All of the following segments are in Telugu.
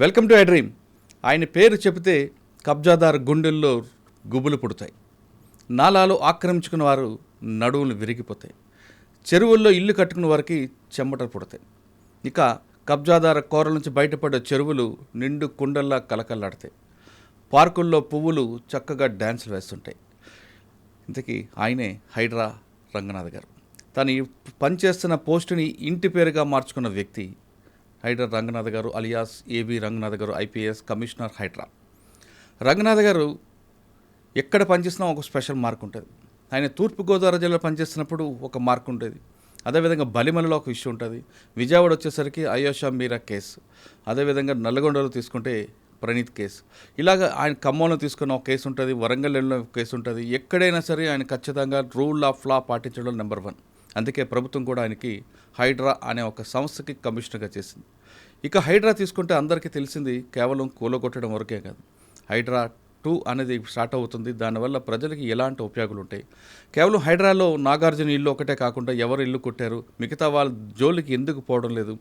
Welcome to I dream. ఆయన పేరు చెబితే కబ్జాదారు గుండెల్లో గుబులు పుడతాయి, నాలాలు ఆక్రమించుకున్న వారు నడువులు విరిగిపోతాయి, చెరువుల్లో ఇల్లు కట్టుకున్న వారికి చెమటలు పుడతాయి. ఇక కబ్జాదారు కోరల నుంచి బయటపడే చెరువులు నిండు కుండల్లా కలకల్లాడతాయి, పార్కుల్లో పువ్వులు చక్కగా డ్యాన్సులు వేస్తుంటాయి. ఇంతకీ ఆయనే హైడ్రా రంగనాథ్ గారు. తను పనిచేస్తున్న పోస్టుని ఇంటి పేరుగా మార్చుకున్న వ్యక్తి హైడ్రా రంగనాథ్ గారు, అలియాస్ ఏబి రంగనాథ్ గారు, ఐపీఎస్ కమిషనర్ హైడ్రా. రంగనాథ్ గారు ఎక్కడ పనిచేసినా ఒక స్పెషల్ మార్క్ ఉంటుంది. ఆయన తూర్పుగోదావరి జిల్లాలో పనిచేస్తున్నప్పుడు ఒక మార్క్ ఉండేది. అదేవిధంగా బలిమలలో ఒక ఇష్యూ ఉంటుంది. విజయవాడ వచ్చేసరికి అయోషా మీరా కేసు, అదేవిధంగా నల్గొండలో తీసుకుంటే ప్రణీత్ కేసు, ఇలాగ ఆయన ఖమ్మంలో తీసుకున్న ఒక కేసు ఉంటుంది, వరంగల్లో ఒక కేసు ఉంటుంది. ఎక్కడైనా సరే ఆయన ఖచ్చితంగా రూల్ ఆఫ్ లా పాటించడం నెంబర్ 1. అందుకే ప్రభుత్వం కూడా ఆయనకి హైడ్రా అనే ఒక సంస్థకి కమిషనర్గా చేసింది. ఇక హైడ్రా తీసుకుంటే అందరికీ తెలిసింది కేవలం కూలగొట్టడం వరకే కాదు. హైడ్రా 2 అనేది స్టార్ట్ అవుతుంది. దానివల్ల ప్రజలకి ఎలాంటి ఉపయోగాలు ఉంటాయి? కేవలం హైడ్రాలో నాగార్జున ఇల్లు ఒకటే కాకుండా ఎవరు ఇల్లు కొట్టారు, మిగతా వాళ్ళ జోలికి ఎందుకు పోవడం లేదు,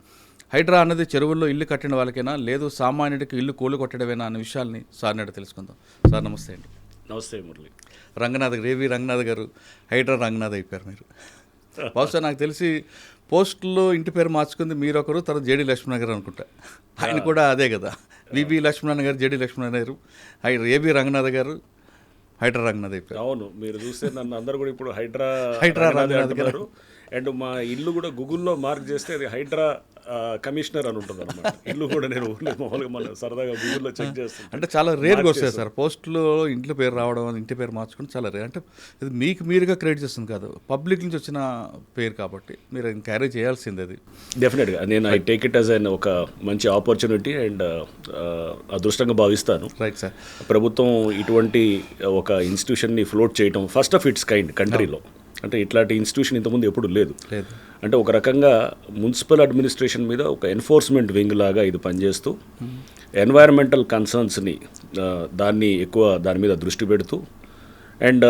హైడ్రా అనేది చెరువుల్లో ఇల్లు కట్టిన వాళ్ళకైనా లేదు సామాన్యుడికి ఇల్లు కూలగొట్టడమేనా అనే విషయాల్ని సార్ నాడు తెలుసుకుందాం. సార్ నమస్తే అండి. నమస్తే మురళి. రంగనాథ్ గారు, ఏవి రంగనాథ్ గారు హైడ్రా రంగనాథ్ అయిపోయారు మీరు. బహుశా నాకు తెలిసి పోస్టుల్లో ఇంటి పేరు మార్చుకుంది మీరు ఒకరు, తర్వాత జేడి లక్ష్మణ్ గారు అనుకుంటా. ఆయన కూడా అదే కదా, విబి లక్ష్మణ్ గారు, జేడి లక్ష్మణ్ గారు, ఏబి రంగనాథ్ గారు హైడ్రా రంగనాథ్ అయిపోయారు. అవును, మీరు చూస్తే నన్ను అందరు కూడా ఇప్పుడు హైడ్రా రంగనాథ్ గారు. అండ్ మా ఇల్లు కూడా గూగుల్లో మార్క్ చేస్తే అది హైడ్రా కమిషనర్ అని ఉంటుంది అనమాట. ఇల్లు కూడా నేను మామూలుగా మన సరదాగా గూగుల్లో చెక్ చేస్తాను. అంటే చాలా రేర్గా వస్తాయి సార్ పోస్టులో ఇంట్లో పేరు రావడం, ఇంటి పేరు మార్చుకుంటే చాలా రేర్. అంటే ఇది మీకు మీరుగా క్రియేట్ చేస్తుంది కాదు, పబ్లిక్ నుంచి వచ్చిన పేరు కాబట్టి మీరు క్యారీ చేయాల్సింది. అది డెఫినెట్గా నేను ఐ టేక్ ఇట్ యాజ్ ఒక మంచి ఆపర్చునిటీ అండ్ అదృష్టంగా భావిస్తాను. Right sir. ప్రభుత్వం ఇటువంటి ఒక ఇన్స్టిట్యూషన్ని ఫ్లోట్ చేయడం ఫస్ట్ ఆఫ్ ఇట్స్ కైండ్ కంట్రీలో. అంటే ఇట్లాంటి ఇన్స్టిట్యూషన్ ఇంతకుముందు ఎప్పుడు లేదు. అంటే ఒక రకంగా మున్సిపల్ అడ్మినిస్ట్రేషన్ మీద ఒక ఎన్ఫోర్స్మెంట్ వింగ్ లాగా ఇది పనిచేస్తూ ఎన్వైరన్మెంటల్ కన్సర్న్స్ని దాని మీద దృష్టి పెడుతూ అండ్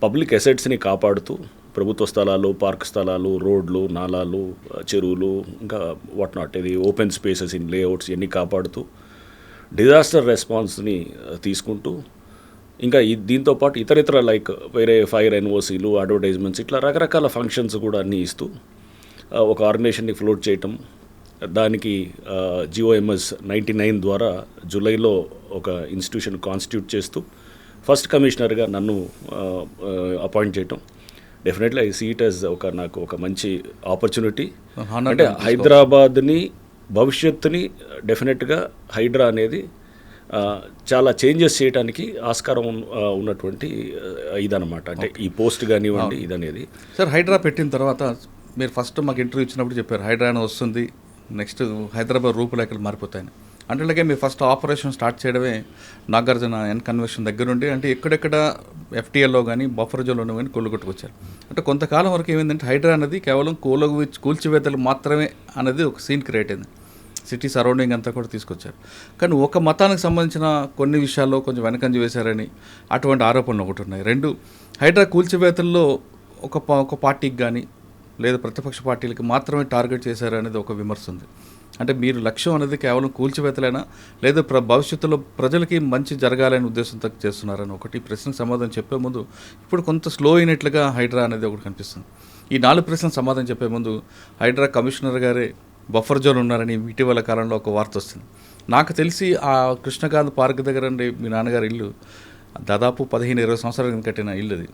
పబ్లిక్ అసెట్స్ని కాపాడుతూ ప్రభుత్వ స్థలాలు, పార్క్ స్థలాలు, రోడ్లు, నాలాలు, చెరువులు, ఇంకా వాట్ నాట్, ఇది ఓపెన్ స్పేసెస్ ఇన్ లేఅవుట్స్ ఇవన్నీ కాపాడుతూ డిజాస్టర్ రెస్పాన్స్ని తీసుకుంటూ ఇంకా దీంతోపాటు ఇతర లైక్ వేరే ఫైర్ ఎన్ఓసీలు, అడ్వర్టైజ్మెంట్స్, ఇట్లా రకరకాల ఫంక్షన్స్ కూడా అన్నీ ఇస్తూ ఒక ఆర్గనైజేషన్ని ఫ్లోట్ చేయటం. దానికి GOMS 99 ద్వారా జూలైలో ఒక ఇన్స్టిట్యూషన్ కాన్స్టిట్యూట్ చేస్తూ ఫస్ట్ కమిషనర్గా నన్ను అపాయింట్ చేయటం. Definitely I see it as నాకు ఒక మంచి ఆపర్చునిటీ. అంటే హైదరాబాద్ని భవిష్యత్తుని డెఫినెట్గా హైడ్రా అనేది చాలా చేంజెస్ చేయడానికి ఆస్కారం ఉన్నటువంటి ఇదనమాట. అంటే ఈ పోస్ట్ కానివ్వండి ఇదనేది. సార్ హైడ్రా పెట్టిన తర్వాత మీరు ఫస్ట్ మాకు ఇంటర్వ్యూ ఇచ్చినప్పుడు చెప్పారు హైడ్రా వస్తుంది, నెక్స్ట్ హైదరాబాద్ రూపురేఖలు మారిపోతాయని. అంటే మీరు ఫస్ట్ ఆపరేషన్ స్టార్ట్ చేయడమే నాగార్జున కన్వెన్షన్ దగ్గర నుండి, అంటే ఎక్కడెక్కడ FTLలో కానీ బఫర్ జోన్లో కానీ కూలగొట్టుకొచ్చారు. అంటే కొంతకాలం వరకు ఏమైందంటే హైడ్రా అనేది కేవలం కూల్చివేతలు మాత్రమే అనేది ఒక సీన్ క్రియేట్ అయింది. సిటీ సరౌండింగ్ అంతా కూడా తీసుకొచ్చారు. కానీ ఒక మతానికి సంబంధించిన కొన్ని విషయాల్లో కొంచెం వెనకంజ వేశారని అటువంటి ఆరోపణలు ఒకటి ఉన్నాయి. 2, హైడ్రా కూల్చివేతల్లో ఒక పార్టీకి కానీ లేదా ప్రతిపక్ష పార్టీలకి మాత్రమే టార్గెట్ చేశారనేది ఒక విమర్శ ఉంది. అంటే మీరు లక్ష్యం అనేది కేవలం కూల్చివేతలైనా లేదా భవిష్యత్తులో ప్రజలకి మంచి జరగాలనే ఉద్దేశంతో చేస్తున్నారని ఒకటి ప్రశ్నకు సమాధానం చెప్పే ముందు ఇప్పుడు కొంత స్లో అయినట్లుగా హైడ్రా అనేది ఒకటి కనిపిస్తుంది. ఈ 4 ప్రశ్నలకు సమాధానం చెప్పే ముందు హైడ్రా కమిషనర్ గారే బఫర్ జోన్ ఉన్నారని ఇటీవల కాలంలో ఒక వార్త వస్తుంది. నాకు తెలిసి ఆ కృష్ణకాంత్ పార్క్ దగ్గర మీ నాన్నగారి ఇల్లు దాదాపు 15-20 సంవత్సరాల కింద కట్టిన ఇల్లు. అది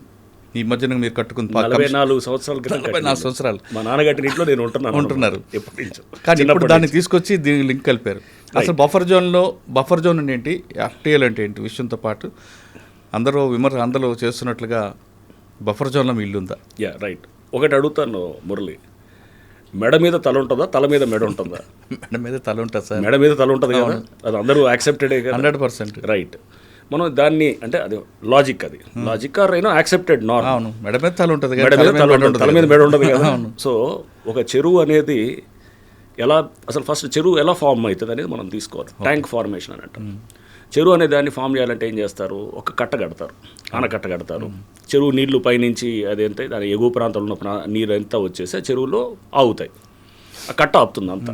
ఈ మధ్యన మీరు కట్టుకున్న 44 సంవత్సరాలు మా నాన్నగారి ఇంట్లో నేను ఉంటున్నారు. కానీ ఇప్పుడు దాన్ని తీసుకొచ్చి దీనికి లింక్ కలిపారు. అసలు బఫర్ జోన్ అంటే ఏంటి, FTL అంటే ఏంటి విషయంతో పాటు అందరూ చేస్తున్నట్లుగా బఫర్ జోన్లో మీ ఇల్లు ఉందా? రైట్. ఒకటి అడుగుతాను మురళి, మెడ మీద తల ఉంటుందా, తల మీద మెడ ఉంటుందా? మెడ మీద తల ఉంటుంది సార్. మెడ మీద తల ఉంటుంది కదా, అది అందరూ యాక్సెప్టెడే కదా. 100% రైట్. మనం దాన్ని అంటే అది లాజిక్, ఆర్ యాక్సెప్టెడ్ నార్మ్. అవును, మెడ మీద తల ఉంటుంది, తల మీద మెడ ఉంటుంది కదా. సో ఒక చెరువు అనేది అసలు ఫస్ట్ చెరువు ఎలా ఫామ్ అవుతుంది అనేది మనం తీసుకోవాలి. ట్యాంక్ ఫార్మేషన్ అని అంటాం. చెరువు అనే దాన్ని ఫామ్ చేయాలంటే ఏం చేస్తారు, ఒక కట్ట కడతారు, ఆనకట్ట కడతారు. చెరువు నీళ్లు పైనుంచి అదేంటే దాని ఎగువ ప్రాంతంలో ఉన్న నీరు అంతా వచ్చేసి చెరువులో ఆగుతాయి, ఆ కట్ట ఆపుతుంది అంతా.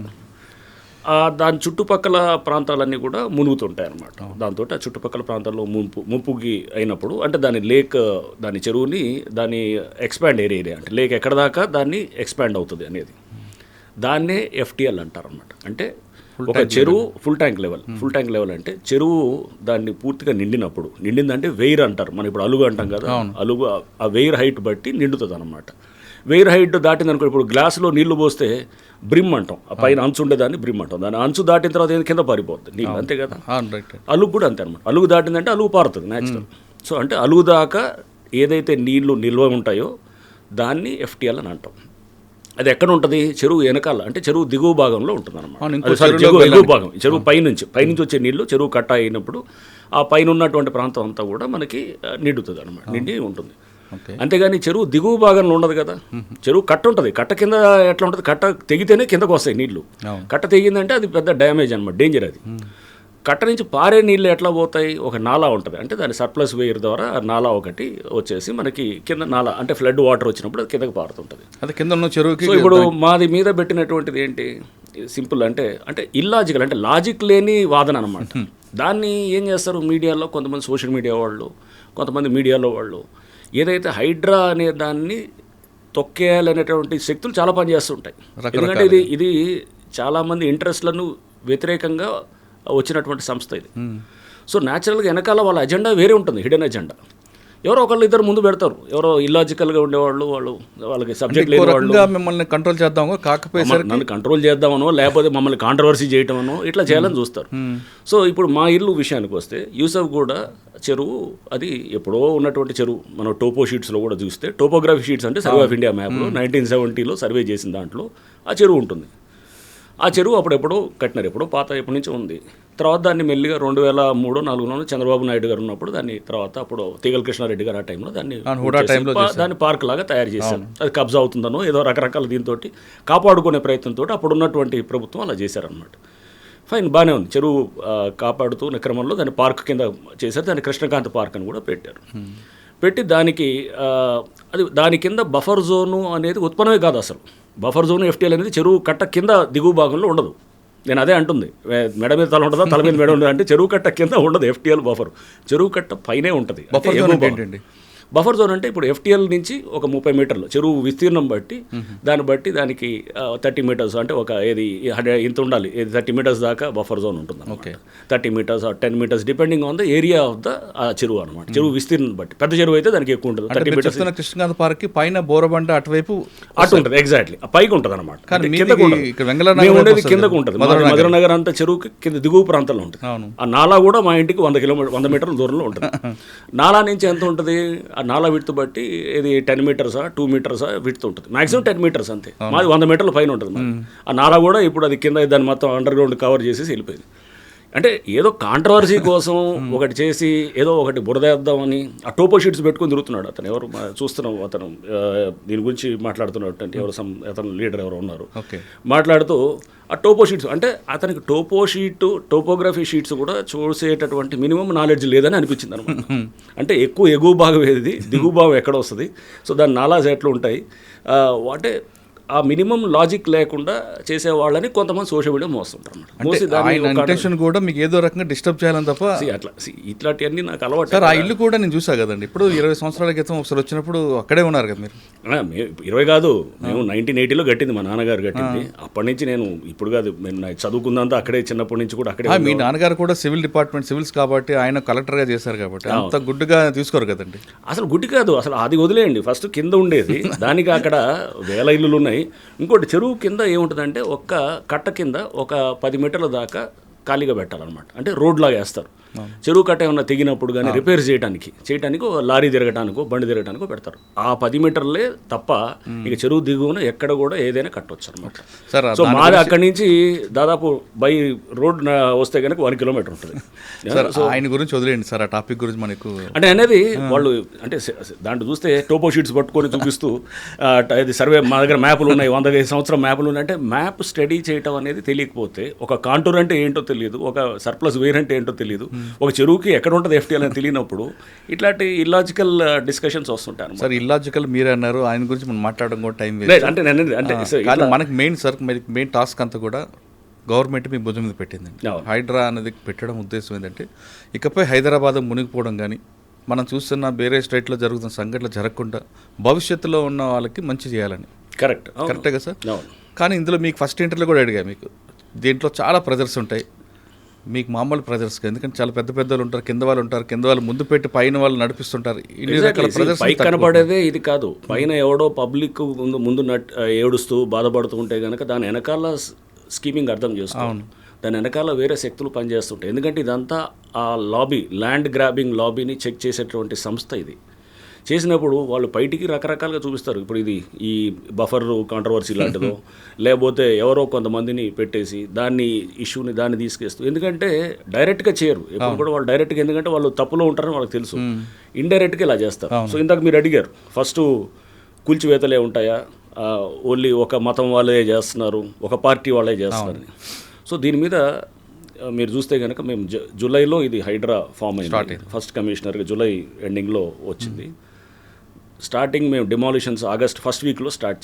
దాని చుట్టుపక్కల ప్రాంతాలన్నీ కూడా మునుగుతుంటాయి అన్నమాట. దాంతో ఆ చుట్టుపక్కల ప్రాంతాల్లో ముంపుకి అయినప్పుడు అంటే దాని లేక్ దాని చెరువుని దాని ఎక్స్పాండ్ ఏరియా అంటే లేక్ ఎక్కడ దాకా దాన్ని ఎక్స్పాండ్ అవుతుంది అనేది దాన్నే FTL అంటారు అనమాట. అంటే ఒక చెరువు ఫుల్ ట్యాంక్ లెవెల్ అంటే చెరువు దాన్ని పూర్తిగా నిండిందంటే వెయిర్ అంటారు. మనం ఇప్పుడు అలుగు అంటాం కదా, అలుగు ఆ వెయిర్ హైట్ బట్టి నిండుతుంది అనమాట. వెయిర్ హైట్ దాటింది అనుకో, ఇప్పుడు గ్లాసులో నీళ్లు పోస్తే బ్రిమ్ అంటాం, ఆ పైన అంచు ఉండేదాన్ని బ్రిమ్ అంటాం. దాని అంచు దాటిన తర్వాత కింద పారిపోతుంది నీళ్ళు, అంతే కదా. అలుగు కూడా అంతే అనమాట. అలుగు దాటిందంటే అలుగు పారుతుంది న్యాచురల్. సో అంటే అలుగు దాకా ఏదైతే నీళ్లు నిల్వ ఉంటాయో దాన్ని FTL అని అంటాం. అది ఎక్కడ ఉంటుంది? చెరువు వెనకాల, అంటే చెరువు దిగువ భాగంలో ఉంటుంది అనమాట. చెరువు పైనుంచి వచ్చే నీళ్లు చెరువు కట్ట అయినప్పుడు ఆ పైన ఉన్నటువంటి ప్రాంతం అంతా కూడా మనకి నిండుతుంది అనమాట, నిండి ఉంటుంది. అంతేగాని చెరువు దిగువ భాగంలో ఉండదు కదా. చెరువు కట్ట ఉంటుంది, కట్ట కింద ఎట్లా ఉంటుంది, కట్ట తెగితేనే కిందకు వస్తాయి నీళ్లు. కట్ట తెగిందంటే అది పెద్ద డ్యామేజ్ అనమాట, డేంజర్ అది. కట్ట నుంచి పారే నీళ్ళు ఎట్లా పోతాయి? ఒక నాలా ఉంటుంది, అంటే దాని సర్ప్లస్ వేయర్ ద్వారా ఆ నాలా ఒకటి వచ్చేసి మనకి కింద నాలా, అంటే ఫ్లడ్ వాటర్ వచ్చినప్పుడు అది కిందకి పారుతుంటుంది. అది కింద ఉన్న చెరువుకి. సో ఇప్పుడు మాది మీద పెట్టినటువంటిది ఏంటి, సింపుల్ అంటే ఇల్లాజికల్, అంటే లాజిక్ లేని వాదన అనమాట. దాన్ని ఏం చేస్తారు మీడియాలో కొంతమంది, సోషల్ మీడియా వాళ్ళు, కొంతమంది మీడియాలో వాళ్ళు, ఏదైతే హైడ్రా అనే దాన్ని తొక్కేయాలనేటువంటి శక్తులు చాలా పనిచేస్తుంటాయి. ఎందుకంటే ఇది చాలామంది ఇంట్రెస్ట్లను వ్యతిరేకంగా వచ్చినటువంటి సంస్థ ఇది. సో న్యాచురల్గా వెనకాల వాళ్ళ అజెండా వేరే ఉంటుంది, హిడెన్ అజెండా. ఎవరో ఒకళ్ళు ఇద్దరు ముందు పెడతారు, ఎవరో ఇల్లాజికల్గా ఉండేవాళ్ళు, వాళ్ళకి సబ్జెక్ట్ లేని వాళ్ళు మిమ్మల్ని కంట్రోల్ చేద్దామో, కాకపోతే నన్ను కంట్రోల్ చేద్దామనో, లేకపోతే మమ్మల్ని కాంట్రవర్సీ చేయటమనో ఇట్లా చేయాలని చూస్తారు. సో ఇప్పుడు మా ఇల్లు విషయానికి వస్తే, యూసఫ్ కూడా చెరువు అది ఎప్పుడో ఉన్నటువంటి చెరువు. మనం టోపో షీట్స్లో కూడా చూస్తే, టోపోగ్రఫీ షీట్స్ అంటే సర్వే ఆఫ్ ఇండియా మ్యాప్లో 1970లో సర్వే చేసిన దాంట్లో ఆ చెరువు ఉంటుంది. ఆ చెరువు అప్పుడెప్పుడో కట్టినారు, ఎప్పుడో పాత ఎప్పటి నుంచో ఉంది. తర్వాత దాన్ని మెల్లిగా 2003-2004 చంద్రబాబు నాయుడు గారు ఉన్నప్పుడు దాన్ని, తర్వాత అప్పుడు తీగల కృష్ణారెడ్డి గారు ఆ టైంలో దాన్ని పార్క్ లాగా తయారు చేశారు. అది కబ్జా అవుతుందనో ఏదో రకరకాల దీంతో కాపాడుకునే ప్రయత్నంతో అప్పుడు ఉన్నటువంటి ప్రభుత్వం అలా చేశారనమాట. ఫైన్, బాగానే ఉంది. చెరువు కాపాడుతున్న క్రమంలో దాన్ని పార్క్ కింద చేశారు. దాన్ని కృష్ణకాంత్ పార్క్ అని కూడా పెట్టారు. పెట్టి దానికి దాని కింద బఫర్ జోను అనేది ఉత్పన్నమే కాదు అసలు. బఫర్ జోన్ FTL అనేది చెరువు కట్ట కింద దిగువ భాగంలో ఉండదు. నేను అదే అంటుంది, మెడ మీద తల ఉంటుందా, తల మీద మెడ ఉండదు అంటే చెరువు కట్ట కింద ఉండదు FTL బఫర్. చెరువు కట్ట పైనే ఉంటుంది. బఫర్ జోన్ అంటే ఇప్పుడు FTL నుంచి ఒక 30 మీటర్లు చెరువు విస్తీర్ణం బట్టి దానికి 30 మీటర్స్ అంటే ఒక ఇంత ఉండాలి, 30 మీటర్స్ దాకా బఫర్ జోన్ ఉంటుంది. 30 metres 10 metres depending on the area of the చెరువు అనమాట. చెరువు విస్తీర్ణం బట్టి పెద్ద చెరువు అయితే దానికి ఎక్కువ ఉంటుంది. 30 మీటర్స్ కృష్ణకాంత్ పార్క్ పైన బోరబండ అటువైపు అటు ఉంటుంది, ఎగ్జాక్ట్లీ పైకి ఉంటుంది అనమాట. కిందకు ఉంటుంది. మధురనగర్ అంతా చెరువుకి కింద దిగువ ప్రాంతంలో ఉంటుంది. ఆ నాలా కూడా మా ఇంటికి 100 మీటర్ల దూరంలో ఉంటుంది. నాలా నుంచి ఎంత ఉంటుంది, ఆ నాలా విడ్త్ బట్టి ఇది 10 మీటర్సా 2 మీటర్సా విడ్త్ ఉంటుంది. మాక్సిమం 10 మీటర్స్ అంతే. మాది 100 మీటర్ల పైన ఉంటుంది. ఆ నాలా కూడా ఇప్పుడు అది కింద దాన్ని మొత్తం అండర్ గ్రౌండ్ కవర్ చేసేసి వెళ్ళిపోయింది. అంటే ఏదో కాంట్రవర్సీ కోసం ఒకటి చేసి ఏదో ఒకటి బురదేద్దామని ఆ టోపో షీట్స్ పెట్టుకొని తిరుగుతున్నాడు అతను. ఎవరు చూస్తున్నాం, అతను దీని గురించి మాట్లాడుతున్నాడు. అంటే ఎవరు అతను లీడర్ ఎవరు ఉన్నారు మాట్లాడుతూ ఆ టోపో షీట్స్, అంటే అతనికి టోపోగ్రఫీ షీట్స్ కూడా చూసేటటువంటి మినిమం నాలెడ్జ్ లేదని అనిపించింది అనమాట. అంటే ఎక్కువ ఎగువ భాగం ఏది, దిగువ భాగం ఎక్కడ వస్తుంది, సో దాని నాలాజ్ ఎట్లా ఉంటాయి, అంటే ఆ మినిమం లాజిక్ లేకుండా చేసేవాళ్ళని కొంతమంది సోషల్ మీడియా మోస్తుంటారు అన్నమాట. కూడా మీకు ఏదో రకంగా డిస్టర్బ్ చేయాలని తప్ప అట్లా ఇట్లాంటివన్నీ నాకు అలవాటు. సార్, ఆ ఇల్లు కూడా నేను చూసా కదండి, ఇప్పుడు 20 సంవత్సరాల క్రితం ఒకసారి వచ్చినప్పుడు అక్కడే ఉన్నారు కదా మీరు. 20 కాదు, మేము 1980లో కట్టింది, మా నాన్నగారు కట్టింది. అప్పటి నుంచి నేను ఇప్పుడు కాదు, మేము చదువుకుందంతా అక్కడే, చిన్నప్పటి నుంచి కూడా అక్కడే. మీ నాన్నగారు కూడా సివిల్స్ కాబట్టి ఆయన కలెక్టర్గా చేశారు కాబట్టి అంత గుడ్డుగా తీసుకోరు కదండి. అసలు గుడ్డి కాదు, అసలు అది వదిలేయండి. ఫస్ట్ కింద ఉండేది, దానికి అక్కడ వేల ఇల్లులు ఉన్నాయి. ఇంకోటి చెరువు కింద ఏముంటుందంటే ఒక్క కట్ట కింద ఒక 10 మీటర్ల దాకా ఖాళీగా పెట్టాలన్నమాట. అంటే రోడ్ లాగా వేస్తారు. చెరువు కట్ట ఏమన్నా తెగినప్పుడు కానీ రిపేర్ చేయడానికి లారీ తిరగటానికో బండి తిరగటానికో పెడతారు. ఆ 10 మీటర్లే తప్ప ఇక చెరువు దిగువన ఎక్కడ కూడా ఏదైనా కట్టవచ్చు అనమాట. సో మాది అక్కడి నుంచి దాదాపు బై రోడ్ వస్తే కనుక 1 కిలోమీటర్ ఉంటుంది. ఆయన గురించి వదిలేండి సార్, ఆ టాపిక్ గురించి మనకు అంటే అనేది వాళ్ళు అంటే దాంట్లో చూస్తే టోపో షీట్స్ పట్టుకొని చూపిస్తూ ఇది సర్వే మా దగ్గర మ్యాప్లు ఉన్నాయి, 100 సంవత్సరం మ్యాప్లు ఉన్నాయి. అంటే మ్యాప్ స్టడీ చేయటం అనేది తెలియకపోతే, ఒక కాంటూర్ అంటే ఏంటో తెలియదు, ఒక సర్ప్లస్ వేర్ అంటే ఏంటో తెలియదు, ఒక చెరువుకి ఎక్కడ ఉంటుంది FTL అని తెలియనప్పుడు ఇట్లాంటి ఇల్లాజికల్ డిస్కషన్స్ వస్తుంటారు. సార్, ఇల్లాజికల్ మీరే అన్నారు, ఆయన గురించి మనం మాట్లాడడం కూడా టైం అంటే మనకి మెయిన్ టాస్క్ అంతా కూడా గవర్నమెంట్ మీ భుజం మీద పెట్టిందండి. అవును. హైడ్రా అనేది పెట్టడం ఉద్దేశం ఏంటంటే ఇకపై హైదరాబాద్ మునిగిపోవడం కానీ మనం చూస్తున్న వేరే స్టేట్లో జరుగుతున్న సంఘటనలు జరగకుండా భవిష్యత్తులో ఉన్న వాళ్ళకి మంచి చేయాలని. కరెక్టే కదా సార్? అవును. కానీ ఇందులో మీకు ఫస్ట్ ఇంటర్వ్యూలో కూడా అడిగా, మీకు దీంట్లో చాలా ప్రెజర్స్ ఉంటాయి, మీకు మామూలు ప్రెజర్స్ ఎందుకంటే చాలా పెద్ద పెద్దలు ఉంటారు, కింద వాళ్ళు ముందు పెట్టి పైన వాళ్ళు నడిపిస్తుంటారు. ఇన్ని రకాల ప్రెజర్స్ పైకి కనపడేదే ఇది కాదు. పైన ఎవడో పబ్లిక్ ముందు ఏడుస్తూ బాధపడుతూ ఉంటే కనుక దాని వెనకాల స్కీమింగ్ అర్థం చేసుకోవాలి. దాని వెనకాల వేరే శక్తులు పనిచేస్తుంటాయి. ఎందుకంటే ఇదంతా ఆ లాబీ, ల్యాండ్ గ్రాబింగ్ లాబీని చెక్ చేసేటువంటి సంస్థ ఇది. చేసినప్పుడు వాళ్ళు బయటికి రకరకాలుగా చూపిస్తారు. ఇప్పుడు ఇది ఈ బఫర్ కాంట్రవర్సీ లాంటిదో లేకపోతే ఎవరో కొంతమందిని పెట్టేసి దాన్ని ఇష్యూని దాన్ని తీసుకేస్తూ, ఎందుకంటే డైరెక్ట్గా చేయరు ఎప్పుడు కూడా వాళ్ళు డైరెక్ట్గా, ఎందుకంటే వాళ్ళు తప్పులో ఉంటారని వాళ్ళకి తెలుసు. ఇండైరెక్ట్గా ఇలా చేస్తారు. సో ఇందాక మీరు అడిగారు ఫస్ట్ కూల్చివేతలే ఉంటాయా, ఓన్లీ ఒక మతం వాళ్ళే చేస్తున్నారు, ఒక పార్టీ వాళ్ళే చేస్తున్నారని. సో దీని మీద మీరు చూస్తే కనుక మేము జూలైలో ఇది హైడ్రా ఫామ్ అయింది. ఫస్ట్ కమిషనర్గా జూలై ఎండింగ్లో వచ్చింది. స్టార్టింగ్ మేము డిమాలిషన్స్ ఆగస్ట్ ఫస్ట్ వీక్లో స్టార్ట్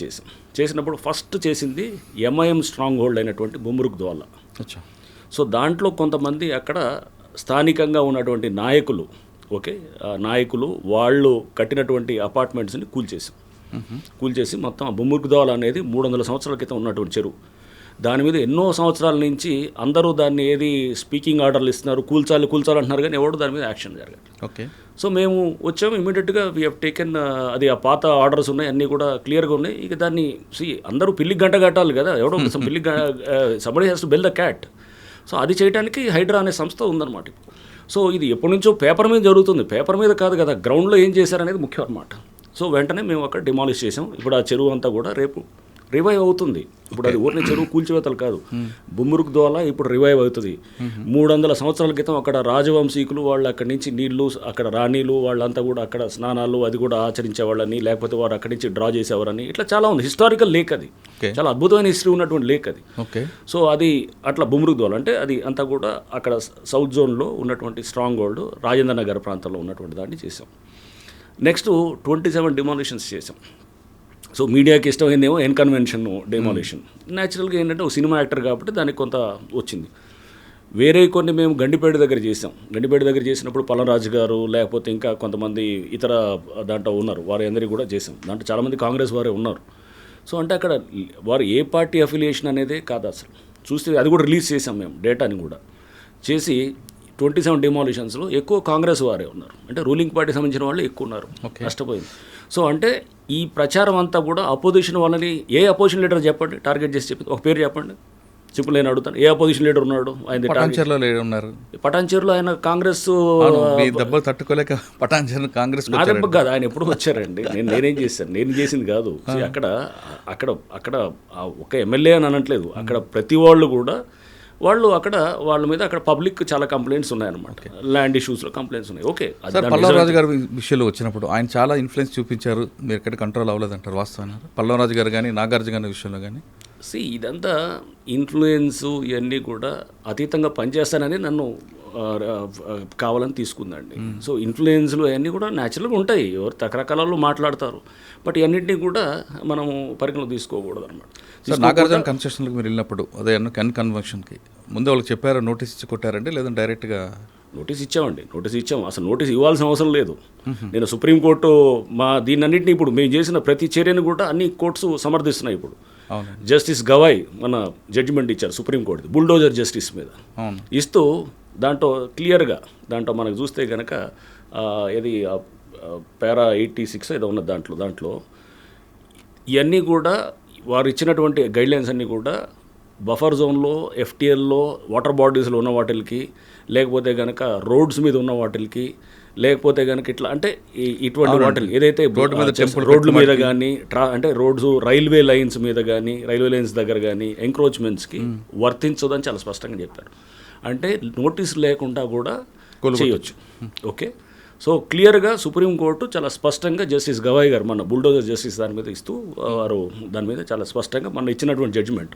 చేసినప్పుడు ఫస్ట్ చేసింది ఎంఐఎం స్ట్రాంగ్ హోల్డ్ అయినటువంటి బుమ్రుక్ ద్వాలా. సో దాంట్లో కొంతమంది అక్కడ స్థానికంగా ఉన్నటువంటి నాయకులు, నాయకులు వాళ్ళు కట్టినటువంటి అపార్ట్మెంట్స్ని కూల్చేసి మొత్తం బుమ్రుక్ ద్వాలా అనేది 300 సంవత్సరాల క్రితం ఉన్నటువంటి చెరువు. దాని మీద ఎన్నో సంవత్సరాల నుంచి అందరూ దాన్ని స్పీకింగ్ ఆర్డర్లు ఇస్తున్నారు, కూల్చాలి అంటున్నారు, కానీ ఎవరు దాని మీద యాక్షన్ జరగదు. సో మేము వచ్చాము, ఇమీడియట్గా వీ హ్యావ్ టేకెన్ అది ఆ పాత ఆర్డర్స్ ఉన్నాయి, అన్నీ కూడా క్లియర్గా ఉన్నాయి. ఇక దాన్ని అందరూ పిల్లికి గంట కట్టాలి కదా, ఎవడో పిల్లి somebody has to build the cat. So అది చేయడానికి హైడ్రా అనే సంస్థ ఉందన్నమాట. సో ఇది ఎప్పటి నుంచో పేపర్ మీద జరుగుతుంది, పేపర్ మీద కాదు కదా, గ్రౌండ్లో ఏం చేశారనేది ముఖ్యం అన్నమాట. సో వెంటనే మేము అక్కడ డిమాలిష్ చేసాం. ఇప్పుడు ఆ చెరువు అంతా కూడా రేపు రివైవ్ అవుతుంది. ఇప్పుడు అది ఊరిని చెరువు కూల్చివేతలు కాదు, బుమ్రుక్ ద్వారా ఇప్పుడు రివైవ్ అవుతుంది. 300 సంవత్సరాల క్రితం అక్కడ రాజవంశీకులు వాళ్ళు అక్కడి నుంచి నీళ్లు, అక్కడ రాణీలు వాళ్ళంతా కూడా అక్కడ స్నానాలు అది కూడా ఆచరించేవాళ్ళని, లేకపోతే వారు అక్కడి నుంచి డ్రా చేసేవారని, ఇట్లా చాలా ఉంది. హిస్టారికల్ లేక్ అది, చాలా అద్భుతమైన హిస్టరీ ఉన్నటువంటి లేక్ అది. సో అది అట్లా బుమ్రుక్ ద్వారా అంటే అది అంతా కూడా అక్కడ సౌత్ జోన్లో ఉన్నటువంటి స్ట్రాంగ్ హోల్డ్ రాజేంద్ర నగర్ ప్రాంతంలో ఉన్నటువంటి దాన్ని చేసాం. నెక్స్ట్ 27 డిమాలిషన్స్ చేసాం. సో మీడియాకి ఇష్టమైందేమో ఎన్కన్వెన్షన్ డెమాలిషన్. న్యాచురల్గా ఏంటంటే ఒక సినిమా యాక్టర్ కాబట్టి దానికి కొంత వచ్చింది. వేరే కొన్ని మేము గండిపేట దగ్గర చేసాం. గండిపేట దగ్గర చేసినప్పుడు పల్లరాజు గారు లేకపోతే ఇంకా కొంతమంది ఇతర దాంట్లో ఉన్నారు, వారి అందరికీ కూడా చేసాం. దాంట్లో చాలామంది కాంగ్రెస్ వారే ఉన్నారు. సో అంటే అక్కడ వారు ఏ పార్టీ అఫిలియేషన్ అనేదే కాదు అసలు. చూస్తే అది కూడా రిలీజ్ చేసాం మేము, డేటాని కూడా చేసి 27 డిమాలిషన్స్లో ఎక్కువ కాంగ్రెస్ వారే ఉన్నారు, అంటే రూలింగ్ పార్టీ సంబంధించిన వాళ్ళు ఎక్కువ ఉన్నారు. నష్టపోయింది. సో అంటే ఈ ప్రచారం అంతా కూడా అపోజిషన్ వాళ్ళని, ఏ అపోజిషన్ లీడర్ చెప్పండి టార్గెట్ చేసి చెప్పింది, ఒక పేరు చెప్పండి, సింపుల్ నేను అడుగుతాను. ఏ అపోజిషన్ లీడర్ ఉన్నాడు? ఆయన పటాన్చేరులో ఆయన కాంగ్రెస్ దెబ్బలు తట్టుకోలేక పటాన్చేరు కాంగ్రెస్ నా దెబ్బ కాదు, ఆయన ఎప్పుడు వచ్చారండి. నేనేం చేశాను, నేను చేసింది కాదు. అక్కడ అక్కడ అక్కడ ఒక ఎమ్మెల్యే అని అనట్లేదు, అక్కడ ప్రతి వాళ్ళు కూడా వాళ్ళు అక్కడ వాళ్ళ మీద అక్కడ పబ్లిక్ చాలా కంప్లైంట్స్ ఉన్నాయన్నమాట, ల్యాండ్ ఇష్యూస్లో కంప్లైంట్స్ ఉన్నాయి. ఓకే, పల్లవరాజు గారి విషయంలో వచ్చినప్పుడు ఆయన చాలా ఇన్ఫ్లుయెన్స్ చూపించారు, మీరు ఎక్కడ కంట్రోల్ అవ్వలేదంటారు, వాస్తవం? పల్లవరాజు గారు కానీ నాగార్జున గారి విషయంలో కానీ ఇదంతా ఇన్ఫ్లుయెన్స్ ఇవన్నీ కూడా అతీతంగా పనిచేస్తానని నన్ను కావాలని తీసుకుందండి. సో ఇన్ఫ్లుయెన్స్లు అవన్నీ కూడా న్యాచురల్గా ఉంటాయి, ఎవరు రకరకాలలో మాట్లాడతారు, బట్ ఇవన్నింటినీ కూడా మనము పరిగణలో తీసుకోకూడదు అనమాట. నాగార్జున కన్సెషన్లకు మీరు వెళ్ళినప్పుడు అదే కన్వెన్షన్కి ముందు వాళ్ళకి చెప్పారు, నోటీస్ ఇచ్చి కొట్టారండి, లేదంటే డైరెక్ట్గా? నోటీస్ ఇచ్చాం. అసలు నోటీస్ ఇవ్వాల్సిన అవసరం లేదు. నేను సుప్రీంకోర్టు దీన్నన్నింటినీ ఇప్పుడు మేము చేసిన ప్రతి చర్యను కూడా అన్ని కోర్ట్స్ సమర్థిస్తున్నాయి. ఇప్పుడు జస్టిస్ గవాయ్ మన జడ్జిమెంట్ ఇచ్చారు సుప్రీంకోర్టు బుల్డోజర్ జస్టిస్ మీద ఇస్తూ, దాంట్లో క్లియర్గా దాంట్లో మనకు చూస్తే కనుక ఇది పారా 86 ఏదో ఉన్నది, దాంట్లో ఇవన్నీ కూడా వారు ఇచ్చినటువంటి గైడ్లైన్స్ అన్నీ కూడా బఫర్ జోన్లో, ఎఫ్టీఎల్లో, వాటర్ బాడీస్లో ఉన్న వాటికి, లేకపోతే కనుక రోడ్స్ మీద ఉన్న వాటికి, లేకపోతే కనుక ఇట్లా అంటే ఇటువంటి వాటిని ఏదైతే రోడ్ల మీద కానీ అంటే రోడ్స్ రైల్వే లైన్స్ మీద కానీ, రైల్వే లైన్స్ దగ్గర కానీ ఎంక్రోచ్మెంట్స్కి వర్తించదని చాలా స్పష్టంగా చెప్పారు. అంటే నోటీస్ లేకుండా కూడా చేయొచ్చు. ఓకే, సో క్లియర్గా సుప్రీంకోర్టు చాలా స్పష్టంగా జస్టిస్ గవాయ్ గారు మన బుల్డోజర్ జస్టిస్ దాని మీద ఇస్తూ వారు దాని మీద చాలా స్పష్టంగా మన ఇచ్చినటువంటి జడ్జిమెంట్,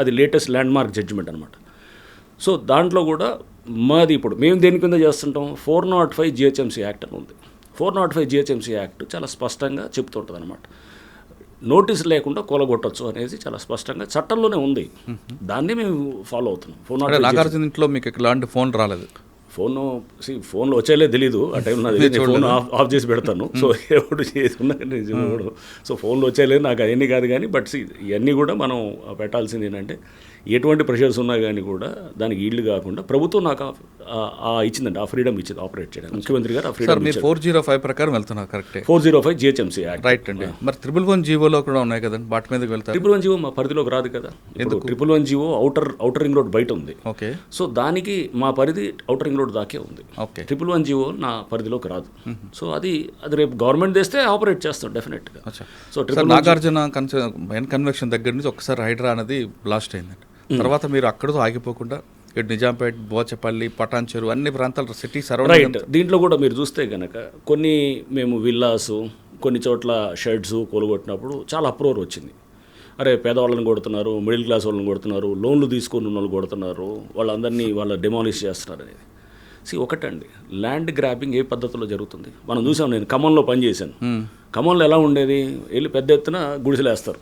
అది లేటెస్ట్ ల్యాండ్ మార్క్ జడ్జిమెంట్ అనమాట. సో దాంట్లో కూడా మాది ఇప్పుడు మేము దేని కింద చేస్తుంటాం, 405 GHMC యాక్ట్ అని ఉంది. 405 GHMC యాక్ట్ చాలా స్పష్టంగా చెప్తుంటుంది అనమాట. నోటీస్ లేకుండా కూలగొట్టచ్చు అనేది చాలా స్పష్టంగా చట్టంలోనే ఉంది. దాన్ని మేము ఫాలో అవుతున్నాం. అంటే నాగార్జున ఇంట్లో మీకు ఇలాంటి ఫోన్ రాలేదు? ఫోన్లో వచ్చేలే తెలీదు ఆ టైం నాది, ఫోన్ ఆఫ్ చేసి పెడతాను. సో ఎవడు చేసి ఉన్నా సో ఫోన్లో వచ్చేలేదు నాకు అవన్నీ కాదు. కానీ బట్ ఇవన్నీ కూడా మనం పెట్టాల్సింది ఏంటంటే ఎటువంటి ప్రెషర్స్ ఉన్నా కానీ కూడా దానికి ఈల్డ్ కాకుండా ప్రభుత్వం నాకు ఇచ్చిందండి, ఆ ఫ్రీడమ్ ఇచ్చింది ఆపరేట్ చేయడానికి. ముఖ్యమంత్రి గారు ఆ ఫ్రీడమ్ మీరు 405 ప్రకారం వెళ్తున్నారు కరెక్టే? 405 GHMC యాక్ట్ రైట్ అండి. మరి 111 జీవోలో కూడా ఉన్నాయి కదండి, వాటి మీదకి వెళ్తారు? 111 జీవో మా పరిధిలోకి రాదు కదా. ఎందుకు? 111 జీవో అవుటర్ రింగ్ రోడ్ బయట ఉంది. ఓకే. సో దానికి మా పరిధి అవుటర్ రింగ్ రోడ్ దాకే ఉంది. ఓకే. 111 జీవో నా పరిధిలోకి రాదు. సో అది రేపు గవర్నమెంట్ తెస్తే ఆపరేట్ చేస్తాం డెఫినెట్గా. సో నాగార్జున కన్వెన్షన్ దగ్గర నుంచి ఒకసారి హైడ్రా అనేది బ్లాస్ట్ అయిందండి. తర్వాత మీరు అక్కడతో ఆగిపోకుండా ఇటు నిజాంపేట, బోచపల్లి, పటాన్చెరు అన్ని ప్రాంతాలు సిటీ సరౌండింగ్. రైట్. దీంట్లో కూడా మీరు చూస్తే కనుక కొన్ని మేము విల్లాసు, కొన్ని చోట్ల షెడ్స్ కూలగొట్టినప్పుడు చాలా అప్రోర్ వచ్చింది. అరే పేదవాళ్ళని కొడుతున్నారు, మిడిల్ క్లాస్ వాళ్ళని కొడుతున్నారు, లోన్లు తీసుకుని ఉన్న వాళ్ళు కొడుతున్నారు, వాళ్ళందరినీ డెమాలిష్ చేస్తున్నారు అనేది. ఒకటండి, ల్యాండ్ గ్రాబింగ్ ఏ పద్ధతిలో జరుగుతుంది మనం చూసాం. నేను ఖమ్మంలో పనిచేశాను. ఖమ్మంలో ఎలా ఉండేది, వెళ్ళి పెద్ద ఎత్తున గుడిసెలు వేస్తారు.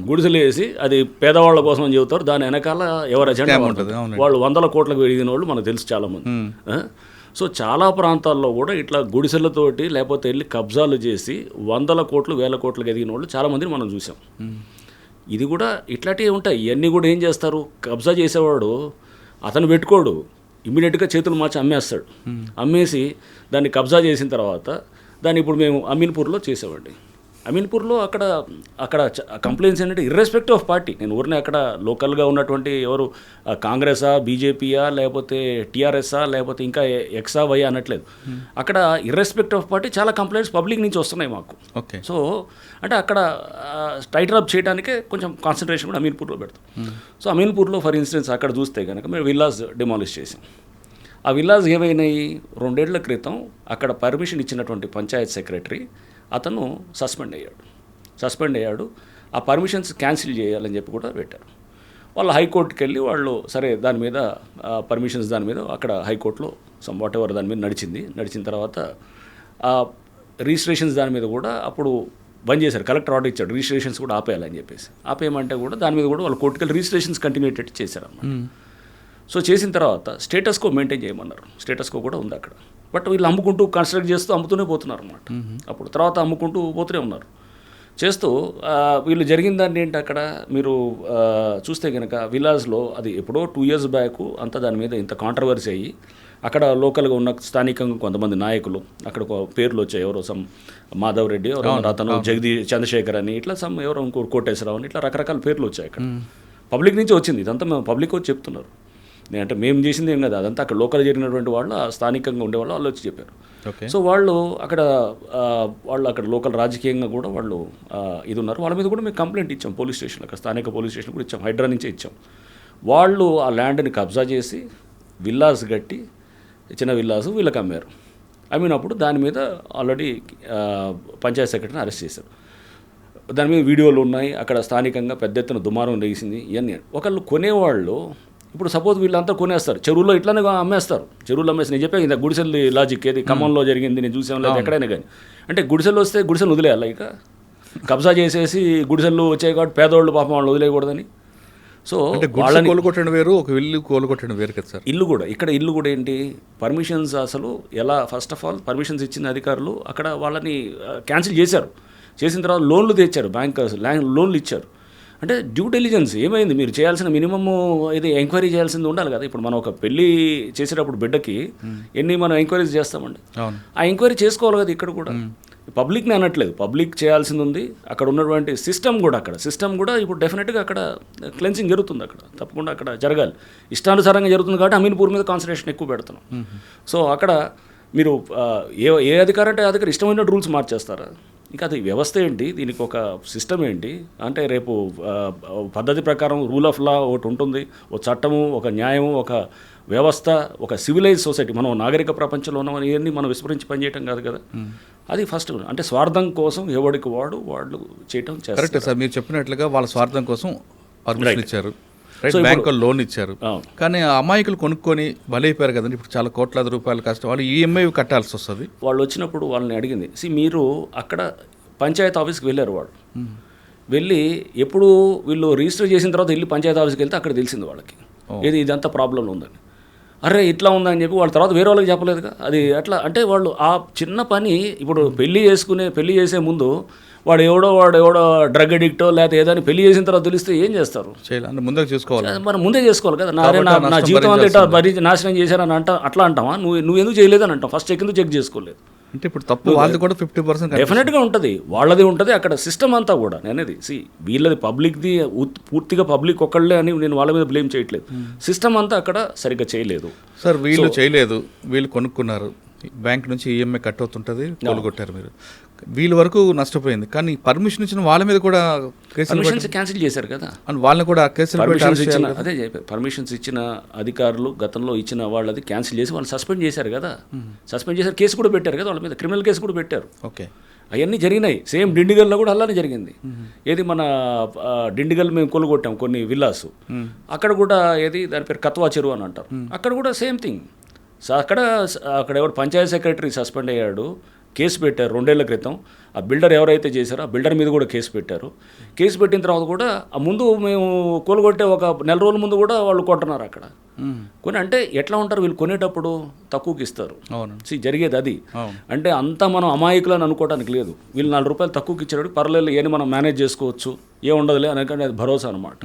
గుడిసెలు వేసి అది పేదవాళ్ళ కోసం అని చెబుతారు. దాని వెనకాల ఎవరు అజెండా ఉంటుంది. వాళ్ళు 100 కోట్లకు పెరిగిన వాళ్ళు మనకు తెలుసు చాలామంది. సో చాలా ప్రాంతాల్లో కూడా ఇట్లా గుడిసెలతోటి లేకపోతే వెళ్ళి కబ్జాలు చేసి 100 కోట్లు 1000 కోట్లకు ఎదిగిన వాళ్ళు చాలామందిని మనం చూసాం. ఇది కూడా ఇట్లాంటివి ఉంటాయి. ఇవన్నీ కూడా ఏం చేస్తారు, కబ్జా చేసేవాడు అతను పెట్టుకోడు, ఇమ్మీడియట్గా చేతులు మార్చి అమ్మేస్తాడు. అమ్మేసి దాన్ని కబ్జా చేసిన తర్వాత దాన్ని ఇప్పుడు మేము అమీన్పూర్లో చేసేవాడి. అమీన్పూర్లో అక్కడ కంప్లైంట్స్ ఏంటంటే ఇర్రెస్పెక్టివ్ ఆఫ్ పార్టీ, నేను ఊరినే అక్కడ లోకల్గా ఉన్నటువంటి ఎవరు కాంగ్రెసా, బీజేపీయా, లేకపోతే టీఆర్ఎస్ఆ, లేకపోతే ఇంకా ఎక్సా వై అనట్లేదు. అక్కడ ఇర్రెస్పెక్టివ్ ఆఫ్ పార్టీ చాలా కంప్లైంట్స్ పబ్లిక్ నుంచి వస్తున్నాయి మాకు. ఓకే. సో అంటే అక్కడ టైటర్ అప్ చేయడానికే కొంచెం కాన్సన్ట్రేషన్ కూడా అమీన్పూర్లో పెడతాం. సో అమీన్పూర్లో ఫర్ ఇన్స్టెన్స్ అక్కడ చూస్తే కనుక మేము విల్లాస్ డిమాలిష్ చేసాం. ఆ విల్లాస్ ఏమైనాయి, 2 ఏళ్ల క్రితం అక్కడ పర్మిషన్ ఇచ్చినటువంటి పంచాయత్ సెక్రటరీ అతను సస్పెండ్ అయ్యాడు. ఆ పర్మిషన్స్ క్యాన్సిల్ చేయాలని చెప్పి కూడా పెట్టారు. వాళ్ళు హైకోర్టుకి వెళ్ళి వాళ్ళు సరే దాని మీద పర్మిషన్స్ దాని మీద అక్కడ హైకోర్టులో వాట్ ఎవర్ దాని మీద నడిచిన తర్వాత రిజిస్ట్రేషన్స్ దాని మీద కూడా అప్పుడు బంద్ చేశారు. కలెక్టర్ ఆర్డర్ ఇచ్చాడు రిజిస్ట్రేషన్స్ కూడా ఆపేయాలని చెప్పేసి. ఆపేయమంటే కూడా దాని మీద కూడా వాళ్ళు కోర్టుకి వెళ్ళి రిజిస్ట్రేషన్స్ కంటిన్యూ అయ్యేటట్టు చేశారన్నమాట. సో చేసిన తర్వాత స్టేటస్ కో మెయింటైన్ చేయమన్నారు. స్టేటస్ కో కూడా ఉంది అక్కడ. బట్ వీళ్ళు అమ్ముకుంటూ కన్స్ట్రక్ట్ చేస్తూ అమ్ముతూనే పోతున్నారు అన్నమాట. అప్పుడు తర్వాత అమ్ముకుంటూ పోతూనే ఉన్నారు. చేస్తూ వీళ్ళు జరిగిన దాన్ని ఏంటి అక్కడ మీరు చూస్తే కనుక విలాస్లో అది ఎప్పుడో 2 years బ్యాక్ అంతా దాని మీద ఇంత కాంట్రవర్సీ అయ్యి అక్కడ లోకల్గా ఉన్న స్థానికంగా కొంతమంది నాయకులు అక్కడ పేర్లు వచ్చాయి. ఎవరో మాధవ్ రెడ్డి, అతను చంద్రశేఖర్ అని, ఇట్లా ఎవరో ఇంకో కోటేశ్వరరావు అని, ఇట్లా రకరకాల పేర్లు వచ్చాయి అక్కడ. పబ్లిక్ నుంచి వచ్చింది ఇదంతా. మేము పబ్లిక్ వచ్చి చెప్తున్నారు. అంటే మేము చేసింది ఏం కదా, అదంతా అక్కడ లోకల్ జరిగినటువంటి వాళ్ళు, స్థానికంగా ఉండేవాళ్ళు వాళ్ళు వచ్చి చెప్పారు. సో వాళ్ళు అక్కడ లోకల్ రాజకీయంగా కూడా వాళ్ళు ఇది ఉన్నారు. వాళ్ళ మీద కూడా మేము కంప్లైంట్ ఇచ్చాం పోలీస్ స్టేషన్, అక్కడ స్థానిక పోలీస్ స్టేషన్ కూడా ఇచ్చాం, హైడ్రా నుంచే ఇచ్చాం. వాళ్ళు ఆ ల్యాండ్ని కబ్జా చేసి విల్లాస్ కట్టి, చిన్న విల్లాసు వీళ్ళకి అమ్మారు. అమ్మినప్పుడు దాని మీద ఆల్రెడీ పంచాయత్ సెక్రటరీని అరెస్ట్ చేశారు. దాని మీద వీడియోలు ఉన్నాయి. అక్కడ స్థానికంగా పెద్ద ఎత్తున దుమారం లేచింది. ఇవన్నీ ఒకళ్ళు కొనేవాళ్ళు ఇప్పుడు సపోజ్ వీళ్ళంతా కొనేస్తారు, చెరువుల్లో ఇట్లానే అమ్మేస్తారు. చెరువులు అమ్మేసి నేను చెప్పాను ఇంత గుడిసెలు లాజిక్ ఏది ఖమ్మంలో జరిగింది, నేను చూసాం లేదు ఎక్కడైనా కానీ. అంటే గుడిసెలు వస్తే గుడిసెలు వదిలేయాలి, ఇక కబ్జా చేసేసి గుడిసెలు వచ్చాయి కాబట్టి పేదవాళ్ళు పాపం వాళ్ళు వదిలేయకూడదని. సో వాళ్ళని కోలుకొట్టడం వేరు, ఒక ఇల్లు కోలుకొట్టడం వేరు కదా సార్. ఇల్లు కూడా ఏంటి పర్మిషన్స్ అసలు ఎలా, ఫస్ట్ ఆఫ్ ఆల్ పర్మిషన్స్ ఇచ్చిన అధికారులు అక్కడ వాళ్ళని క్యాన్సిల్ చేశారు. చేసిన తర్వాత లోన్లు తెచ్చారు, బ్యాంకర్స్ లోన్లు ఇచ్చారు. అంటే డ్యూ డెలిజెన్స్ ఏమైంది, మీరు చేయాల్సిన మినిమమ్ ఇది ఎంక్వైరీ చేయాల్సింది ఉండాలి కదా. ఇప్పుడు మనం ఒక పెళ్ళి చేసేటప్పుడు బిడ్డకి ఎన్ని మనం ఎంక్వైరీస్ చేస్తామండి, ఆ ఎంక్వైరీ చేసుకోవాలి కదా. ఇక్కడ కూడా పబ్లిక్ని అనట్లేదు, పబ్లిక్ చేయాల్సింది ఉంది. అక్కడ ఉన్నటువంటి సిస్టమ్ కూడా ఇప్పుడు డెఫినెట్గా అక్కడ క్లెన్సింగ్ జరుగుతుంది. అక్కడ తప్పకుండా అక్కడ జరగాలి. ఇష్టానుసారంగా జరుగుతుంది కాబట్టి అమీన్పూర్ మీద కాన్సన్ట్రేషన్ ఎక్కువ పెడుతున్నాం. సో అక్కడ మీరు ఏ అధికారం అంటే అధికారం ఇష్టమైన రూల్స్ మార్చేస్తారా? ఇంకా అది వ్యవస్థ ఏంటి, దీనికి ఒక సిస్టమ్ ఏంటి అంటే రేపు పద్ధతి ప్రకారం రూల్ ఆఫ్ లా ఒకటి ఉంటుంది, ఒక చట్టము, ఒక న్యాయము, ఒక వ్యవస్థ, ఒక సివిలైజ్ సొసైటీ. మనం నాగరిక ప్రపంచంలో ఉన్నామని ఇవన్నీ మనం విస్మరించి పనిచేయటం కాదు కదా. అది ఫస్ట్. అంటే స్వార్థం కోసం ఎవరికి వాళ్ళు చేయటం కరెక్ట్ సార్. మీరు చెప్పినట్లుగా వాళ్ళ స్వార్థం కోసం పర్మిషన్ ఇచ్చారు, బ్యాంకులు లోన్ ఇచ్చారు. కానీ అమాయకులు కొనుక్కొని బలైపోయారు కదండి. ఇప్పుడు చాలా కోట్లాది రూపాయలు కష్టం, వాళ్ళు ఈఎంఐ కట్టాల్సి వస్తుంది. వాళ్ళు వచ్చినప్పుడు వాళ్ళని అడిగింది, మీరు అక్కడ పంచాయత్ ఆఫీస్కి వెళ్ళారు, వాళ్ళు వెళ్ళి ఎప్పుడు వీళ్ళు రిజిస్టర్ చేసిన తర్వాత వెళ్ళి పంచాయతీ ఆఫీస్కి వెళ్తే అక్కడ తెలిసింది వాళ్ళకి ఏది ఇదంతా ప్రాబ్లంలో ఉందని. అరే ఇట్లా ఉందని చెప్పి వాళ్ళ తర్వాత వేరే వాళ్ళకి చెప్పలేదుగా. అది అట్లా అంటే వాళ్ళు ఆ చిన్న పని ఇప్పుడు పెళ్లి చేసే ముందు వాడు ఎవడో డ్రగ్ అడిక్టో లేకపోతే ఏదో పెళ్లి చేసిన తర్వాత తెలిస్తే ఏం చేస్తారు? ముందే చూసుకోవాలి, మనం ముందే చేసుకోవాలి కదా. నా జీవితం అంతా ఇట్లా నాశనం చేశారని అట్లా అంటావా? నువ్వు ఎందుకు చేయలేదని అంటాం. ఫస్ట్ ఎందుకు చెక్ చేసుకోలేదు అంటే ఇప్పుడు తప్పు వాళ్ళది కూడా 50% డెఫినెట్గా ఉంటుంది, వాళ్ళది ఉంటుంది. అక్కడ సిస్టమ్ అంతా కూడా నేనేది వీళ్ళది పబ్లిక్ది పూర్తిగా పబ్లిక్ ఒక్కళ్ళే అని నేను వాళ్ళ మీద బ్లేమ్ చేయట్లేదు. సిస్టమ్ అంతా అక్కడ సరిగ్గా చేయలేదు సార్. వీళ్ళు చేయలేదు, వీళ్ళు కొనుక్కున్నారు, బ్యాంక్ నుంచి ఈఎంఐ కట్ అవుతుంటుంది, కొనుగొట్టారు మీరు, వీళ్ళ వరకు నష్టపోయింది. కానీ పర్మిషన్ ఇచ్చిన వాళ్ళ మీద కూడా పర్మిషన్స్ క్యాన్సిల్ చేశారు కదా, వాళ్ళని కూడా కేసులు అదే పర్మిషన్స్ ఇచ్చిన అధికారులు గతంలో ఇచ్చిన వాళ్ళది క్యాన్సిల్ చేసి వాళ్ళు సస్పెండ్ చేశారు కదా. సస్పెండ్ చేశారు, కేసు కూడా పెట్టారు కదా వాళ్ళ మీద, క్రిమినల్ కేసు కూడా పెట్టారు. ఓకే, అవన్నీ జరిగినాయి. సేమ్ డిండిగల్లో కూడా అలానే జరిగింది. ఏది మన డిండిగల్ మేము కొనుగొట్టాం కొన్ని విల్లాస్, అక్కడ కూడా ఏది దాని పేరు కత్వా చెరువు అని అంటారు, అక్కడ కూడా సేమ్ థింగ్. అక్కడ ఎవరు పంచాయతీ సెక్రటరీ సస్పెండ్ అయ్యాడు, కేసు పెట్టారు 2 ఏళ్ల క్రితం. ఆ బిల్డర్ ఎవరైతే చేశారో ఆ బిల్డర్ మీద కూడా కేసు పెట్టారు. కేసు పెట్టిన తర్వాత కూడా ఆ ముందు మేము కూలగొట్టే ఒక నెల రోజుల ముందు కూడా వాళ్ళు కొంటున్నారు అక్కడ కొని. అంటే ఎట్లా ఉంటారు వీళ్ళు, కొనేటప్పుడు తక్కువకి ఇస్తారు. జరిగేది అది. అంటే అంతా మనం అమాయకులు అని అనుకోవడానికి లేదు. వీళ్ళు 4 రూపాయలు తక్కువకి ఇచ్చేటప్పుడు పర్లేదు, ఏని మనం మేనేజ్ చేసుకోవచ్చు, ఏముండదులే అనకంటే అది భరోసా అనమాట.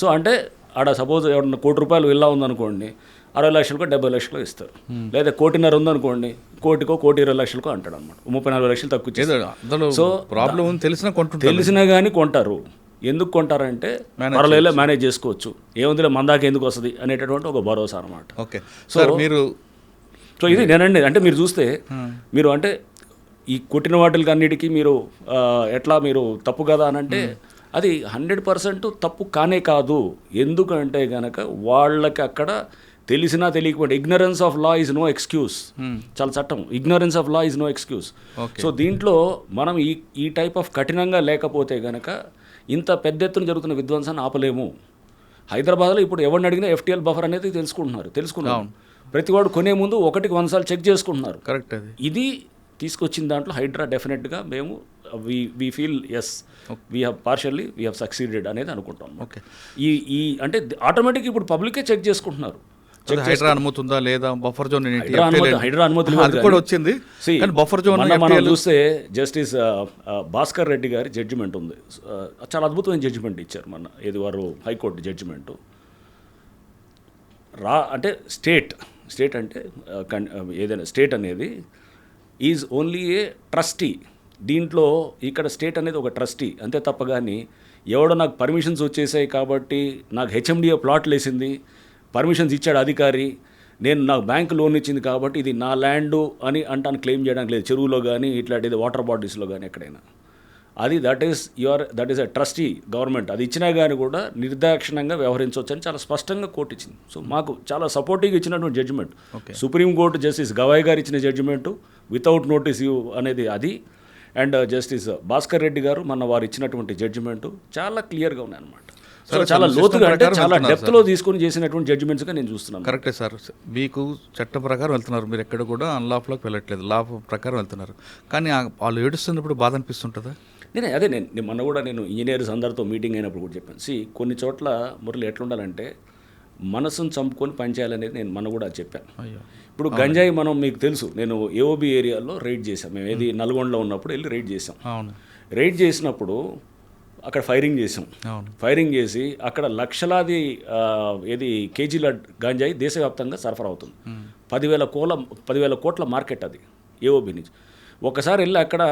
సో అంటే ఆడ సపోజ్ ఎవరన్నా ₹1,00,00,000 విల్లా ఉందనుకోండి, 60 లక్షలకో 70 లక్షలకో ఇస్తారు. లేదా 1,50,00,000 ఉందనుకోండి, 1,20,00,000 అంటాడు అనమాట. 30-40 లక్షలు తక్కువ ఇచ్చేస్తారు. సో ప్రాబ్లం తెలిసినా కానీ కొంటారు. ఎందుకు కొంటారంటే పర్వాలేదు మేనేజ్ చేసుకోవచ్చు, ఏముందిలే మందాక ఎందుకు వస్తుంది అనేటటువంటి ఒక భరోసా అనమాట. ఓకే, సో ఇది నేనండి. అంటే మీరు చూస్తే మీరు అంటే ఈ కొట్టిన వాటికి అన్నిటికీ మీరు ఎట్లా మీరు తప్పు కదా అని అంటే అది 100% తప్పు కానే కాదు. ఎందుకంటే గనక వాళ్ళకి అక్కడ తెలిసినా తెలియకపోతే ignorance of law is no excuse. చాలా చట్టం, ignorance of law is no excuse. So దీంట్లో మనం ఈ టైప్ ఆఫ్ కఠినంగా లేకపోతే గనక ఇంత పెద్ద ఎత్తున జరుగుతున్న విధ్వంసాన్ని ఆపలేము. హైదరాబాద్లో ఇప్పుడు ఎవరిని అడిగినా FTL బఫర్ అనేది తెలుసుకున్నారు. ప్రతివాడు కొనే ముందు 1కి 100 సార్లు చెక్ చేసుకుంటున్నారు. కరెక్ట్. ఇది తీసుకొచ్చిన దాంట్లో హైడ్రా డెఫినెట్గా మేము we feel as we have succeeded అనేది అనుకుంటాం. ఓకే, ఈ అంటే ఆటోమేటిక్ ఇప్పుడు పబ్లికే చెక్ చేసుకుంటున్నారు. హైడ్రా అనుమతుందా లేదా, బఫర్ జోన్ హైడ్రా అనుమతి కూడా వచ్చింది. బఫర్ జోన్ మనం చూస్తే జస్టిస్ భాస్కర్ రెడ్డి గారి జడ్జిమెంట్ ఉంది, చాలా అద్భుతమైన జడ్జిమెంట్ ఇచ్చారు మన ఏది వారు హైకోర్టు జడ్జిమెంటు. అంటే స్టేట్ అంటే ఏదైనా స్టేట్ అనేది ఈజ్ ఓన్లీ ఏ ట్రస్టీ. దీంట్లో ఇక్కడ స్టేట్ అనేది ఒక ట్రస్టీ అంతే తప్ప కానీ ఎవడో నాకు పర్మిషన్స్ వచ్చేసాయి కాబట్టి నాకు HMDA ప్లాట్లు వేసింది, పర్మిషన్స్ ఇచ్చాడు అధికారి, నాకు బ్యాంక్ లోన్ ఇచ్చింది కాబట్టి ఇది నా ల్యాండు అని అంటాను క్లెయిమ్ చేయడానికి లేదు. చెరువులో కానీ ఇట్లాంటిది వాటర్ బాడీస్లో కానీ ఎక్కడైనా అది that is a trustee government. అది ఇచ్చినా కానీ కూడా నిర్దాక్షిణ్యంగా వ్యవహరించవచ్చు అని చాలా స్పష్టంగా కోర్టు ఇచ్చింది. సో మాకు చాలా సపోర్టివ్గా ఇచ్చినటువంటి జడ్జిమెంట్ సుప్రీంకోర్టు జస్టిస్ గవాయ్ గారు ఇచ్చిన జడ్జిమెంటు వితౌట్ నోటీస్ అనేది అది. అండ్ జస్టిస్ భాస్కర్ రెడ్డి గారు వారు ఇచ్చినటువంటి జడ్జిమెంటు చాలా క్లియర్గా ఉన్నాయి అనమాట. సో చాలా లోతుగా అంటే చాలా డెప్త్లో తీసుకొని చేసినటువంటి జడ్జిమెంట్స్గా నేను చూస్తున్నాను. కరెక్టే సార్, మీకు చట్ట ప్రకారం వెళ్తున్నారు, మీరు ఎక్కడ కూడా అన్లాఫ్లోకి వెళ్ళట్లేదు, లా ప్రకారం వెళ్తున్నారు. కానీ వాళ్ళు ఏడుస్తున్నప్పుడు బాధ అనిపిస్తుంటుందా? నేను మొన్న కూడా నేను ఇంజనీర్స్ అందరితో మీటింగ్ అయినప్పుడు కూడా చెప్పాను. కొన్ని చోట్ల మురళి ఎట్లుండాలంటే మనసును చంపుకొని పనిచేయాలనేది నేను మొన్న కూడా చెప్పాను. ఇప్పుడు గంజాయి మీకు తెలుసు, నేను AOB ఏరియాలో రైడ్ చేశాం. మేము ఏది నల్గొండలో ఉన్నప్పుడు వెళ్ళి రైడ్ చేసాం. రైడ్ చేసినప్పుడు అక్కడ ఫైరింగ్ చేసి అక్కడ లక్షలాది కేజీల గంజాయి దేశవ్యాప్తంగా సరఫరా అవుతుంది. 10,000 కోట్ల మార్కెట్ అది AOB నుంచి. ఒకసారి వెళ్ళి అక్కడ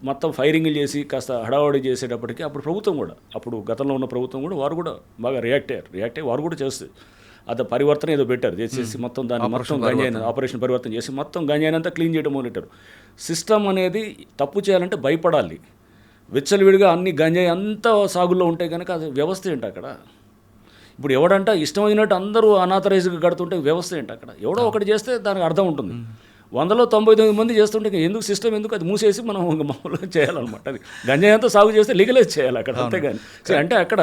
మొత్తం ఫైరింగ్లు చేసి కాస్త హడావడి చేసేటప్పటికి అప్పుడు గతంలో ఉన్న ప్రభుత్వం కూడా వారు కూడా బాగా రియాక్ట్ అయ్యి వారు కూడా చేస్తుంది. అది పరివర్తన ఏదో పెట్టారు, చేసేసి మొత్తం దాన్ని మొత్తం గంజాయిని ఆపరేషన్ పరివర్తన చేసి మొత్తం గంజాయినంతా క్లీన్ చేయడం మొదలెట్టారు. సిస్టమ్ అనేది తప్పు చేయాలంటే భయపడాలి. విచ్చలవిడిగా అన్ని గంజాయి అంతా సాగుల్లో ఉంటే కనుక అది వ్యవస్థ ఏంటి అక్కడ? ఇప్పుడు ఎవడంట ఇష్టమైనట్టు అందరూ అనాథరైజ్గా కడుతుంటే వ్యవస్థ ఏంటి అక్కడ? ఎవడో ఒకటి చేస్తే దానికి అర్థం ఉంటుంది. 100లో 99 మంది చేస్తుంటే ఎందుకు సిస్టమ్ ఎందుకు అది మూసేసి మనం మామూలుగా చేయాలన్నమాట. అది గంజాయి అంతా సాగు చేస్తే లీగలైజ్ చేయాలి అక్కడ, అంతేగాని అంటే అక్కడ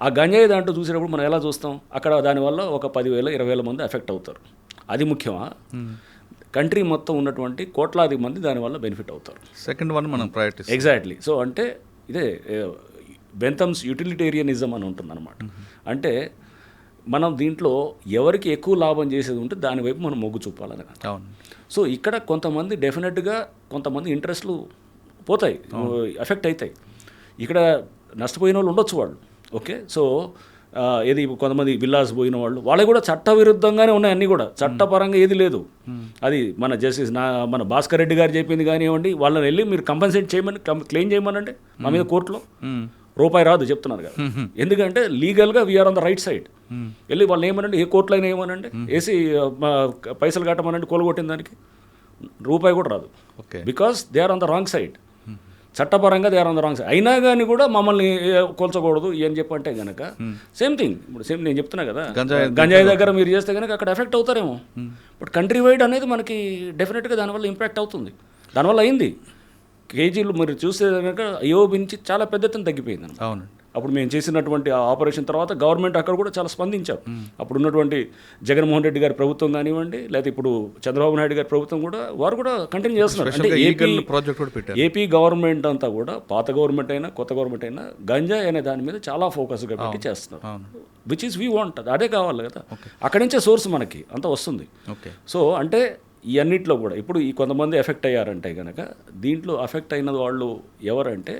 ఆ గంజాయి దాంట్లో చూసేటప్పుడు మనం ఎలా చూస్తాం, అక్కడ దానివల్ల ఒక 10,000-20,000 మంది ఎఫెక్ట్ అవుతారు. అది ముఖ్యమా? కంట్రీ మొత్తం ఉన్నటువంటి కోట్లాది మంది దానివల్ల బెనిఫిట్ అవుతారు. సెకండ్ వన్ మనం ప్రయారిటీ ఎగ్జాక్ట్లీ. సో అంటే ఇదే బెంథమ్స్ యూటిలిటేరియనిజం అని ఉంటుంది అనమాట. అంటే మనం దీంట్లో ఎవరికి ఎక్కువ లాభం చేసేది ఉంటే దానివైపు మనం మొగ్గు చూపాలని. సో ఇక్కడ కొంతమంది డెఫినెట్గా కొంతమంది ఇంట్రెస్ట్లు పోతాయి, ఎఫెక్ట్ అవుతాయి. ఇక్కడ నష్టపోయిన వాళ్ళు ఉండొచ్చు వాళ్ళు, ఓకే. సో ఏది కొంతమంది విల్లాస్ పోయిన వాళ్ళు వాళ్ళకి కూడా చట్ట విరుద్ధంగానే ఉన్నాయి అన్నీ కూడా, చట్టపరంగా ఏది లేదు. అది మన జస్టిస్ మన భాస్కర్ రెడ్డి గారు చెప్పింది కానివ్వండి, వాళ్ళని వెళ్ళి మీరు కంపెన్సేట్ చేయమని క్లెయిమ్ చేయమనండి మా మీద కోర్టులో, రూపాయి రాదు చెప్తున్నారు కదా. ఎందుకంటే లీగల్గా we are on the right side. వెళ్ళి వాళ్ళు ఏమనండి, ఏ కోర్టులో అయినా ఏమనండి, వేసి పైసలు కట్టమనండి, కొలగొట్టిన దానికి రూపాయి కూడా రాదు. Because they are on the wrong side. చట్టపరంగా they are on the wrong side. అయినా కానీ కూడా మమ్మల్ని కూల్చకూడదు అని చెప్పంటే కనుక సేమ్ థింగ్. ఇప్పుడు సేమ్ నేను చెప్తున్నా కదా, గంజాయి దగ్గర మీరు చేస్తే కనుక అక్కడ ఎఫెక్ట్ అవుతారేమో. బట్ కంట్రీ వైడ్ అనేది మనకి డెఫినెట్గా దానివల్ల ఇంపాక్ట్ అవుతుంది. దానివల్ల అయింది. కేజీలు మీరు చూస్తే కనుక అయోబి నుంచి చాలా పెద్ద ఎత్తున తగ్గిపోయింది. అవును. అప్పుడు మేము చేసినటువంటి ఆ ఆపరేషన్ తర్వాత గవర్నమెంట్ అక్కడ కూడా చాలా స్పందించారు. అప్పుడు ఉన్నటువంటి జగన్మోహన్ రెడ్డి గారి ప్రభుత్వం కానివ్వండి, లేకపోతే ఇప్పుడు చంద్రబాబు నాయుడు గారి ప్రభుత్వం కూడా వారు కూడా కంటిన్యూ చేస్తున్నారు. అంటే ఏపీ గవర్నమెంట్ అంతా కూడా, పాత గవర్నమెంట్ అయినా కొత్త గవర్నమెంట్ అయినా, గంజాయి అనే దాని మీద చాలా ఫోకస్గా పెట్టి చేస్తున్నారు. విచ్ ఈస్ వీ వాంట్, అదే కావాలి కదా. అక్కడి నుంచే సోర్స్ మనకి అంత వస్తుంది. సో అంటే ఈ అన్నిట్లో కూడా ఇప్పుడు ఈ కొంతమంది ఎఫెక్ట్ అయ్యారంటే కనుక, దీంట్లో ఎఫెక్ట్ అయిన వాళ్ళు ఎవరంటే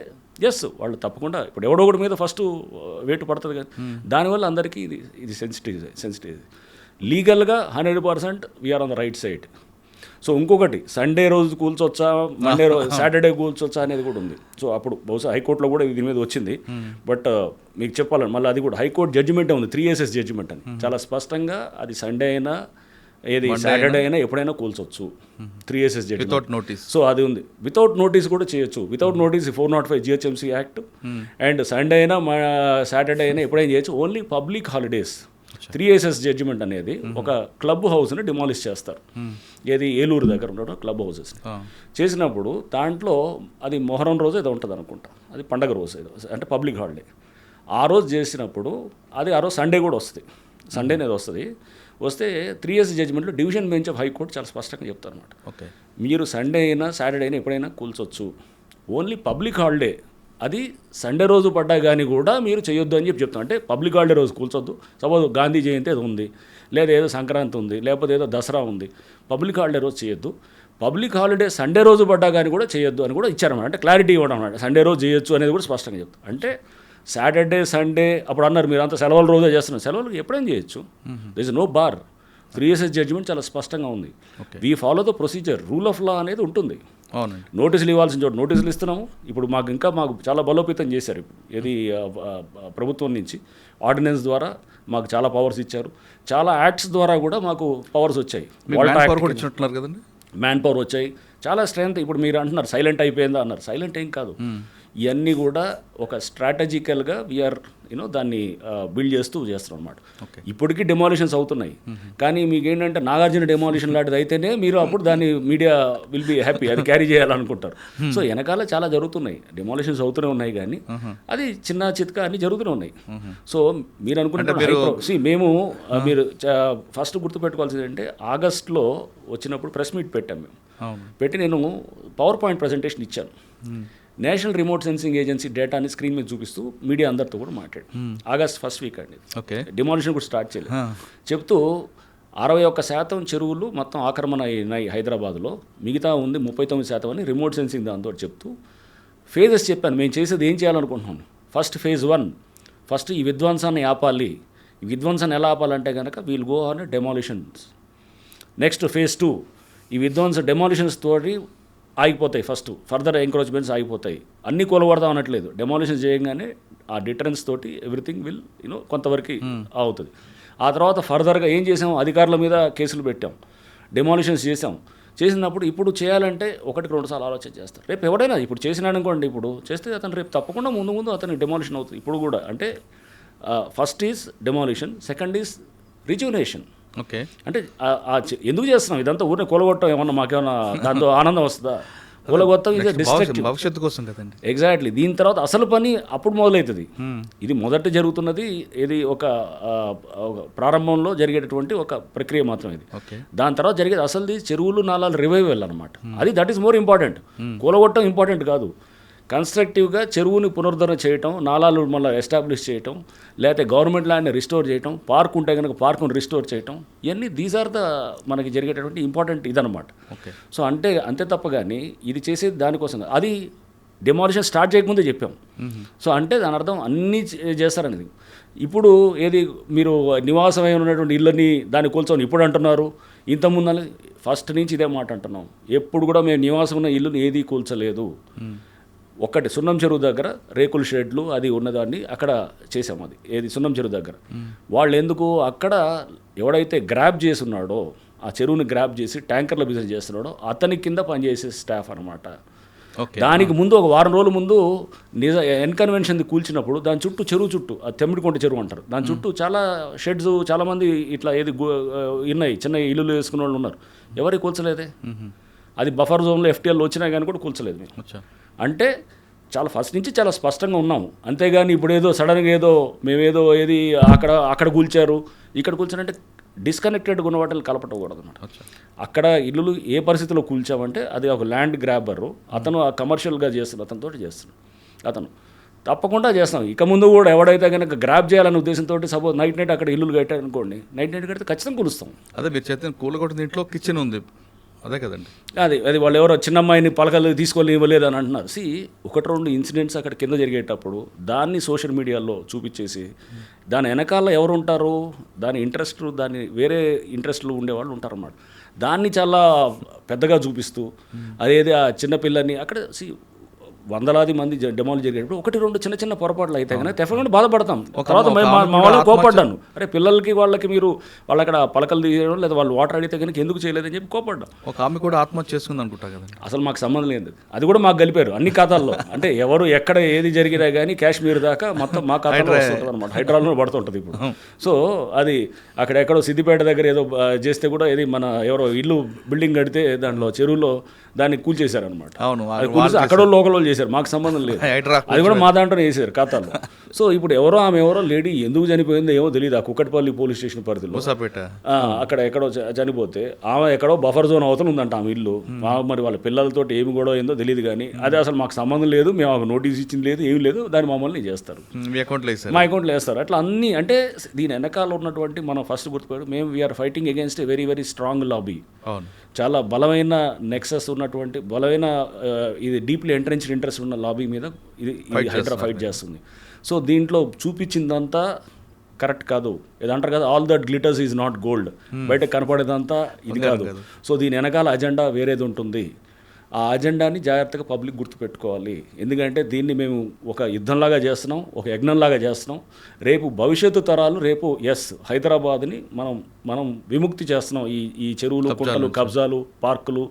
ఎస్ వాళ్ళు తప్పకుండా ఇప్పుడు ఎవడో ఒకటి మీద ఫస్ట్ వేటు పడుతుంది కదా. దానివల్ల అందరికీ ఇది సెన్సిటివ్. లీగల్గా 100% we are on the right side. So ఇంకొకటి, సండే రోజు కూల్చొచ్చా, మండే రోజు సాటర్డే కూల్చొచ్చా అనేది కూడా ఉంది. సో అప్పుడు బహుశా హైకోర్టులో కూడా దీని మీద వచ్చింది. బట్ మీకు చెప్పాలని మళ్ళీ అది కూడా హైకోర్టు జడ్జిమెంట్ ఉంది, 3SS జడ్జిమెంట్ అని. చాలా స్పష్టంగా అది సండే అయినా ఏది సాటర్డే అయినా ఎప్పుడైనా కూల్చొచ్చు, 3SS judgement without notice. So అది ఉంది. వితౌట్ నోటీస్ కూడా చేయొచ్చు. Without notice 405 GHMC act. And Sunday అయినా సాటర్డే అయినా ఎప్పుడైనా చేయొచ్చు. Only public holidays 3SS judgement అనేది ఒక క్లబ్ హౌస్ని డిమాలిష్ చేస్తారు. ఏది ఏలూరు దగ్గర ఉన్న క్లబ్ హౌసెస్ చేసినప్పుడు దాంట్లో అది మొహరం రోజు ఏదో ఉంటుంది అనుకుంటా, అది పండగ రోజు ఏదో, అంటే పబ్లిక్ హాలిడే. ఆ రోజు చేసినప్పుడు అది ఆ రోజు సండే కూడా వస్తుంది, సండే అనేది వస్తే 3SS జడ్జిమెంట్లో డివిజన్ బెంచ్ ఆఫ్ హైకోర్టు చాలా స్పష్టంగా చెప్తారు అనమాట. మీరు సండే అయినా సాటర్డే అయినా ఎప్పుడైనా కూల్చొచ్చు. ఓన్లీ పబ్లిక్ హాలిడే అది సండే రోజు పడ్డా కానీ కూడా మీరు చేయొద్దు అని చెప్తాం. అంటే పబ్లిక్ హాలిడే రోజు కూల్చొద్దు. సపోజ్ గాంధీ జయంతి అది ఉంది, లేదా ఏదో సంక్రాంతి ఉంది, లేకపోతే ఏదో దసరా ఉంది, పబ్లిక్ హాలిడే రోజు చేయొద్దు. పబ్లిక్ హాలిడే సండే రోజు పడ్డా కానీ కూడా చేయొద్దు అని కూడా ఇచ్చారన్నమాట. అంటే క్లారిటీ ఇవ్వడం అన్నమాట. సండే రోజు చేయొచ్చు అనేది కూడా స్పష్టంగా చెప్తాం. అంటే సాటర్డే సండే అప్పుడు అన్నారు మీరు అంతా సెలవుల రోజే చేస్తున్నారు, సెలవులు ఎప్పుడైనా చేయొచ్చు. There is no bar. 3SS judgement చాలా స్పష్టంగా ఉంది. We follow the procedure, rule of law అనేది ఉంటుంది. నోటీసులు ఇవ్వాల్సిన చోటు నోటీసులు ఇస్తున్నాము. ఇప్పుడు మాకు చాలా బలోపేతం చేశారు. ఏది ప్రభుత్వం నుంచి ఆర్డినెన్స్ ద్వారా మాకు చాలా పవర్స్ ఇచ్చారు. చాలా యాక్ట్స్ ద్వారా కూడా మాకు పవర్స్ వచ్చాయి. మ్యాన్ పవర్ వచ్చాయి, చాలా స్ట్రెంత్. ఇప్పుడు మీరు అంటున్నారు సైలెంట్ అయిపోయిందా అన్నారు. సైలెంట్ ఏం కాదు. ఇవన్నీ కూడా ఒక స్ట్రాటజికల్గా వీఆర్ దాన్ని బిల్డ్ చేస్తున్నాం అనమాట. ఇప్పటికీ డెమాలిషన్స్ అవుతున్నాయి. కానీ మీకు ఏంటంటే నాగార్జున డెమాలిషన్ లాంటిది అయితేనే మీరు అప్పుడు దాన్ని మీడియా విల్ బి హ్యాపీ, అది క్యారీ చేయాలనుకుంటారు. సో వెనకాల చాలా జరుగుతున్నాయి, డెమాలిషన్స్ అవుతూనే ఉన్నాయి. కానీ అది చిన్న చిత్కా అన్ని జరుగుతూనే ఉన్నాయి. సో మీరు అనుకుంటారు మేము మీరు ఫస్ట్ గుర్తుపెట్టుకోవాల్సింది అంటే ఆగస్ట్లో వచ్చినప్పుడు ప్రెస్ మీట్ పెట్టాం మేము. పెట్టి నేను పవర్ పాయింట్ ప్రజెంటేషన్ ఇచ్చాను. నేషనల్ రిమోట్ సెన్సింగ్ ఏజెన్సీ డేటాని స్క్రీన్ మీద చూపిస్తూ మీడియా అందరితో కూడా మాట్లాడు. ఆగస్ట్ ఫస్ట్ వీక్ అండి, డిమాలిషన్ కూడా స్టార్ట్ చేయలేదు. చెప్తూ 61% చెరువులు మొత్తం ఆక్రమణ అయినాయి హైదరాబాద్లో, మిగతా ఉంది 39% అని రిమోట్ సెన్సింగ్ దాంతో చెప్తూ ఫేజెస్ చెప్పాను. మేము చేసేది ఏం చేయాలనుకుంటున్నాను. ఫేజ్ 1 ఫస్ట్ ఈ విధ్వంసాన్ని ఆపాలి. ఈ విధ్వంసాన్ని ఎలా ఆపాలంటే కనుక we'll go on demolitions. Next phase 2 ఈ డెమాలిషన్స్ తోటి ఆగిపోతాయి. ఫర్దర్ ఎంక్రోచ్మెంట్స్ ఆగిపోతాయి. అన్నీ కూలగొడదాం అనట్లేదు. డెమాలిషన్ చేయగానే ఆ డిటరెన్స్ తోటి ఎవ్రీథింగ్ విల్ కొంతవరకు అవుతుంది. ఆ తర్వాత ఫర్దర్గా ఏం చేసాం, అధికారుల మీద కేసులు పెట్టాం, డెమాలిషన్స్ చేసినప్పుడు ఇప్పుడు చేయాలంటే 1-2 సార్లు ఆలోచన చేస్తారు. రేపు ఎవడైనా ఇప్పుడు చేసినాడు అనుకోండి, ఇప్పుడు చేస్తే అతను రేపు తప్పకుండా ముందు అతనికి డెమాలిషన్ అవుతుంది. ఇప్పుడు కూడా అంటే first is demolition, second is రిజ్యునేషన్. అంటే ఎందుకు చేస్తున్నాం ఇదంతా? ఊరిని కూలగొట్టడం ఏమన్నా మాకేమన్నా దాంతో ఆనందం వస్తుందా? కూలగొట్టడం ఇది డిస్ట్రక్టివ్, భవిష్యత్తు కోసం కదండి. ఎగ్జాక్ట్లీ. దీని తర్వాత అసలు పని అప్పుడు మొదలవుతుంది. ఇది మొదట జరుగుతున్నది, ఇది ఒక ప్రారంభంలో జరిగేటటువంటి ఒక ప్రక్రియ మాత్రం ఇది. దాని తర్వాత జరిగేది అసలుది చెరువులు నాలాలు రివైవల్ అనమాట. అది దట్ ఈస్ మోర్ ఇంపార్టెంట్. కూలగొట్టడం ఇంపార్టెంట్ కాదు. కన్స్ట్రక్టివ్గా చెరువుని పునరుద్ధరణ చేయటం, నాలాలు మళ్ళీ ఎస్టాబ్లిష్ చేయటం, లేకపోతే గవర్నమెంట్ ల్యాండ్ని రిస్టోర్ చేయటం, పార్క్ ఉంటే కనుక పార్కును రిస్టోర్ చేయటం, ఇవన్నీ దీస్ ఆర్ ద మనకి జరిగేటటువంటి ఇంపార్టెంట్ ఇదనమాట. ఓకే. సో అంటే అంతే తప్ప కానీ ఇది చేసేది దానికోసం కాదు. అది డెమాలిషన్ స్టార్ట్ చేయకముందే చెప్పాం. సో అంటే దాని అర్థం అన్నీ చేస్తారనేది. ఇప్పుడు ఏది మీరు నివాసమై ఉన్నటువంటి ఇళ్ళని దాన్ని కూల్చొని ఇప్పుడు అంటున్నారు, ఇంతకుముందు అనేది ఫస్ట్ నుంచి ఇదే మాట అంటున్నాం. ఎప్పుడు కూడా మేము నివాసం ఉన్న ఇల్లుని ఏది కూల్చలేదు. ఒక్కటి సున్నం చెరువు దగ్గర రేకుల షెడ్లు అది ఉన్నదాన్ని అక్కడ చేసాం. అది ఏది సున్నం చెరువు దగ్గర వాళ్ళు ఎందుకు అక్కడ ఎవడైతే గ్రాబ్ చేసి ఉన్నాడో, ఆ చెరువుని గ్రాబ్ చేసి ట్యాంకర్ల బిజినెస్ చేస్తున్నాడో అతని కింద పనిచేసే స్టాఫ్ అనమాట. దానికి ముందు ఒక వారం రోజుల ముందు ఎన్కన్వెన్షన్ కూల్చినప్పుడు దాని చుట్టూ చెరువు చుట్టూ, తెమ్మిడికొంట చెరువు అంటారు, దాని చుట్టూ చాలా షెడ్స్ చాలామంది ఇట్లా ఏది ఉన్నాయి, చిన్న ఇల్లులు వేసుకున్న వాళ్ళు ఉన్నారు. ఎవరికి కూల్చలేదే. అది బఫర్ జోన్లో ఎఫ్టీఎల్ వచ్చినా కానీ కూడా కూల్చలేదు మేము. అంటే చాలా ఫస్ట్ నుంచి చాలా స్పష్టంగా ఉన్నాము. అంతేగాని ఇప్పుడు ఏదో సడన్గా ఏదో మేమేదో ఏది అక్కడ కూల్చారు ఇక్కడ కూల్చారంటే డిస్కనెక్టెడ్గా ఉన్న వాటిని కలపటకూడదు అనమాట. అక్కడ ఇల్లులు ఏ పరిస్థితిలో కూల్చామంటే అది ఒక ల్యాండ్ గ్రాబరు, అతను ఆ కమర్షియల్గా చేస్తున్నాడు, అతనితో చేస్తున్నాడు. అతను తప్పకుండా చేస్తాం. ఇక ముందు కూడా ఎవడైతే కనుక గ్రాబ్ చేయాలనే ఉద్దేశంతో సపోజ్ నైట్ అక్కడ ఇల్లులు కట్టారు అనుకోండి, నైట్ కడితే ఖచ్చితంగా కూలుస్తాం. అదే మీరు చేస్తే కూలగొట్టిన ఇంట్లో కిచెన్ ఉంది, అదే కదండి. అది వాళ్ళు ఎవరో చిన్నమ్మాయిని పలకలు తీసుకొని ఇవ్వలేదు అని అంటున్నారు. ఒకటి రెండు ఇన్సిడెంట్స్ అక్కడ కింద జరిగేటప్పుడు దాన్ని సోషల్ మీడియాలో చూపించేసి దాని వెనకాల ఎవరు ఉంటారు, దాని ఇంట్రెస్ట్, దాని వేరే ఇంట్రెస్ట్లు ఉండేవాళ్ళు ఉంటారన్నమాట. దాన్ని చాలా పెద్దగా చూపిస్తూ అదేది ఆ చిన్నపిల్లని అక్కడ వందలాది మంది డెమాలు జరిగేటప్పుడు ఒకటి రెండు చిన్న చిన్న పొరపాట్లు అయితే కానీ డెఫినెట్గా బాధపడతాం. తర్వాత మా వాళ్ళకి కోపడ్డాను, అరే పిల్లలకి వాళ్ళకి మీరు వాళ్ళు అక్కడ పలకలు తీయడం లేదా వాళ్ళు వాటర్ అడిగితే కనుక ఎందుకు చేయలేదని చెప్పి కోపడ్డాం. ఒక ఆమె కూడా ఆత్మహత్య చేసుకుంది అనుకుంటా కదా. అసలు మాకు సంబంధం లేదు, అది కూడా మాకు కలిపారు అన్ని ఖాతాల్లో. అంటే ఎవరు ఎక్కడ ఏది జరిగినా కానీ కాశ్మీర్ దాకా మొత్తం మా ఖాతాలో వస్తుంటుంది అనమాట. హైదరాబాద్లో పడుతుంటుంది ఇప్పుడు. సో అది అక్కడ ఎక్కడో సిద్దిపేట దగ్గర ఏదో చేస్తే కూడా ఏది మన ఎవరో ఇల్లు బిల్డింగ్ కడితే దాంట్లో చెరువులో దాన్ని కూల్చేశారనమాట. అక్కడ లోకల్ వాళ్ళు చేశారు, మాకు సంబంధం లేదు. అది కూడా మా దాంట్లోనే వేసారు ఖాతాలో. సో ఇప్పుడు ఆమె ఎవరో లేడీ ఎందుకు చనిపోయిందో ఏమో తెలియదు. ఆ కుక్కట్పల్లి పోలీస్ స్టేషన్ పరిధిలో అక్కడ ఎక్కడో చనిపోతే ఆమె ఎక్కడో బఫర్ జోన్ అవతల ఉందంట ఆమె ఇల్లు. మరి వాళ్ళ పిల్లలతో ఏమి గొడవ ఏందో తెలియదు కానీ అది అసలు మాకు సంబంధం లేదు, మేము ఆమె నోటీస్ ఇచ్చింది లేదు, ఏమి లేదు, దాన్ని మమ్మల్ని చేస్తారు, మా అకౌంట్లో వేస్తారు. అట్లా అన్ని అంటే దీని వెనకాల ఉన్నటువంటి మనం ఫస్ట్ గుర్తుపెట్టు, మేము we are fighting against a very very strong lobby. చాలా బలమైన నెక్సస్ ఉన్నటువంటి బలమైన ఇది డీప్లీ ఎంట్రెన్చ్డ్ ఇంట్రెస్ట్ ఉన్న లాబీ మీద ఇది హైడ్రా ఫైట్ చేస్తుంది. సో దీంట్లో చూపించిందంతా కరెక్ట్ కాదు. ఏదంటారు కదా, all that glitters is not gold, బయట కనపడేదంతా ఇది కాదు. సో దీని వెనకాల అజెండా వేరేది ఉంటుంది. ఆ అజెండాని జాగ్రత్తగా పబ్లిక్ గుర్తుపెట్టుకోవాలి. ఎందుకంటే దీన్ని మేము ఒక యుద్ధంలాగా చేస్తున్నాం, ఒక యజ్ఞంలాగా చేస్తున్నాం. రేపు భవిష్యత్తు తరాలు రేపు హైదరాబాద్ని మనం విముక్తి చేస్తున్నాం. ఈ చెరువులు, కుంటలు, కబ్జాలు, పార్కులు,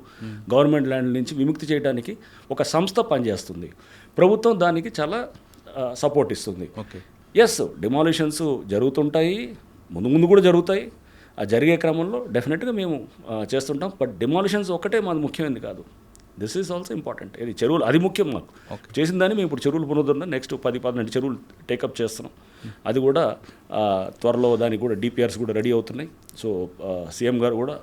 గవర్నమెంట్ ల్యాండ్ నుంచి విముక్తి చేయడానికి ఒక సంస్థ పనిచేస్తుంది. ప్రభుత్వం దానికి చాలా సపోర్ట్ ఇస్తుంది. డిమాలిషన్స్ జరుగుతుంటాయి, ముందు కూడా జరుగుతాయి. ఆ జరిగే క్రమంలో డెఫినెట్గా మేము చేస్తుంటాం. బట్ డిమాలిషన్స్ ఒకటే మాది ముఖ్యమైనది కాదు, దిస్ ఈజ్ ఆల్సో ఇంపార్టెంట్. ఇది చెరువులు అది ముఖ్యం మాకు. చేసిన దాన్ని మేము ఇప్పుడు చెరువులు పునరుద్ధరణ నెక్స్ట్ 10-12 చెరువులు టేకప్ చేస్తున్నాం. అది కూడా త్వరలో దానికి కూడా డిపిఆర్స్ కూడా రెడీ అవుతున్నాయి. సో సీఎం గారు కూడా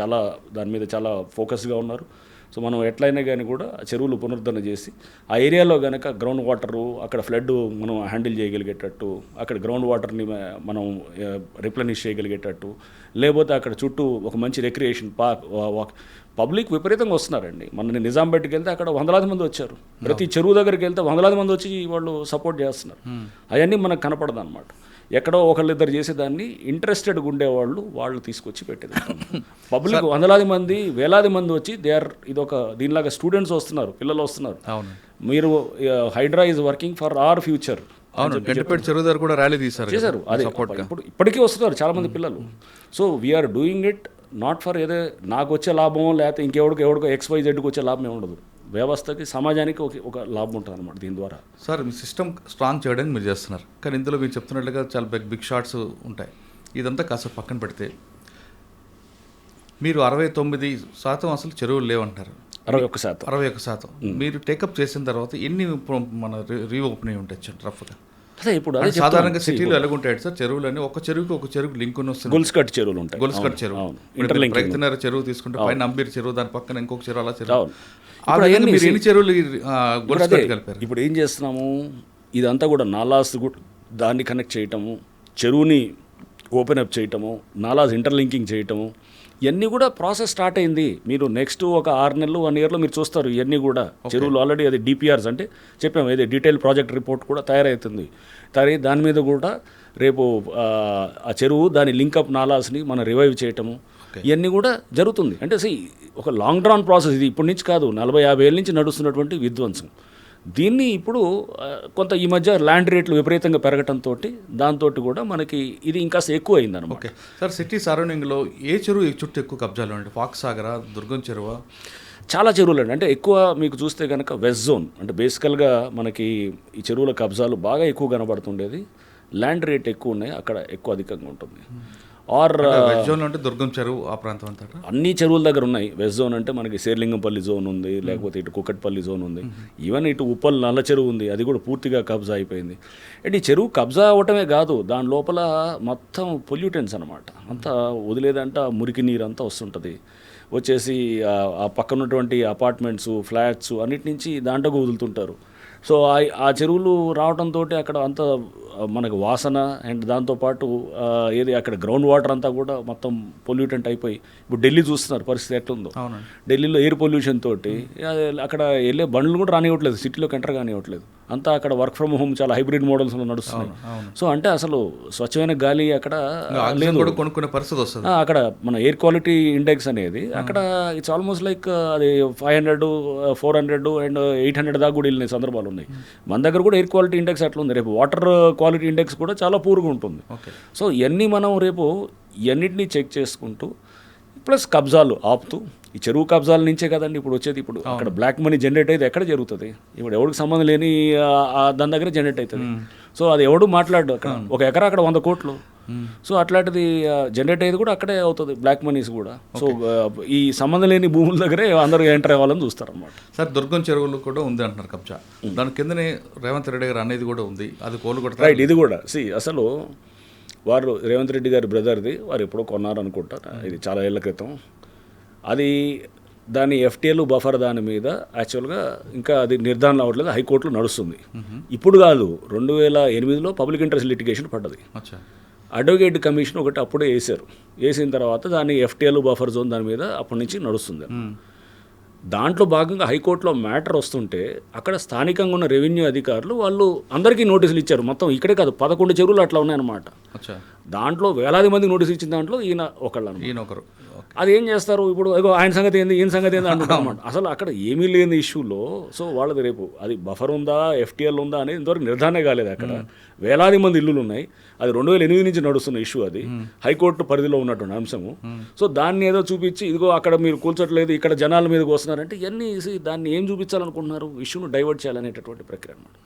చాలా దాని మీద చాలా ఫోకస్గా ఉన్నారు. సో మనం ఎట్లయినా కానీ కూడా చెరువులు పునరుద్ధరణ చేసి ఆ ఏరియాలో కనుక గ్రౌండ్ వాటరు అక్కడ ఫ్లడ్ మనం హ్యాండిల్ చేయగలిగేటట్టు, అక్కడ గ్రౌండ్ వాటర్ని మనం రిప్లెనిష్ చేయగలిగేటట్టు, లేకపోతే అక్కడ చుట్టూ ఒక మంచి రిక్రియేషన్ పార్క్. పబ్లిక్ విపరీతంగా వస్తున్నారండి. మన నిజాంపేటకి వెళ్తే అక్కడ వందలాది మంది వచ్చారు. ప్రతి చెరువు దగ్గరికి వెళ్తే వందలాది మంది వచ్చి వాళ్ళు సపోర్ట్ చేస్తున్నారు. అవన్నీ మనకు కనపడదు అనమాట. ఎక్కడో ఒకళ్ళిద్దరు చేసేదాన్ని ఇంట్రెస్టెడ్గా ఉండేవాళ్ళు వాళ్ళు తీసుకొచ్చి పెట్టేది. పబ్లిక్ వందలాది మంది వేలాది మంది వచ్చి ఇదొక దీనిలాగా స్టూడెంట్స్ వస్తున్నారు, పిల్లలు వస్తున్నారు. మీరు HYDRAA is working for our future. చెరువు దగ్గర కూడా ర్యాలీ చేశారు. అది ఇప్పటికీ వస్తున్నారు చాలామంది పిల్లలు. So we are doing it not for ఏదో నాకు వచ్చే లాభం లేకపోతే ఇంకెవడికో XYZకి వచ్చే లాభం ఏమి ఉండదు. వ్యవస్థకి, సమాజానికి ఒక లాభం ఉంటుంది అనమాట దీని ద్వారా. సార్ మీ సిస్టమ్ స్ట్రాంగ్ చేయడానికి మీరు చేస్తున్నారు, కానీ ఇందులో మీరు చెప్తున్నట్లుగా చాలా బిగ్ షాట్స్ ఉంటాయి. ఇదంతా కాస్త పక్కన పెడితే మీరు 69% అసలు చెరువులు లేవంటారు. 61%. మీరు టేకప్ చేసిన తర్వాత ఎన్ని మన రీఓపెన్ అయి ఉంటాయి రఫ్గా? అదే ఇప్పుడు అదే సాధారణంగా సిటీలో ఎలాగుంటాయి సార్ చెరువులని ఒక చెరువుకి లింక్ వస్తుంది. గొలుసు కట్ చెరువులు ఉంటాయి. గొలుసు కట్ చెరువు, ప్రయత్నర చెరువు తీసుకుంటే పైన అంబీర్ చెరువు, దాని పక్కన ఇంకొక చెరువు, అలా చెరువు. ఆ విధంగా మీరు ఎన్ని చెరువులు గొలుసు కట్ కలిపారు? ఇప్పుడు ఏం చేస్తున్నాము, ఇదంతా కూడా నాలాస్ దాన్ని కనెక్ట్ చేయటము, చెరువుని ఓపెన్ అప్ చేయటము, నాలాస్ ఇంటర్లింకింగ్ చేయటము, ఇవన్నీ కూడా ప్రాసెస్ స్టార్ట్ అయింది. మీరు నెక్స్ట్ ఒక 6 నెలలు 1 ఇయర్లో మీరు చూస్తారు ఇవన్నీ కూడా. చెరువులు ఆల్రెడీ అది డిపిఆర్స్ అంటే చెప్పాము, ఏది డీటెయిల్ ప్రాజెక్ట్ రిపోర్ట్ కూడా తయారవుతుంది. దాని మీద కూడా రేపు ఆ చెరువు దాని లింకప్ నాలాస్ని మనం రివైవ్ చేయటము, ఇవన్నీ కూడా జరుగుతుంది. అంటే ఒక లాంగ్ డ్రాన్ ప్రాసెస్ ఇది, ఇప్పటి నుంచి కాదు, 40-50 ఏళ్ళ నుంచి నడుస్తున్నటువంటి విధ్వంసం. దీన్ని ఇప్పుడు కొంత ఈ మధ్య ల్యాండ్ రేట్లు విపరీతంగా పెరగటంతో దాంతో కూడా మనకి ఇది ఇంకా ఎక్కువ అయిందన్నమాట. ఓకే సార్, సిటీ సరౌండింగ్లో ఏ చెరువు చుట్టూ ఎక్కువ కబ్జాలు అంటే ఫాక్స్ సాగరా, దుర్గం చెరువా? చాలా చెరువులు అండి. అంటే ఎక్కువ మీకు చూస్తే కనుక వెస్ట్ జోన్ అంటే బేసికల్గా మనకి ఈ చెరువుల కబ్జాలు బాగా ఎక్కువ కనబడుతుండేది. ల్యాండ్ రేట్ ఎక్కువ ఉన్నాయి, అక్కడ ఎక్కువ అధికంగా ఉంటుంది. వెస్ట్ జోన్ అంటే దుర్గం చెరువు ఆ ప్రాంతం అంతా అన్ని చెరువుల దగ్గర ఉన్నాయి. వెస్ట్ జోన్ అంటే మనకి శేర్లింగంపల్లి జోన్ ఉంది, లేకపోతే ఇటు కుక్కట్పల్లి జోన్ ఉంది, ఈవెన్ ఇటు ఉప్పల్ నల్ల చెరువు ఉంది, అది కూడా పూర్తిగా కబ్జా అయిపోయింది. అంటే ఈ చెరువు కబ్జా అవ్వటమే కాదు, దాని లోపల మొత్తం పొల్యూటెంట్స్ అనమాట, అంతా వదిలేదంట మురికి నీరు అంతా వస్తుంటుంది, వచ్చేసి ఆ పక్కన ఉన్నటువంటి అపార్ట్మెంట్స్, ఫ్లాట్స్ అన్నిటి నుంచి దాంట్లోకి వదులుతుంటారు. సో ఆ చెరువులు రావడంతో అక్కడ అంత మనకు వాసన అండ్ దాంతోపాటు ఏది అక్కడ గ్రౌండ్ వాటర్ అంతా కూడా మొత్తం పొల్యూటెంట్ అయిపోయి, ఇప్పుడు ఢిల్లీ చూస్తున్నారు పరిస్థితి ఎట్లుందో. ఢిల్లీలో ఎయిర్ పొల్యూషన్ తోటి అక్కడ వెళ్ళే బండ్లు కూడా రానివ్వట్లేదు, సిటీలోకి ఎంటర్ కానివ్వట్లేదు, అంతా అక్కడ వర్క్ ఫ్రమ్ హోమ్ చాలా హైబ్రిడ్ మోడల్స్లో నడుస్తున్నాయి. సో అంటే అసలు స్వచ్ఛమైన గాలి అక్కడ లేదు, కొనుక్కునే పరిస్థితి వస్తుంది. అక్కడ మన ఎయిర్ క్వాలిటీ ఇండెక్స్ అనేది అక్కడ ఇట్స్ ఆల్మోస్ట్ లైక్ అది 500, 400 అండ్ 800 దాకా కూడా వెళ్ళిన సందర్భాలు ఉన్నాయి. మన దగ్గర కూడా ఎయిర్ క్వాలిటీ ఇండెక్స్ అట్లా ఉంది. రేపు వాటర్ క్వాలిటీ ఇండెక్స్ కూడా చాలా పూర్గా ఉంటుంది. సో ఇవన్నీ మనం రేపు ఇవన్నిటినీ చెక్ చేసుకుంటూ ప్లస్ కబ్జాలు ఆపుతూ, ఈ చెరువు కబ్జాల నుంచే కదండి ఇప్పుడు వచ్చేది. ఇప్పుడు అక్కడ బ్లాక్ మనీ జనరేట్ అయితే ఎక్కడ జరుగుతుంది? ఇప్పుడు ఎవరికి సంబంధం లేని దాని దగ్గర జనరేట్ అవుతుంది. సో అది ఎవడు మాట్లాడు, అక్కడ ఒక ఎకరా అక్కడ 100 కోట్లు. సో అట్లాంటిది జనరేట్ అయ్యేది కూడా అక్కడే అవుతుంది, బ్లాక్ మనీస్ కూడా. సో ఈ సంబంధం లేని భూముల దగ్గరే అందరూ ఎంటర్ అవ్వాలని చూస్తారు అన్నమాట. సార్ దుర్గం చెరువులు కూడా ఉంది అంటున్నారు కబ్జా, దాని కిందనే రేవంత్ రెడ్డి గారు అనేది కూడా ఉంది, అది కోలుగొట్ట రైట్. ఇది కూడా అసలు వారు రేవంత్ రెడ్డి గారి బ్రదర్ది, వారు ఎప్పుడో కొన్నారు అనుకుంటారు, ఇది చాలా ఏళ్ల క్రితం. అది దాని ఎఫ్టీఎల్ బఫర్ దాని మీద యాక్చువల్గా ఇంకా అది నిర్ధారణ అవ్వట్లేదు, హైకోర్టులో నడుస్తుంది. ఇప్పుడు కాదు, 2008లో పబ్లిక్ ఇంట్రెస్ట్ లిటిగేషన్ పడ్డది. అడ్వకేట్ కమిషన్ ఒకటి అప్పుడే వేసిన తర్వాత దాని ఎఫ్టీఎల్ బఫర్ జోన్ దాని మీద అప్పటి నుంచి నడుస్తుంది. దాంట్లో భాగంగా హైకోర్టులో మ్యాటర్ వస్తుంటే అక్కడ స్థానికంగా ఉన్న రెవెన్యూ అధికారులు వాళ్ళు అందరికీ నోటీసులు ఇచ్చారు. మొత్తం ఇక్కడే కాదు, 11 చెరువులు అట్లా ఉన్నాయన్నమాట. దాంట్లో వేలాది మంది నోటీసులు ఇచ్చిన దాంట్లో ఈయన ఒకరు. అది ఏం చేస్తారు ఇప్పుడు, ఆయన సంగతి ఏంది, ఈయన సంగతి ఏంది అంటున్నారు అనమాట. అసలు అక్కడ ఏమీ లేని ఇష్యూలో సో వాళ్ళది రేపు అది బఫర్ ఉందా, ఎఫ్టీఎల్ ఉందా అనేది ఇంతవరకు నిర్ధారణ కాలేదు. అక్కడ వేలాది మంది ఇల్లులు ఉన్నాయి, అది 2008 నుంచి నడుస్తున్న ఇష్యూ, అది హైకోర్టు పరిధిలో ఉన్నటువంటి అంశము. సో దాన్ని ఏదో చూపించి ఇదిగో అక్కడ మీరు కూల్చట్లేదు, ఇక్కడ జనాల మీదకి వస్తున్నారంటే ఇవన్నీ దాన్ని ఏం చూపించాలనుకుంటున్నారు? ఇష్యూను డైవర్ట్ చేయాలనేటటువంటి ప్రక్రియ అన్నమాట.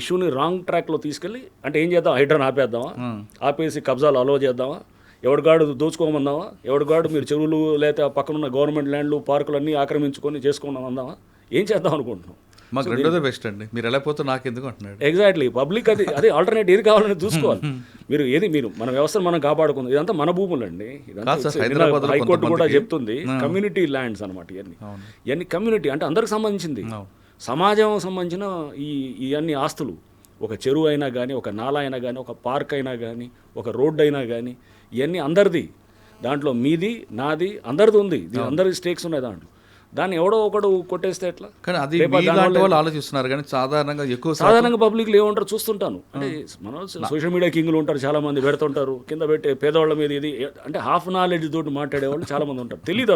ఇష్యూని రాంగ్ ట్రాక్లో తీసుకెళ్ళి అంటే ఏం చేద్దాం, హైడ్రాన్ ఆపేద్దామా, ఆపేసి కబ్జాలు అలో చేద్దామా, ఎవడిగాడు దోచుకోమందామా, ఎవడిగాడు మీరు చెరువులు లేకపోతే పక్కనున్న గవర్నమెంట్ ల్యాండ్లు పార్కులు అన్నీ ఆక్రమించుకొని చేసుకున్నామందామా, ఏం చేద్దాం అనుకుంటున్నాం? మాకు రెండోదే బెస్ట్ అండి, మీరు ఎలా పోతే నాకు ఎందుకు అంటున్నాడు. ఎగ్జాక్ట్లీ, పబ్లిక్ అది ఆల్టర్నేట్ ఏది కావాలని చూసుకోవాలి. మీరు మన వ్యవస్థను మనం కాపాడుకుందాం. ఇదంతా మన భూములు అండి, హైకోర్టు కూడా చెప్తుంది, కమ్యూనిటీ ల్యాండ్స్ అనమాట. ఇవన్నీ కమ్యూనిటీ అంటే అందరికి సంబంధించింది, సమాజం సంబంధించిన ఇవన్నీ ఆస్తులు. ఒక చెరువు అయినా కానీ, ఒక నాలా అయినా కానీ, ఒక పార్క్ అయినా కానీ, ఒక రోడ్డు అయినా కానీ, ఇవన్నీ అందరిది. దాంట్లో మీది నాది అందరిది ఉంది, అందరి స్టేక్స్ ఉన్నాయి దాంట్లో. దాన్ని ఎవడో ఒకడు కొట్టేస్తే ఎట్లా? కానీ అది వాళ్ళు ఆలోచిస్తున్నారు కానీ సాధారణంగా పబ్లిక్లు ఏమంటారు చూస్తుంటాను. అంటే మనం సోషల్ మీడియా కింగ్లు ఉంటారు, చాలా మంది పెడుతుంటారు, కింద పెట్టే పేదవాళ్ళ మీద ఇది అంటే హాఫ్ నాలెడ్జ్ తోటి మాట్లాడేవాళ్ళు చాలా మంది ఉంటారు. తెలియదు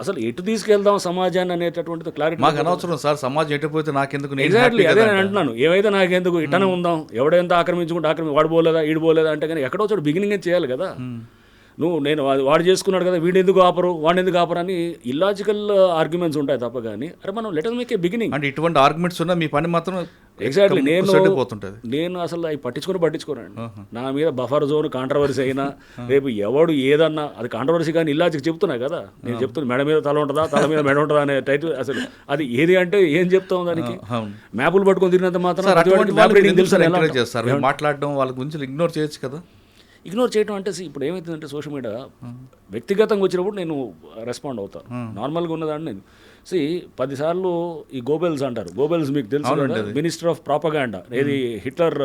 అసలు ఎటు తీసుకెళ్దాం సమాజాన్ని అనేటటువంటిది క్లారిటీ మాకు అనవసరం సార్. సమాజం ఎటుపోతే నాకెందుకు? ఎగ్జాక్ట్లీ అదే నేను అంటున్నాను, ఏవైతే నాకెందుకు, ఇట్టనే ఉందాం, ఎవడెంత ఆక్రమించుకుంటే వాడిపోలేదా ఈడిపోలేదా అంటే కానీ ఎక్కడో చోటు బిగినింగ్ చేయాలి కదా. నేను వాడు చేసుకున్నాడు కదా, వీడెందుకు ఆపరు, వాడెందుకు ఆపరు అని ఇల్లాజికల్ ఆర్గ్యుమెంట్స్ ఉంటాయి తప్ప కానీ అరే మనం let us make a beginning. అంటే ఇటువంటి ఆర్గ్యుమెంట్స్ ఉన్నా మీ పని మాత్రం ఎగ్జాక్ట్లీ పోతుంటుంది. నేను అసలు అవి పట్టించుకోనండి. నా మీద బఫర్ జోన్ కాంట్రవర్సీ అయినా రేపు ఎవడు ఏదన్నా అది కాంట్రవర్సీ కానీ ఇలాజికి చెప్తున్నా కదా, నేను చెప్తున్నా మెడ మీద తల ఉంటుందా తల మీద మెడ ఉంటుందా అనే టైటిల్. అసలు అది ఏది అంటే ఏం చెప్తాం దానికి, మ్యాపులు పట్టుకొని తిరిగినంత మాత్రం మాట్లాడడం వాళ్ళ గురించి ఇగ్నోర్ చేయొచ్చు కదా. ఇగ్నోర్ చేయడం అంటే ఇప్పుడు ఏమవుతుందంటే సోషల్ మీడియా వ్యక్తిగతంగా వచ్చినప్పుడు నేను రెస్పాండ్ అవుతాను. నార్మల్గా ఉన్నదాన్ని నేను 10 సార్లు ఈ గోబెల్స్ అంటారు. గోబెల్స్ మీకు తెలుసు, మినిస్టర్ ఆఫ్ ప్రాపగాండా, ఏది హిట్లర్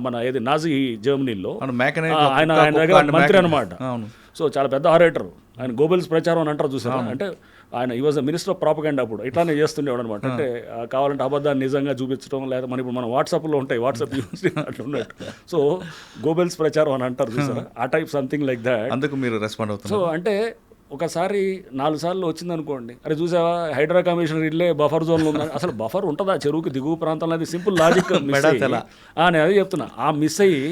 మన ఏది నాజీ జర్మనీలో ఆయన దగ్గర మంత్రి అనమాట. సో చాలా పెద్ద ఆరేటర్ ఆయన. గోబెల్స్ ప్రచారం అని అంటారు చూసారా, అంటే ఆయన ఈ వాజ్ మినిస్టర్ ఆఫ్ ప్రాపగాండా అప్పుడు ఇట్లానే చేస్తుండేవాడు అనమాట. అంటే కావాలంటే అబద్ధాన్ని నిజంగా చూపించడం, లేదా మన ఇప్పుడు మన వాట్సాప్లో ఉంటాయి, వాట్సాప్ యూస్ అట్లా ఉన్నట్టు. సో గోబెల్స్ ప్రచారం అని అంటారు చూసారా, ఆ టైప్ సంథింగ్ లైక్ దాట్. అందుకు మీరు రెస్పాండ్ అవుతారు. సో అంటే ఒకసారి 4 సార్లు వచ్చిందనుకోండి, అరే చూసావా హైడ్రా కమిషనర్ ఇల్లే బఫర్ జోన్లో ఉందని. అసలు బఫర్ ఉంటుందా చెరువుకి దిగువ ప్రాంతంలో? అది సింపుల్ లాజిక్ నేను అదే చెప్తున్నా. ఆ మిస్ అయ్యి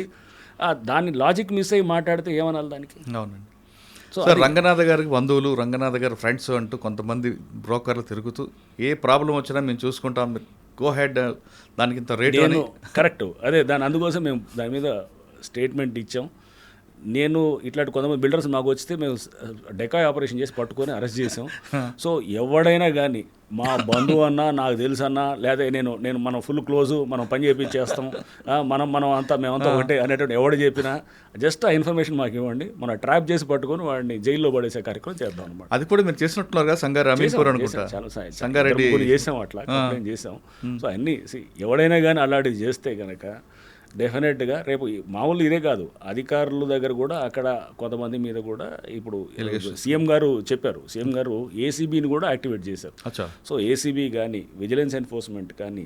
దాన్ని లాజిక్ మిస్ అయ్యి మాట్లాడితే ఏమనాలి దానికి? అవునండి. సో రంగనాథ్ గారికి బంధువులు, రంగనాథ్ గారి ఫ్రెండ్స్ అంటూ కొంతమంది బ్రోకర్లు తిరుగుతూ ఏ ప్రాబ్లం వచ్చినా మేము చూసుకుంటాం, గో హెడ్, దానికి ఇంత రేట్ అని. కరెక్ట్, అదే అందుకోసం మేము దాని మీద స్టేట్మెంట్ ఇచ్చాం. నేను ఇట్లాంటి కొంతమంది బిల్డర్స్ మాకు వస్తే మేము డెకాయ్ ఆపరేషన్ చేసి పట్టుకొని అరెస్ట్ చేసాం. సో ఎవడైనా కానీ మా బంధువు అన్నా, నాకు తెలుసు అన్నా, లేదా నేను మనం ఫుల్ క్లోజు, మనం పని చేపించేస్తాం, మేమంతా ఒకటే అనేటువంటి ఎవడు చెప్పినా జస్ట్ ఆ ఇన్ఫర్మేషన్ మాకు ఇవ్వండి, మనం ట్రాప్ చేసి పట్టుకొని వాడిని జైల్లో పడేసే కార్యక్రమం చేద్దాం అనమాట. అది కూడా మీరు చేసినట్టున్నారు కదా, సంగారెడ్డి చేసాం, అట్లా కంప్లైంట్ చేసాం. సో అన్నీ ఎవడైనా కానీ అలాంటివి చేస్తే కనుక డెఫినెట్గా రేపు మామూలు ఇదే కాదు, అధికారుల దగ్గర కూడా అక్కడ కొంతమంది మీద కూడా ఇప్పుడు సీఎం గారు చెప్పారు, సీఎం గారు ఏసీబీని కూడా యాక్టివేట్ చేశారు. సో ఏసీబీ కానీ, విజిలెన్స్ ఎన్ఫోర్స్మెంట్ కానీ,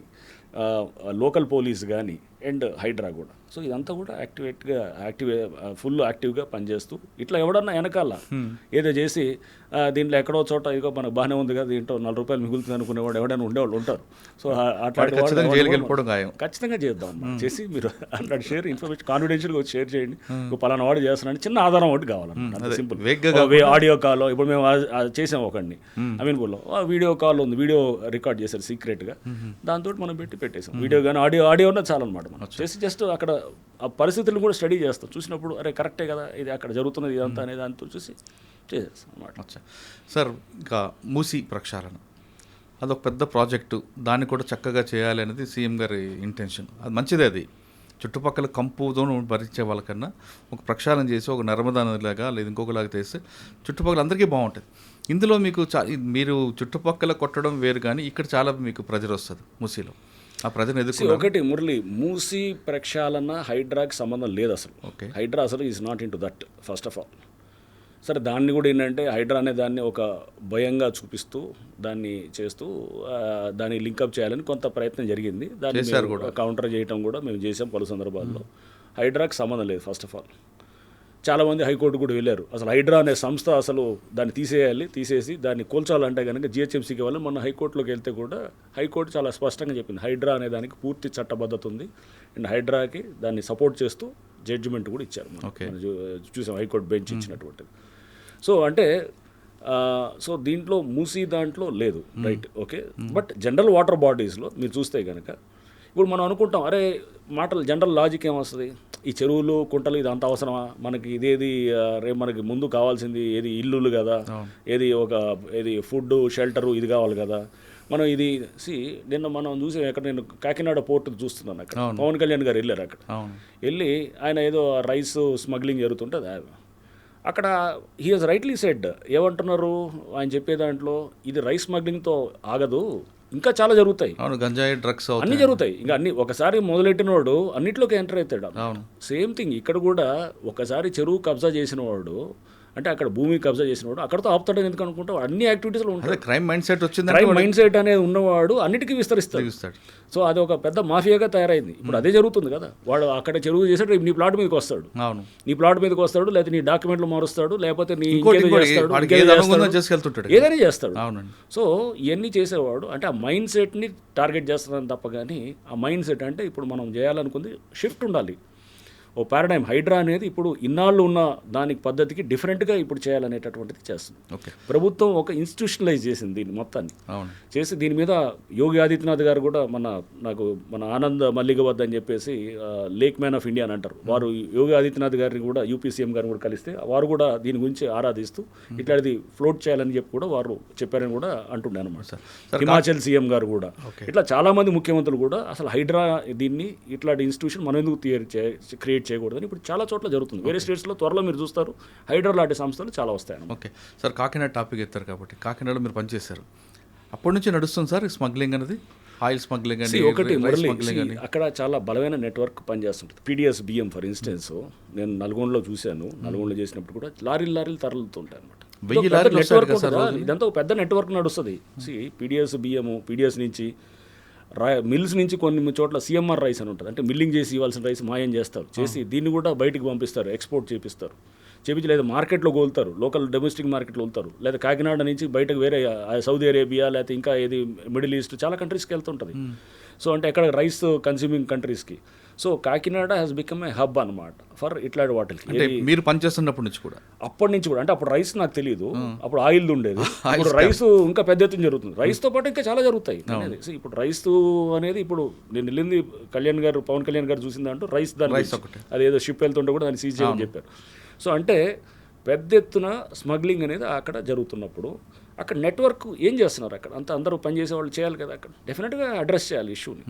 లోకల్ పోలీస్ కానీ అండ్ హైడ్రా కూడా. సో ఇదంతా కూడా ఫుల్ యాక్టివ్గా పనిచేస్తూ ఇట్లా ఎవడన్నా వెనకాల ఏదో చేసి దీంట్లో ఎక్కడో చోట ఇదిగో మనకు బాగానే ఉంది కదా, దీంట్లో 4 రూపాయలు మిగులుతుంది అనుకునేవాడు ఎవడైనా ఉండేవాళ్ళు ఉంటారు. సో అట్లాంటి ఖచ్చితంగా చేద్దాం. చేసి మీరు అట్లాంటి షేర్ ఇన్ఫర్మేషన్ కాన్ఫిడెన్షియల్గా వచ్చి షేర్ చేయండి. పలానా వాడు చేస్తున్నాను, చిన్న ఆధారం ఒకటి కావాలన్నమాట, సింపుల్. ఆడియో కాల్ ఇప్పుడు మేము చేసాం ఒకడిని అమీన్పూర్లో, వీడియో కాల్ ఉంది, వీడియో రికార్డ్ చేశారు సీక్రెట్గా, దాంతో మనం పెట్టేసాం. వీడియో కానీ ఆడియో ఉన్నా చాలన్నమాట. మనం చేసి జస్ట్ అక్కడ ఆ పరిస్థితులను కూడా స్టడీ చేస్తాం, చూసినప్పుడు అరే కరెక్టే కదా ఇది అక్కడ జరుగుతున్నది ఇదంతా అనే దాంతో చూసి చేసేస్తాం అన్నమాట. సార్ ఇంకా మూసీ ప్రక్షాళన అదొక పెద్ద ప్రాజెక్టు, దాన్ని కూడా చక్కగా చేయాలి అనేది సీఎం గారి ఇంటెన్షన్. అది మంచిదే. అది చుట్టుపక్కల కంపుతో భరించే వాళ్ళకన్నా ఒక ప్రక్షాళన చేసి ఒక నర్మదా నదిలాగా లేదా ఇంకొకలాగా చేస్తే చుట్టుపక్కల అందరికీ బాగుంటుంది. ఇందులో మీకు మీరు చుట్టుపక్కల కొట్టడం వేరు, కానీ ఇక్కడ చాలా మీకు ప్రెజర్ వస్తుంది మూసీలో. ఆ ప్రజలు ఎదుర్కొన్నారు. ఒకటి మురళి, మూసీ ప్రక్షాళన హైడ్రాకి సంబంధం లేదు అసలు. హైడ్రా అసలు is not in to that first of all. సరే దాన్ని కూడా ఏంటంటే హైడ్రా అనే దాన్ని ఒక భయంగా చూపిస్తూ దాన్ని చేస్తూ దాన్ని లింకప్ చేయాలని కొంత ప్రయత్నం జరిగింది. దాన్ని కౌంటర్ చేయడం కూడా మేము చేసాం పలు సందర్భాల్లో. హైడ్రాకి సంబంధం లేదు ఫస్ట్ ఆఫ్ ఆల్. చాలామంది హైకోర్టు కూడా వెళ్ళారు, అసలు హైడ్రా అనే సంస్థ అసలు దాన్ని తీసేసి దాన్ని కూల్చాలంటే కనుక జిహెచ్ఎంసీకి వెళ్ళి మొన్న హైకోర్టులోకి వెళ్తే కూడా హైకోర్టు చాలా స్పష్టంగా చెప్పింది హైడ్రా అనే దానికి పూర్తి చట్టబద్ధత ఉంది అండ్ హైడ్రాకి దాన్ని సపోర్ట్ చేస్తూ జడ్జిమెంట్ కూడా ఇచ్చారు. చూసాం హైకోర్టు బెంచ్ ఇచ్చినటువంటిది. సో అంటే సో దీంట్లో మూసీ దాంట్లో లేదు, right, okay. But general water బాడీస్లో మీరు చూస్తే కనుక ఇప్పుడు మనం అనుకుంటాం అరే మాటలు జనరల్ లాజిక్ ఏమొస్తుంది, ఈ చెరువులు కుంటలు ఇది అంత అవసరమా మనకి, ఇదేది రేపు మనకి ముందు కావాల్సింది ఏది ఇల్లులు కదా, ఏది ఫుడ్ షెల్టరు ఇది కావాలి కదా. మనం ఇది నిన్న మనం చూసి అక్కడ నేను కాకినాడ పోర్టు చూస్తున్నాను, అక్కడ పవన్ కళ్యాణ్ గారు వెళ్ళారు, అక్కడ వెళ్ళి ఆయన ఏదో రైస్ స్మగ్లింగ్ జరుగుతుంటుంది అక్కడ. హీ హాజ్ రైట్లీ సెడ్, ఏమంటున్నారు ఆయన చెప్పే దాంట్లో, ఇది రైస్ స్మగ్లింగ్తో ఆగదు, ఇంకా చాలా జరుగుతాయి, గంజాయి డ్రగ్స్ అన్నీ జరుగుతాయి. ఇంకా అన్ని ఒకసారి మొదలెట్టినవాడు అన్నిట్లోకి ఎంటర్ అవుతాడు. సేమ్ థింగ్ ఇక్కడ కూడా ఒకసారి చెరువు కబ్జా చేసిన వాడు, అంటే అక్కడ భూమి కబ్జా చేసినవాడు అక్కడతో ఆపుతాడని ఎందుకు అనుకుంటావు, అన్ని యాక్టివిటీస్లో ఉంటాయి. క్రైమ్ మైండ్ సెట్ వచ్చింది, క్రైమ్ మైండ్ సెట్ అనేది ఉన్నవాడు అన్నిటికీ విస్తరిస్తాడు. సో అది ఒక పెద్ద మాఫియాగా తయారైంది. ఇప్పుడు అదే జరుగుతుంది కదా, వాడు అక్కడ చెరువు చేసాడు, నీ ప్లాట్ మీదకి వస్తాడు, నీ ప్లాట్ మీదకి వస్తాడు, లేకపోతే నీ డాక్యుమెంట్లు మారుస్తాడు, లేకపోతే నీ ఏదైనా చేస్తాడు. సో ఇవన్నీ చేసేవాడు అంటే ఆ మైండ్ సెట్ని టార్గెట్ చేస్తాడని తప్ప కానీ, ఆ మైండ్ సెట్ అంటే ఇప్పుడు మనం చేయాలనుకుంది షిఫ్ట్ ఉండాలి. ఓ పారాడైమ్ హైడ్రా అనేది ఇప్పుడు ఇన్నాళ్ళు ఉన్న దానికి పద్ధతికి డిఫరెంట్గా ఇప్పుడు చేయాలనేటటువంటిది చేస్తుంది. ఓకే. ప్రభుత్వం ఒక ఇన్స్టిట్యూషనలైజ్ చేసింది దీన్ని మొత్తాన్ని. అవును. చేసి దీని మీద యోగి ఆదిత్యనాథ్ గారు కూడా మన ఆనంద్ మల్లిగవద్ద అని చెప్పేసి లేక్ మ్యాన్ ఆఫ్ ఇండియా అని అంటారు. వారు యోగి ఆదిత్యనాథ్ గారిని కూడా యూపీ సీఎం గారిని కూడా కలిస్తే వారు కూడా దీని గురించి ఆరాధిస్తూ ఇట్లాంటిది ఫ్లోట్ చేయాలని చెప్పి కూడా వారు చెప్పారని కూడా అంటుండే అనమాట. హిమాచల్ సీఎం గారు కూడా ఇట్లా చాలామంది ముఖ్యమంత్రులు కూడా అసలు హైడ్రా దీన్ని ఇట్లాంటి ఇన్స్టిట్యూషన్ మనం ఎందుకు క్రియేట్ చేయకూడదని ఇప్పుడు చాలా చోట్ల జరుగుతుంది. వేరే స్టేట్స్లో త్వరలో మీరు చూస్తారు హైడ్రా లాంటి సంస్థలు చాలా వస్తాయి. ఓకే సార్, కాకినాడ టాపిక్ ఎత్తారు కాబట్టి కాకినాడలో మీరు పనిచేశారు, అప్పటి నుంచి నడుస్తుంది సార్ స్మగ్లింగ్ అనేది, ఆయిల్ స్మగ్లింగ్ అని ఒకటి అక్కడ చాలా బలమైన నెట్వర్క్ పనిచేస్తుంటుంది. పీడిఎస్ బియ్యం ఫర్ ఇన్స్టెన్స్ నేను నల్గొండలో చూశాను. నల్గొండలో చేసినప్పుడు కూడా లారీలు తరలుతుంటాయి అనమాట. ఇదంతా ఒక పెద్ద నెట్వర్క్ నడుస్తుంది. పీడిఎస్ బియ్యము, పీడిఎస్ నుంచి మిల్స్ నుంచి కొన్ని చోట్ల సిఎంఆర్ రైస్ అని ఉంటుంది, అంటే మిల్లింగ్ చేసి ఇవ్వాల్సిన రైస్ మాయం చేస్తారు, చేసి దీన్ని కూడా బయటికి పంపిస్తారు, ఎక్స్పోర్ట్ చేపిస్తారు, చేపించి లేదా మార్కెట్లో కోలుతారు, లోకల్ డొమెస్టిక్ మార్కెట్లో వెళ్తారు, లేదా కాకినాడ నుంచి బయటకు వేరే సౌదీ అరేబియా లేకపోతే ఇంకా ఏది మిడిల్ ఈస్ట్ చాలా కంట్రీస్కి వెళ్తుంటుంది. సో అంటే ఎక్కడ రైస్ కన్స్యూమింగ్ కంట్రీస్కి. So Kakinada has become a hub అనమాట ఫర్ ఇట్లాంటి వాటికి. మీరు పనిచేస్తున్నప్పటి నుంచి కూడా? అప్పటి నుంచి కూడా, అంటే అప్పుడు రైస్ నాకు తెలియదు, అప్పుడు ఆయిల్ ఉండేది. ఇప్పుడు రైస్ ఇంకా పెద్ద ఎత్తున జరుగుతుంది. రైస్తో పాటు ఇంకా చాలా జరుగుతాయి అనేది. సో ఇప్పుడు రైస్ అనేది ఇప్పుడు నేను వెళ్ళింది పవన్ కళ్యాణ్ గారు చూసిందంటూ రైస్ దాని అది ఏదో షిప్ వెళ్తుంటే కూడా దాన్ని సీజ్ చేయమని చెప్పారు. సో అంటే పెద్ద ఎత్తున స్మగ్లింగ్ అనేది అక్కడ జరుగుతున్నప్పుడు అక్కడ నెట్వర్క్ ఏం చేస్తున్నారు, అక్కడ అంతా అందరూ పనిచేసే వాళ్ళు చేయాలి కదా, అక్కడ డెఫినెట్గా అడ్రస్ చేయాలి ఇష్యూని.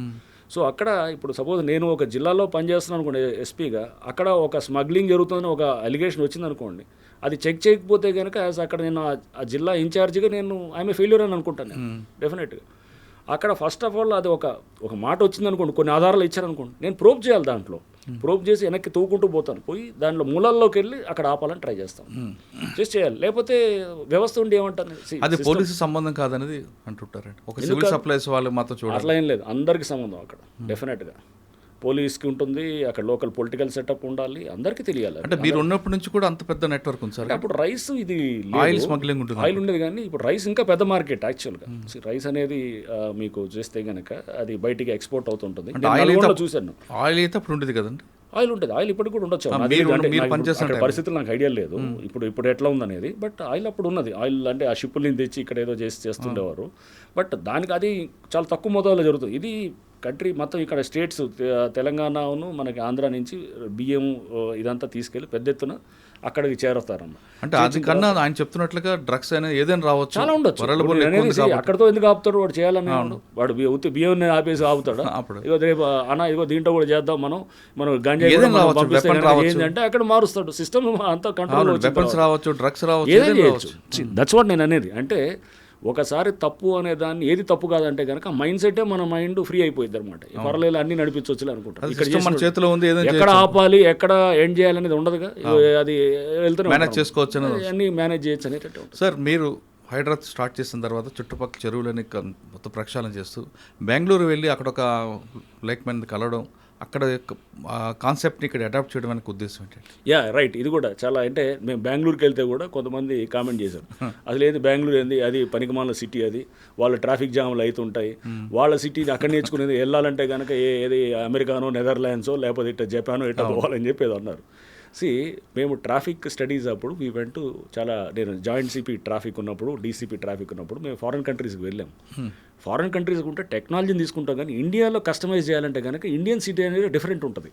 సో అక్కడ ఇప్పుడు సపోజ్ నేను ఒక జిల్లాలో పనిచేస్తున్నాను అనుకోండి ఎస్పీగా, అక్కడ ఒక స్మగ్లింగ్ జరుగుతుందని ఒక అలిగేషన్ వచ్చిందనుకోండి, అది చెక్ చేయకపోతే కనుక అక్కడ నేను ఆ జిల్లా ఇన్ఛార్జిగా నేను ఐఎమ్ ఏ ఫెయిల్యూర్ అని అనుకుంటాను నేను డెఫినెట్గా. అక్కడ ఫస్ట్ ఆఫ్ ఆల్ అది ఒక మాట వచ్చిందనుకోండి, కొన్ని ఆధారాలు ఇచ్చారనుకోండి, నేను ప్రోబ్ చేయాలి, దాంట్లో ప్రోబ్ చేసి వెనక్కి తవ్వుకుంటూ పోతాను, పోయి దాంట్లో మూలాల్లోకి వెళ్ళి అక్కడ ఆపాలని ట్రై చేస్తాను, చేయాలి. లేకపోతే వ్యవస్థ ఉండి ఏమంటారు, అది పోలీసు సంబంధం కాదనేది అంటుంటారు. ఒక సివిల్ సప్లైస్ వాళ్ళు మాత్రం చూడాలి, అట్లా ఏం లేదు, అందరికీ సంబంధం అక్కడ డెఫినెట్గా. పోలీస్కి ఉంటుంది, అక్కడ లోకల్ పొలిటికల్ సెటప్ ఉండాలి, అందరికీ తెలియాలి. అంటే మీరు ఉన్నప్పటి నుంచి కూడా అంత పెద్ద నెట్వర్క్ ఉంది సార్? అప్పుడు రైస్ ఇది ఆయిల్ స్మగ్లింగ్ ఉంటుంది, ఆయిల్ ఉండేది, కానీ ఇప్పుడు రైస్ ఇంకా పెద్ద మార్కెట్ యాక్చువల్గా. రైస్ అనేది మీకు చేస్తే కనుక అది బయటికి ఎక్స్పోర్ట్ అవుతుంటుంది. చూశాను ఆయిల్ అయితే అప్పుడు ఉండేది కదండి, ఆయిల్ ఉంటుంది, ఆయిల్ ఇప్పటికి కూడా ఉండొచ్చు, పరిస్థితులు నాకు ఐడియా లేదు ఇప్పుడు ఎట్లా ఉందనేది. బట్ ఆయిల్ అప్పుడు ఉన్నది, ఆయిల్ అంటే ఆ షిప్పుల్ని తెచ్చి ఇక్కడ ఏదో చేస్తుండేవారు. బట్ దానికి అది చాలా తక్కువ మొత్తంలో జరుగుతుంది. ఇది కంట్రీ మొత్తం ఇక్కడ స్టేట్స్ తెలంగాణను మనకి ఆంధ్ర నుంచి బియ్యం ఇదంతా తీసుకెళ్ళి పెద్ద ఎత్తున అక్కడికి చేరుతారన్న. అంటే అది కన్నా ఆయన చెప్తున్నట్లుగా డ్రగ్స్ అనేది ఏదైనా రావచ్చు, చాలా ఉండొచ్చు. అక్కడతో ఎందుకు ఆపుతాడు వాడు, చేయాలని వాడు బియ్యం ఆపేసి ఆపుతాడు. ఇగో రేపు ఇగో దీంట్లో కూడా చేద్దాం మనం గంజాయి ఏంటంటే అక్కడ మారుస్తాడు సిస్టమ్ అంతా కంట్రోల్. వెపన్స్ రావచ్చు, డ్రగ్స్ రావచ్చు. దట్స్ వాట్ నేను అనేది. అంటే ఒకసారి తప్పు అనే దాన్ని ఏది తప్పు కాదంటే కనుక మైండ్ సెటే మన మైండ్ ఫ్రీ అయిపోయింది అనమాట. పర్లేదు అన్ని నడిపించవచ్చు అనుకుంటాం. మన చేతిలో ఉంది, ఎక్కడ ఆపాలి ఎక్కడ ఎండ్ చేయాలనేది ఉండదుగా, అది వెళ్తూనే మేనేజ్ చేసుకోవచ్చు, అన్ని మేనేజ్ చేయొచ్చు అనేటట్టు. సార్ మీరు హైదరాబాద్ స్టార్ట్ చేసిన తర్వాత చుట్టుపక్కల చెరువులని మొత్తం ప్రక్షాళన చేస్తూ బెంగళూరు వెళ్ళి అక్కడ ఒక లేక్ మ్యాన్ కలవడం, అక్కడ కాన్సెప్ట్ని ఇక్కడ అడాప్ట్ చేయడం అనే ఉద్దేశం ఏంటంటే? రైట్, ఇది కూడా చాలా. అంటే మేము బెంగళూరుకి వెళ్తే కూడా కొంతమంది కామెంట్ చేశారు, అసలు ఏంది బెంగళూరు ఏంది, అది పనికిమాల సిటీ, అది వాళ్ళ ట్రాఫిక్ జామ్లు అవుతుంటాయి, వాళ్ళ సిటీని అక్కడ నేర్చుకునేది వెళ్ళాలంటే కనుక ఏది అమెరికానో నెదర్లాండ్సో లేకపోతే ఇట్లా జపానో ఇట్లా పోవాలని చెప్పేది అన్నారు. మేము ట్రాఫిక్ స్టడీస్ అప్పుడు నేను జాయింట్ సిపి ట్రాఫిక్ ఉన్నప్పుడు, డీసీపీ ట్రాఫిక్ ఉన్నప్పుడు మేము ఫారిన్ కంట్రీస్కి వెళ్ళాము. ఫారిన్ కంట్రీస్కి ఉంటే టెక్నాలజీని తీసుకుంటాం, కానీ ఇండియాలో కస్టమైజ్ చేయాలంటే కనుక ఇండియన్ సిటీ అనేది డిఫరెంట్ ఉంటుంది.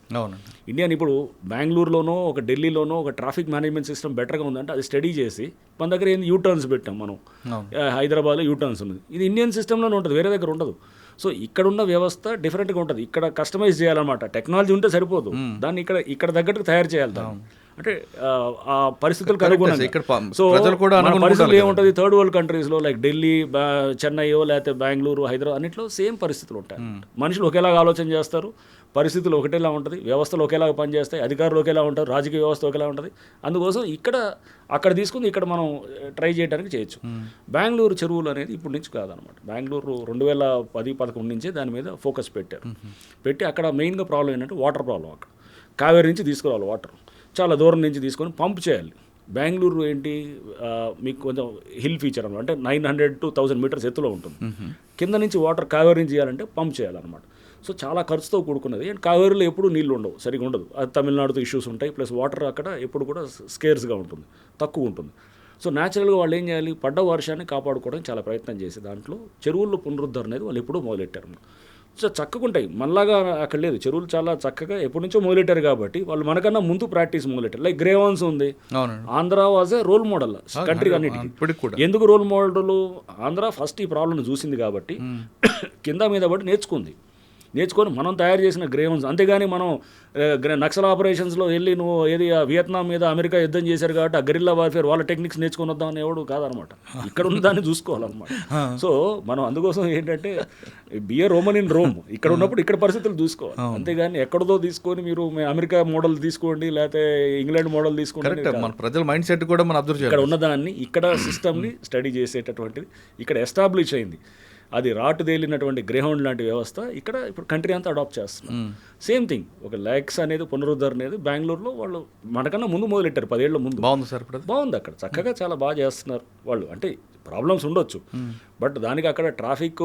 ఇండియన్ ఇప్పుడు బెంగళూరులోనో ఒక ఢిల్లీలోనో ఒక ట్రాఫిక్ మేనేజ్మెంట్ సిస్టమ్ బెటర్గా ఉందంటే అది స్టడీ చేసి మన దగ్గర ఏంది యూటర్న్స్ పెట్టాం మనం. హైదరాబాద్లో యూటర్న్స్ ఉంది, ఇది ఇండియన్ సిస్టంలోనే ఉంటుంది, వేరే దగ్గర ఉండదు. సో ఇక్కడున్న వ్యవస్థ డిఫరెంట్గా ఉంటుంది, ఇక్కడ కస్టమైజ్ చేయాలన్నమాట. టెక్నాలజీ ఉంటే సరిపోదు, దాన్ని ఇక్కడ తగ్గట్టుకు తయారు చేయాలి. అంటే ఆ పరిస్థితులకు అనుగుణంగా. సో పరిస్థితులు ఏముంటుంది, థర్డ్ వరల్డ్ కంట్రీస్లో లైక్ ఢిల్లీ, చెన్నైయో లేకపోతే బెంగళూరు, హైదరాబాద్ అన్నింటిలో సేమ్ పరిస్థితులు ఉంటాయి. మనుషులు ఒకేలాగా ఆలోచన చేస్తారు, పరిస్థితులు ఒకటేలా ఉంటుంది, వ్యవస్థలు ఒకేలాగా పనిచేస్తాయి, అధికారులు ఒకేలా ఉంటారు, రాజకీయ వ్యవస్థ ఒకేలా ఉంటుంది. అందుకోసం అక్కడ తీసుకుని ఇక్కడ మనం ట్రై చేయడానికి చేయొచ్చు. బెంగళూరు చెరువులు అనేది ఇప్పటి నుంచి కాదనమాట. బెంగళూరు 2010-11 నుంచే దాని మీద ఫోకస్ పెట్టి అక్కడ మెయిన్గా ప్రాబ్లం ఏంటంటే వాటర్ ప్రాబ్లం. అక్కడ కావేరీ నుంచి తీసుకురావాలి వాటర్, చాలా దూరం నుంచి తీసుకొని పంప్ చేయాలి. బెంగళూరు ఏంటి మీకు కొంచెం హిల్ ఫీచర్ అనమాట, అంటే 900 to 1000 మీటర్స్ ఎత్తులో ఉంటుంది. కింద నుంచి వాటర్ కావేరీ నుంచి చేయాలంటే పంప్ చేయాలన్నమాట. సో చాలా ఖర్చుతో కూడుకున్నది. అండ్ కావేరీలో ఎప్పుడు నీళ్ళు ఉండవు, సరిగా ఉండదు. అది తమిళనాడుతో ఇష్యూస్ ఉంటాయి, ప్లస్ వాటర్ అక్కడ ఎప్పుడు కూడా స్కేర్స్గా ఉంటుంది, తక్కువ ఉంటుంది. సో న్యాచురల్గా వాళ్ళు ఏం చేయాలి, పడ్డ వర్షాన్ని కాపాడుకోవడానికి చాలా ప్రయత్నం చేసి దాంట్లో చెరువుల్లో పునరుద్ధరణ అనేది వాళ్ళు ఎప్పుడూ మొదలెట్టారు. సో చక్కగా ఉంటాయి, మనలాగా అక్కడ లేదు. చెరువులు చాలా చక్కగా ఎప్పటి నుంచో మొదలెట్టారు కాబట్టి వాళ్ళు మనకన్నా ముందు ప్రాక్టీస్ మొదలెట్టారు. లైక్ గ్రేవాన్స్ ఉంది, Andhra was a role model country అన్నిటికీ. ఎందుకు రోల్ మోడల్? ఆంధ్ర ఫస్ట్ ఈ ప్రాబ్లం చూసింది కాబట్టి కింద మీద బట్టి నేర్చుకొని మనం తయారు చేసిన గ్రేవన్స్. అంతేగాని మనం నక్సల్ ఆపరేషన్స్లో వెళ్ళి నువ్వు ఏది వియత్నాం మీద అమెరికా యుద్ధం చేశారు కాబట్టి ఆ గెరిల్లా వార్ఫేర్ వాళ్ళ టెక్నిక్స్ నేర్చుకొని వద్దామని ఎవడు కాదనమాట. ఇక్కడ ఉన్న దాన్ని చూసుకోవాలన్నమాట. సో మనం అందుకోసం ఏంటంటే బిఏ రోమన్ ఇన్ రోమ్, ఇక్కడ ఉన్నప్పుడు ఇక్కడ పరిస్థితులు చూసుకోవాలి. అంతేగాని ఎక్కడదో తీసుకొని మీరు అమెరికా మోడల్ తీసుకోండి, లేకపోతే ఇంగ్లాండ్ మోడల్ తీసుకోండి. మన ప్రజల మైండ్ సెట్ కూడా మనం అబ్జర్వ్ చేయాలి. ఇక్కడ ఉన్నదాన్ని, ఇక్కడ సిస్టమ్ని స్టడీ చేసేటటువంటిది ఇక్కడ ఎస్టాబ్లిష్ అయింది. అది రాటు తేలినటువంటి గ్రేహౌండ్ లాంటి వ్యవస్థ ఇక్కడ ఇప్పుడు కంట్రీ అంతా అడాప్ట్ చేస్తున్నారు. సేమ్ థింగ్, ఒక ల్యాక్స్ అనేది పునరుద్ధరణ అనేది బెంగళూరులో వాళ్ళు మనకన్నా ముందు మొదలెట్టారు, 10 ఏళ్ల ముందు. బాగుంది సార్, బాగుంది అక్కడ చక్కగా చాలా బాగా చేస్తున్నారు వాళ్ళు. అంటే ప్రాబ్లమ్స్ ఉండొచ్చు, బట్ దానికి అక్కడ ట్రాఫిక్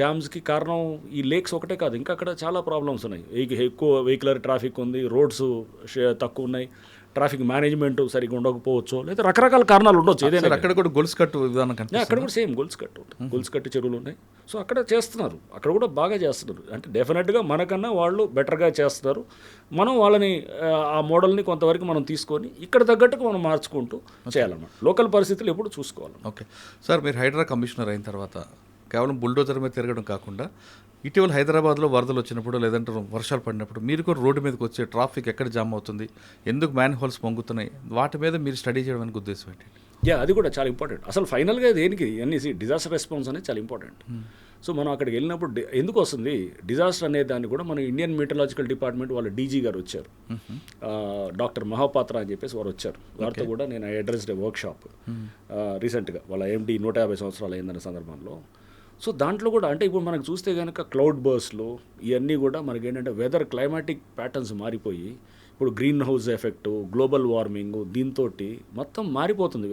జామ్స్కి కారణం ఈ లేక్స్ ఒకటే కాదు, ఇంకా అక్కడ చాలా ప్రాబ్లమ్స్ ఉన్నాయి. ఎక్కువ వెహికులర్ ట్రాఫిక్ ఉంది, రోడ్స్ తక్కువ ఉన్నాయి, ట్రాఫిక్ మేనేజ్మెంట్ సరిగ్గా ఉండకపోవచ్చు, లేదా రకరకాల కారణాలు ఉండొచ్చు. ఏదైనా అక్కడ కూడా గొలుసు కట్టు విధానం, అక్కడ కూడా సేమ్ గొలుసు కట్టు ఉంటుంది, గొలుసు కట్టు చెరువులు ఉన్నాయి. సో అక్కడ చేస్తున్నారు, అక్కడ కూడా బాగా చేస్తున్నారు. అంటే డెఫినెట్గా మనకన్నా వాళ్ళు బెటర్గా చేస్తున్నారు. మనం వాళ్ళని ఆ మోడల్ని కొంతవరకు మనం తీసుకొని ఇక్కడ తగ్గట్టుగా మనం మార్చుకుంటూ చేయాలన్నమాట. లోకల్ పరిస్థితులు ఎప్పుడు చూసుకోవాలి. ఓకే సార్, మీరు హైడ్రా కమిషనర్ అయిన తర్వాత కేవలం బుల్డోజర్ మీద తిరగడం కాకుండా ఇటీవల హైదరాబాద్లో వరదలు వచ్చినప్పుడు లేదంటే వర్షాలు పడినప్పుడు మీరు కూడా రోడ్డు మీదకి వచ్చే ట్రాఫిక్ ఎక్కడ జామ్ అవుతుంది, ఎందుకు మ్యాన్ హోల్స్ పొంగుతున్నాయి, వాటి మీద మీరు స్టడీ చేయడానికి ఉద్దేశం ఏంటి? అది కూడా చాలా ఇంపార్టెంట్. అసలు ఫైనల్గా దేనికి అన్ని డిజాస్టర్ రెస్పాన్స్ అనేది చాలా ఇంపార్టెంట్. సో మనం అక్కడికి వెళ్ళినప్పుడు ఎందుకు వస్తుంది డిజాస్టర్ అనే దాన్ని కూడా మన ఇండియన్ మెటలాజికల్ డిపార్ట్మెంట్ వాళ్ళ డీజీ గారు వచ్చారు, డాక్టర్ మహాపాత్ర అని చెప్పేసి వారు వచ్చారు. వారితో కూడా నేను అడ్రస్డ్ వర్క్షాప్ రీసెంట్గా వాళ్ళ ఎండి 150 సంవత్సరాలు అయిందన్న సందర్భంలో. సో దాంట్లో కూడా అంటే ఇప్పుడు మనకు చూస్తే కనుక క్లౌడ్ బర్స్ట్లు ఇవన్నీ కూడా మనకి ఏంటంటే వెదర్ క్లైమాటిక్ ప్యాటర్న్స్ మారిపోయి ఇప్పుడు green house effect, global warming, దీంతో మొత్తం మారిపోతుంది.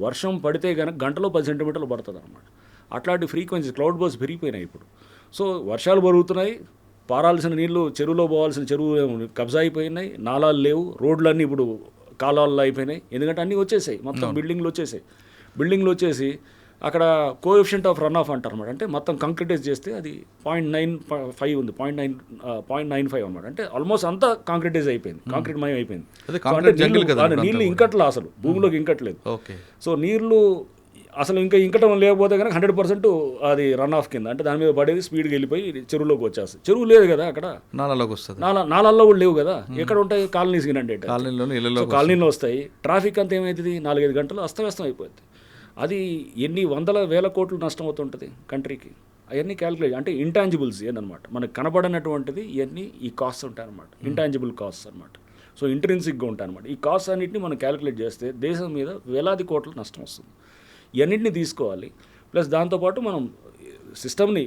వర్షం పడితే కనుక గంటలో 10 సెంటీమీటర్లు పడుతుంది అనమాట. అట్లాంటి ఫ్రీక్వెన్సీ క్లౌడ్ బర్స్ పెరిగిపోయినాయి ఇప్పుడు. సో వర్షాలు పెరుగుతున్నాయి, పారాల్సిన నీళ్లు చెరువులో పోవాల్సిన చెరువు కబ్జా అయిపోయినాయి, నాలాలు లేవు, రోడ్లన్నీ ఇప్పుడు కాలాల్లో అయిపోయినాయి. ఎందుకంటే అన్నీ వచ్చేసాయి, మొత్తం బిల్డింగ్లు వచ్చేసి అక్కడ కోఎఫిషియంట్ ఆఫ్ రన్ ఆఫ్ అంటారు అనమాట. అంటే మొత్తం కంక్రిటైజ్ చేస్తే అది 0.95 ఉంది, 0.95 అనమాట. అంటే ఆల్మోస్ట్ అంతా కాంక్రిటైజ్ అయిపోయింది, కాంక్రీట్ మయం అయిపోయింది. నీళ్ళు ఇంకట్లా, అసలు భూమిలోకి ఇంకట్లేదు. సో నీళ్ళు అసలు ఇంకా ఇంకటం లేకపోతే కనుక 100% అది రన్ ఆఫ్ కింద, అంటే దాని మీద పడేది స్పీడ్గా వెళ్ళిపోయి చెరువులోకి వచ్చేస్తుంది. చెరువు లేదు కదా అక్కడ, నాలాలోకి వస్తుంది, నాలాల్లో కూడా లేవు కదా. ఎక్కడ ఉంటాయి? కాలనీస్ కింద, కాలనీలో వస్తాయి. ట్రాఫిక్ అంతా ఏమవుతుంది, 4-5 గంటలు అస్తవ్యస్తం అయిపోతుంది. అది ఎన్ని వందల వేల కోట్లు నష్టం అవుతుంటుంది కంట్రీకి. అవన్నీ క్యాలిక్యులేట్ అంటే ఇంటాంజిబుల్స్ ఏంటనమాట, మనకు కనబడినటువంటిది ఇవన్నీ ఈ కాస్ట్ ఉంటాయి అనమాట, ఇంటాంజిబుల్ కాస్ట్ అనమాట. సో ఇంట్రిన్సిక్గా ఉంటాయి అనమాట. ఈ కాస్ట్ అన్నింటినీ మనం క్యాలిక్యులేట్ చేస్తే దేశం మీద వేలాది కోట్ల నష్టం వస్తుంది. ఇవన్నింటినీ తీసుకోవాలి. ప్లస్ దాంతోపాటు మనం సిస్టమ్ని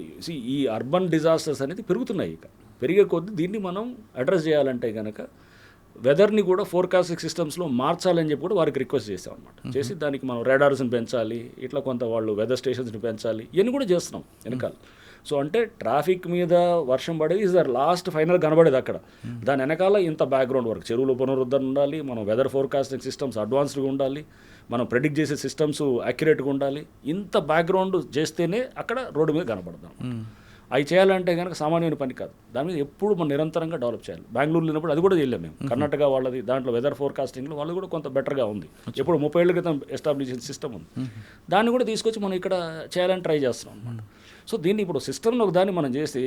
ఈ అర్బన్ డిజాస్టర్స్ అనేది పెరుగుతున్నాయి. ఇక పెరిగే కొద్దీ దీన్ని మనం అడ్రస్ చేయాలంటే కనుక వెదర్ని కూడా ఫోర్కాస్టింగ్ సిస్టమ్స్లో మార్చాలని చెప్పి కూడా వారికి రిక్వెస్ట్ చేసాం అనమాట. చేసి దానికి మనం రాడార్స్ని పెంచాలి, ఇట్లా కొంత వాళ్ళు వెదర్ స్టేషన్స్ని పెంచాలి, ఇవన్నీ కూడా చేస్తున్నాం వెనకాల. సో అంటే ట్రాఫిక్ మీద వర్షం పడేది ఇస్ దర్ లాస్ట్ ఫైనల్ కనబడేది అక్కడ. దాని వెనకాల ఇంత బ్యాక్గ్రౌండ్ వర్క్, చెరువులు పునరుద్ధరణ ఉండాలి, మనం వెదర్ ఫోర్కాస్టింగ్ సిస్టమ్స్ అడ్వాన్స్డ్గా ఉండాలి, మనం ప్రెడిక్ట్ చేసే సిస్టమ్స్ యాక్యురేట్గా ఉండాలి. ఇంత బ్యాక్గ్రౌండ్ చేస్తేనే అక్కడ రోడ్డు మీద కనబడదాం. అవి చేయాలంటే కనుక సామాన్యమైన పని కాదు. దాని మీద ఎప్పుడు మనం నిరంతరంగా డెవలప్ చేయాలి. బెంగళూరు లేనప్పుడు అది కూడా చేయలేము మేము. కర్ణాటక వాళ్ళది దాంట్లో వెదర్ ఫోర్కాస్టింగ్లో వాళ్ళు కూడా కొంత బెటర్గా ఉంది. ఎప్పుడు 30 ఏళ్ల క్రితం ఎస్టాబ్లిష్ చేసిన సిస్టమ్ ఉంది, దాన్ని కూడా తీసుకొచ్చి మనం ఇక్కడ చేయాలని ట్రై చేస్తున్నాం అనమాట. సో దీన్ని ఇప్పుడు సిస్టమ్లో ఒక దాన్ని మనం చేసి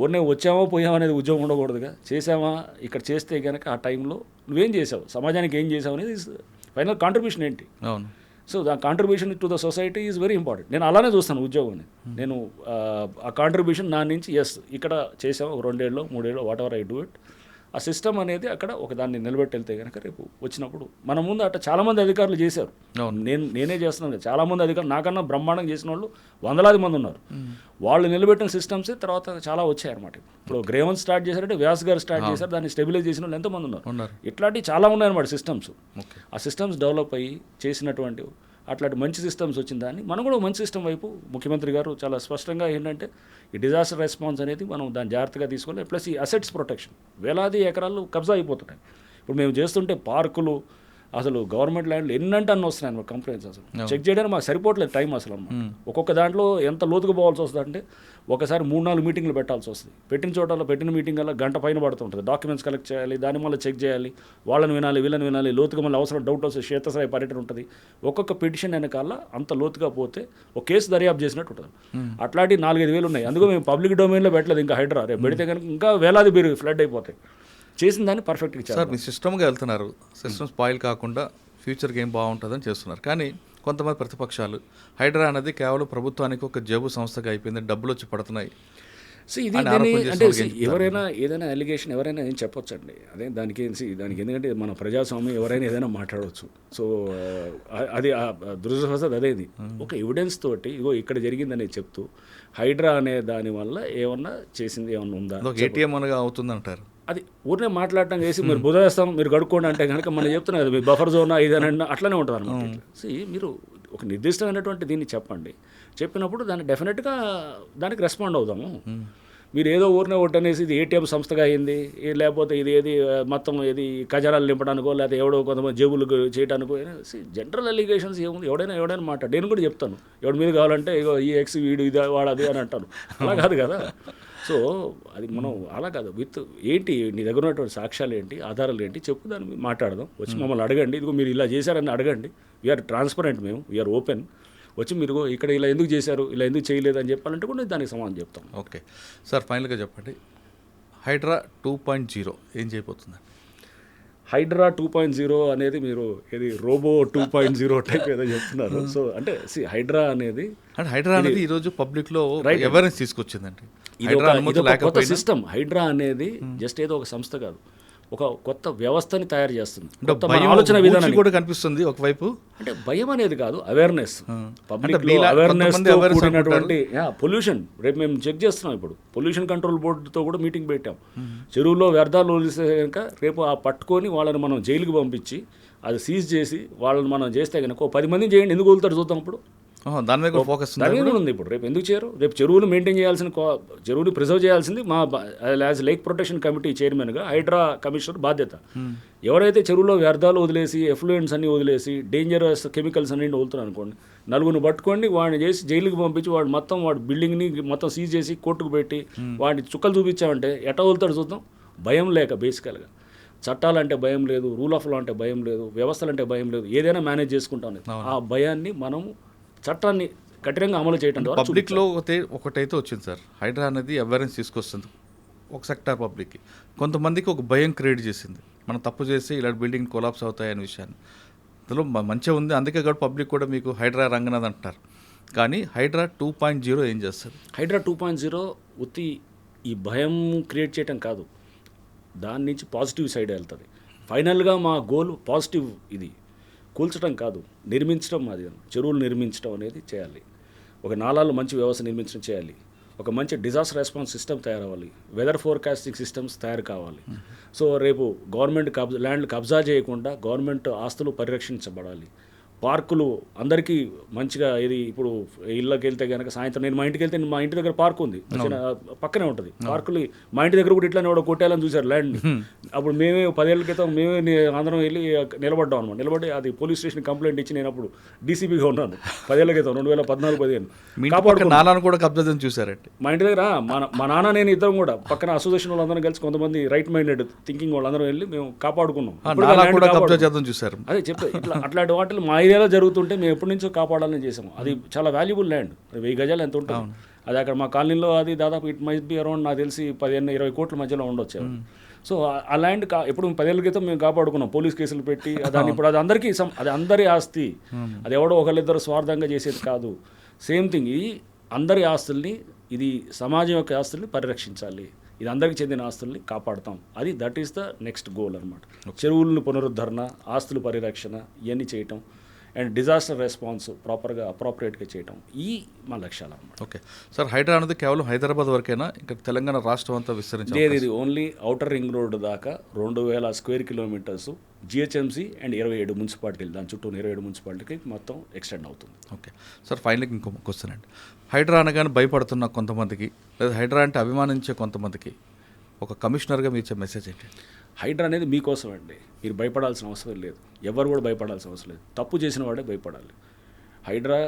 ఓనే వచ్చామో పోయామో అనేది ఉద్యోగం ఉండకూడదుగా. చేసామా ఇక్కడ చేస్తే కనుక ఆ టైంలో నువ్వేం చేసావు, సమాజానికి ఏం చేసావు అనేది ఫైనల్ కాంట్రిబ్యూషన్ ఏంటి. అవును. So the contribution to the society is very important. నేను అలానే చూస్తాను ఉద్యోగాన్ని. నేను ఆ కాంట్రిబ్యూషన్ నా నుంచి ఇక్కడ చేసాము 2 ఏళ్ళు 3 ఏళ్ళు what ever I do it. ఆ సిస్టమ్ అనేది అక్కడ ఒక దాన్ని నిలబెట్టి వెళ్తే కనుక రేపు వచ్చినప్పుడు మన ముందు అట్లా చాలామంది అధికారులు చేశారు. నేనే చేస్తున్నాను, చాలామంది అధికారులు నాకన్నా బ్రహ్మాండంగా చేసిన వాళ్ళు వందలాది మంది ఉన్నారు. వాళ్ళు నిలబెట్టిన సిస్టమ్స్ తర్వాత చాలా వచ్చాయన్నమాట. ఇప్పుడు గ్రేవన్ స్టార్ట్ చేశారంటే వ్యాస్ గారు స్టార్ట్ చేశారు, దాన్ని స్టెబిలైజ్ చేసిన వాళ్ళు ఎంతోమంది ఉన్నారు. ఇట్లాంటివి చాలా ఉన్నాయన్నమాట సిస్టమ్స్. ఆ సిస్టమ్స్ డెవలప్ అయ్యి చేసినటువంటి అట్లాంటి మంచి సిస్టమ్స్ వచ్చిన దాన్ని మనం కూడా మంచి సిస్టమ్ వైపు ముఖ్యమంత్రి గారు చాలా స్పష్టంగా ఏంటంటే ఈ డిజాస్టర్ రెస్పాన్స్ అనేది మనం దాన్ని జాగ్రత్తగా తీసుకోవాలి. ప్లస్ ఈ అసెట్స్ ప్రొటెక్షన్, వేలాది ఎకరాలు కబ్జా అయిపోతున్నాయి. ఇప్పుడు మేము చేస్తుంటే పార్కులు అసలు గవర్నమెంట్ ల్యాండ్లు ఎన్నంటే అన్నీ వస్తున్నాయి అన్నమాట కంప్లైంట్స్. అసలు చెక్ చేయడానికి మాకు సరిపోవట్లేదు టైం అసలు అన్నమాట. ఒక్కొక్క దాంట్లో ఎంత లోతుకు పోవాల్సి వస్తుంది అంటే ఒకసారి 3-4 మీటింగ్లు పెట్టాల్సి వస్తుంది. పెట్టిన చోటలో పెట్టిన మీటింగ్ వల్ల గంట పైన పడుతుంటుంది. డాక్యుమెంట్స్ కలెక్ట్ చేయాలి, దాని వల్ల చెక్ చేయాలి, వాళ్ళని వినాలి, వీళ్ళని వినాలి, లోతుగా మళ్ళీ అవసరం డౌట్ వస్తే క్షేత్రస్థాయి పర్యటన ఉంటుంది. ఒక్కొక్క పిటిషన్ వెనకాల అంత లోతుగా పోతే ఒక కేసు దర్యాప్తు చేసినట్టు ఉంటుంది. అట్లాంటి 4-5 వేలు ఉన్నాయి. అందుకే మేము పబ్లిక్ డొమైన్లో పెట్టలేదు ఇంకా హైడ్రా. రేపు పెడితే కనుక ఇంకా వేలాది బీరు ఫ్లడ్ అయిపోతాయి. చేసిన దాన్ని పర్ఫెక్ట్గా చేయాలి. సార్, మీ సిస్టమ్గా వెళ్తున్నారు, సిస్టమ్ స్పాయిల్ కాకుండా ఫ్యూచర్కి ఏం బాగుంటుందని చేస్తున్నారు. కానీ కొంతమంది ప్రతిపక్షాలు హైడ్రా అనేది కేవలం ప్రభుత్వానికి ఒక జేబు సంస్థగా అయిపోయింది, డబ్బులు వచ్చి పడుతున్నాయి. సో ఇది అంటే ఎవరైనా ఏదైనా అలిగేషన్ ఎవరైనా ఏం చెప్పొచ్చండి. అదే దానికి ఎందుకంటే మన ప్రజాస్వామ్యం ఎవరైనా ఏదైనా మాట్లాడవచ్చు. సో అది దురదృష్టవశాత్తు అదేది ఒక ఎవిడెన్స్ తోటి ఇగో ఇక్కడ జరిగిందని చెప్తూ హైడ్రా అనే దాని వల్ల ఏమన్నా చేసింది ఏమన్నా ఉందా, ఏటీఎం అనగా అవుతుందంటారు. అది ఊరినే మాట్లాడటం చేసి మీరు బుధవేస్తాం మీరు కడుక్కోండి అంటే కనుక మనం చెప్తున్నాం కదా, మీ బఫర్ జోన్ ఇదనండి అట్లనే ఉంటుంది అనమాట. సో మీరు ఒక నిర్దిష్టమైనటువంటి దీన్ని చెప్పండి, చెప్పినప్పుడు దాన్ని డెఫినెట్గా దానికి రెస్పాండ్ అవుదాము. మీరు ఏదో ఊరినే ఒకటి అనేసి ఇది ఏటీఎం సంస్థగా అయింది, లేకపోతే ఇది ఏది మొత్తం ఏది ఖజానాలు నింపడానికో లేకపోతే ఎవడో కొంతమంది జేబులు చేయడానికో, జనరల్ అలిగేషన్స్ ఏముంది, ఎవడైనా మాట్లాడు. నేను కూడా చెప్తాను, ఎవడి మీద కావాలంటే ఇగో ఈ ఎక్స్ వీడు ఇది వాడది అని అంటాను. అలా కాదు కదా. సో అది మనం అలా కాదు, విత్ ఏంటి నీ దగ్గర ఉన్నటువంటి సాక్ష్యాలు ఏంటి, ఆధారాలు ఏంటి చెప్పు, దాని మీద మాట్లాడదాం. వచ్చి మమ్మల్ని అడగండి, ఇదిగో మీరు ఇలా చేశారని అడగండి. వీఆర్ ట్రాన్స్పరెంట్, మేము వీఆర్ ఓపెన్. వచ్చి మీరు ఇక్కడ ఇలా ఎందుకు చేశారు, ఇలా ఎందుకు చేయలేదు అని చెప్పాలంటే కూడా దానికి సమాధానం చెప్తాం. ఓకే సార్, ఫైనల్గా చెప్పండి, హైడ్రా 2.0 ఏం చేయబోతుందండి? హైడ్రా 2.0 అనేది మీరు ఏది రోబో 2.0 టైప్ ఏదో చెప్తున్నారు. సో అంటే హైడ్రా అనేది ఈరోజు పబ్లిక్లో అవేర్నెస్ తీసుకొచ్చిందండి. కొత్త సిస్టమ్. హైడ్రా అనేది జస్ట్ ఏదో ఒక సంస్థ కాదు, ఒక కొత్త వ్యవస్థని తయారు చేస్తుంది. ఆలోచన విధానం కూడా కనిపిస్తుంది ఒకవైపు. అంటే భయం అనేది కాదు, అవేర్నెస్. పబ్లిక్ అవేర్నెస్ కూడినటువంటి పొల్యూషన్. రేపు మేము చెక్ చేస్తున్నాం, ఇప్పుడు పొల్యూషన్ కంట్రోల్ బోర్డుతో కూడా మీటింగ్ పెట్టాం. చెరువుల్లో వ్యర్థాలు వదిలిస్తే కనుక రేపు ఆ పట్టుకొని వాళ్ళని మనం జైలుకి పంపించి అది సీజ్ చేసి వాళ్ళని మనం చేస్తే కనుక 10 మందిని చేయండి, ఎందుకు వదులుతారు చూద్దాం. ఇప్పుడు దాని మీద ఫోకస్ ఉంది. ఇప్పుడు రేపు ఎందుకు చేయరు? రేపు చెరువులు మెయింటైన్ చేయాల్సిన, చెరువుని ప్రిజర్వ్ చేయాల్సింది మా యాజ్ లేక్ ప్రొటెక్షన్ కమిటీ చైర్మన్గా హైడ్రా కమిషనర్ బాధ్యత. ఎవరైతే చెరువులో వ్యర్థాలు వదిలేసి ఎఫ్లూయెంట్స్ అన్ని వదిలేసి డేంజరస్ కెమికల్స్ అన్ని వదులుతున్నారు అనుకోండి, నలుగురిని పట్టుకోండి, వాడిని చేసి జైలుకి పంపించి వాడి బిల్డింగ్ని మొత్తం సీజ్ చేసి కోర్టుకు పెట్టి వాడిని చుక్కలు చూపించామంటే ఎట్లా వదులుతాడు చూద్దాం. భయం లేక, బేసికల్గా చట్టాలంటే భయం లేదు, రూల్ ఆఫ్ లా అంటే భయం లేదు, వ్యవస్థలంటే భయం లేదు, ఏదైనా మేనేజ్ చేసుకుంటాం. ఆ భయాన్ని మనము చట్టాన్ని కఠినంగా అమలు చేయడం ద్వారా పబ్లిక్లో ఒకటైతే వచ్చింది సార్, హైడ్రా అనేది అవేర్నెస్ తీసుకొస్తుంది ఒక సెక్టార్ పబ్లిక్కి. కొంతమందికి ఒక భయం క్రియేట్ చేసింది, మనం తప్పు చేసి ఇలాంటి బిల్డింగ్ కొలాప్స్ అవుతాయనే విషయాన్ని. అందులో మంచిగా ఉంది, అందుకే కూడా పబ్లిక్ కూడా మీకు హైడ్రా రంగనాథ్ అంటారు. కానీ హైడ్రా 2.0 ఏం చేస్తారు? హైడ్రా 2.0 ఉత్తి ఈ భయం క్రియేట్ చేయటం కాదు, దాని నుంచి పాజిటివ్ సైడ్ వెళ్తుంది. ఫైనల్గా మా గోల్ పాజిటివ్. ఇది కూల్చడం కాదు, నిర్మించడం. అది చెరువులు నిర్మించడం అనేది చేయాలి, ఒక నాలాలు మంచి వ్యవస్థ నిర్మించడం చేయాలి, ఒక మంచి డిజాస్టర్ రెస్పాన్స్ సిస్టమ్ తయారవ్వాలి, వెదర్ ఫోర్కాస్టింగ్ సిస్టమ్స్ తయారు కావాలి. సో రేపు గవర్నమెంట్ ల్యాండ్లు కబ్జా చేయకుండా గవర్నమెంట్ ఆస్తులు పరిరక్షించబడాలి. పార్కులు అందరికీ మంచిగా, ఇది ఇప్పుడు ఇళ్ళకి వెళ్తే కనుక సాయంత్రం నేను మా ఇంటికి వెళ్తే మా ఇంటి దగ్గర పార్క్ ఉంది, పక్కనే ఉంటుంది. పార్కులు మా ఇంటి దగ్గర కూడా ఇట్లానే కొట్టేయాలని చూశారు ల్యాండ్ని. అప్పుడు మేమే 10 ఏళ్ల క్రితం అందరం వెళ్ళి నిలబడ్డాం అనమాట. నిలబడి అది పోలీస్ స్టేషన్ కంప్లైంట్ ఇచ్చి నేను అప్పుడు డీసీపీగా ఉన్నాను 10 ఏళ్ల క్రితం, 2014-15. కాపాడుకున్నాను కూడా కబ్జా చూసారంటే మా ఇంటి దగ్గర మా నాన్న నేను ఇద్దరం కూడా పక్కన అసోసియేషన్ వాళ్ళందరం కలిసి కొంతమంది రైట్ మైండెడ్ థింకింగ్ వాళ్ళందరం వెళ్ళి మేము కాపాడుకున్నాం. చూసారు. అదే చెప్తే అట్లాంటి వాటిని మా ఏరియాలో జరుగుతుంటే మేము ఎప్పటి నుంచో కాపాడాలని చేసాము. అది చాలా వాల్యుబుల్ ల్యాండ్, 1000 గజాలు ఎంత ఉంటుంది. అది అక్కడ మా కాలనీలో అది దాదాపు ఇట్ మైట్ బి అరౌండ్ నాకు తెలిసి 15-20 కోట్ల మధ్యలో ఉండొచ్చు. సో ఆ ల్యాండ్ ఎప్పుడు 10 ఏళ్ల క్రితం మేము కాపాడుకున్నాం, పోలీస్ కేసులు పెట్టి. దాన్ని ఇప్పుడు అది అందరికీ, అది అందరి ఆస్తి, అది ఎవడో ఒకళ్ళిద్దరు స్వార్థంగా చేసేది కాదు. సేమ్ థింగ్, ఇది అందరి ఆస్తుల్ని, ఇది సమాజం యొక్క ఆస్తుల్ని పరిరక్షించాలి, ఇది అందరికీ చెందిన ఆస్తుల్ని కాపాడుతాం. అది that is the next goal అనమాట. చెరువులను పునరుద్ధరణ, ఆస్తుల పరిరక్షణ, ఇవన్నీ చేయటం, అండ్ డిజాస్టర్ రెస్పాన్స్ ప్రాపర్గా అప్రోప్రియేట్గా చేయటం, ఈ మా లక్ష్యాలు అన్నమాట. ఓకే సార్, హైడ్రా అనేది కేవలం హైదరాబాద్ వరకేనా, ఇంకా తెలంగాణ రాష్ట్రం అంతా విస్తరించేది? ఇది ఓన్లీ ఔటర్ రింగ్ రోడ్ దాకా 2000 స్క్వేర్ కిలోమీటర్స్ జిహెచ్ఎంసీ అండ్ 27 మున్సిపాలిటీలు, దాని చుట్టూ 27 మున్సిపాలిటీకి మొత్తం ఎక్స్టెండ్ అవుతుంది. ఓకే సార్, ఫైనల్కి ఇంకో క్వశ్చన్ అండి. హైడ్రా అనగానే భయపడుతున్న కొంతమందికి, లేదా హైడ్రా అంటే అభిమానించే కొంతమందికి ఒక కమిషనర్గా మీరు ఇచ్చే మెసేజ్ ఏంటి? హైడ్రా అనేది మీకోసం అండి, మీరు భయపడాల్సిన అవసరం లేదు, ఎవరు కూడా భయపడాల్సిన అవసరం లేదు, తప్పు చేసిన వాడే భయపడాలి. హైడ్రా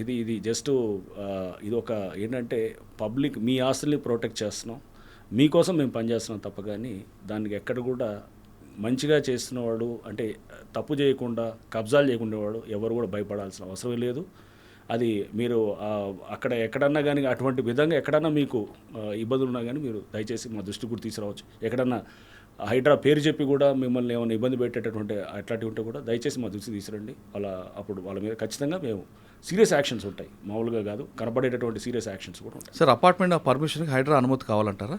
ఇది జస్ట్ ఇది ఒక ఏంటంటే పబ్లిక్, మీ ఆస్తుల్ని ప్రొటెక్ట్ చేస్తున్నాం, మీకోసం మేము పనిచేస్తున్నాం తప్ప, కానీ దానికి ఎక్కడ కూడా మంచిగా చేస్తున్నవాడు అంటే తప్పు చేయకుండా కబ్జాలు చేయకుండా వాడు ఎవరు కూడా భయపడాల్సిన అవసరం లేదు. అది మీరు అక్కడ ఎక్కడన్నా కానీ అటువంటి విధంగా ఎక్కడన్నా మీకు ఇబ్బందులు ఉన్నా కానీ మీరు దయచేసి మా దృష్టికి కూడా తీసుకురావచ్చు. ఎక్కడన్నా హైడ్రా పేరు చెప్పి కూడా మిమ్మల్ని ఏమైనా ఇబ్బంది పెట్టేటటువంటి అట్లాంటివి ఉంటే కూడా దయచేసి మా దృష్టికి తీసుకురండి. అప్పుడు వాళ్ళ మీద ఖచ్చితంగా మేము సీరియస్ యాక్షన్స్ ఉంటాయి, మామూలుగా కాదు, కనపడేటటువంటి సీరియస్ యాక్షన్స్ కూడా ఉంటాయి. సార్, అపార్ట్మెంట్ పర్మిషన్కి హైడ్రా అనుమతి కావాలంటారా?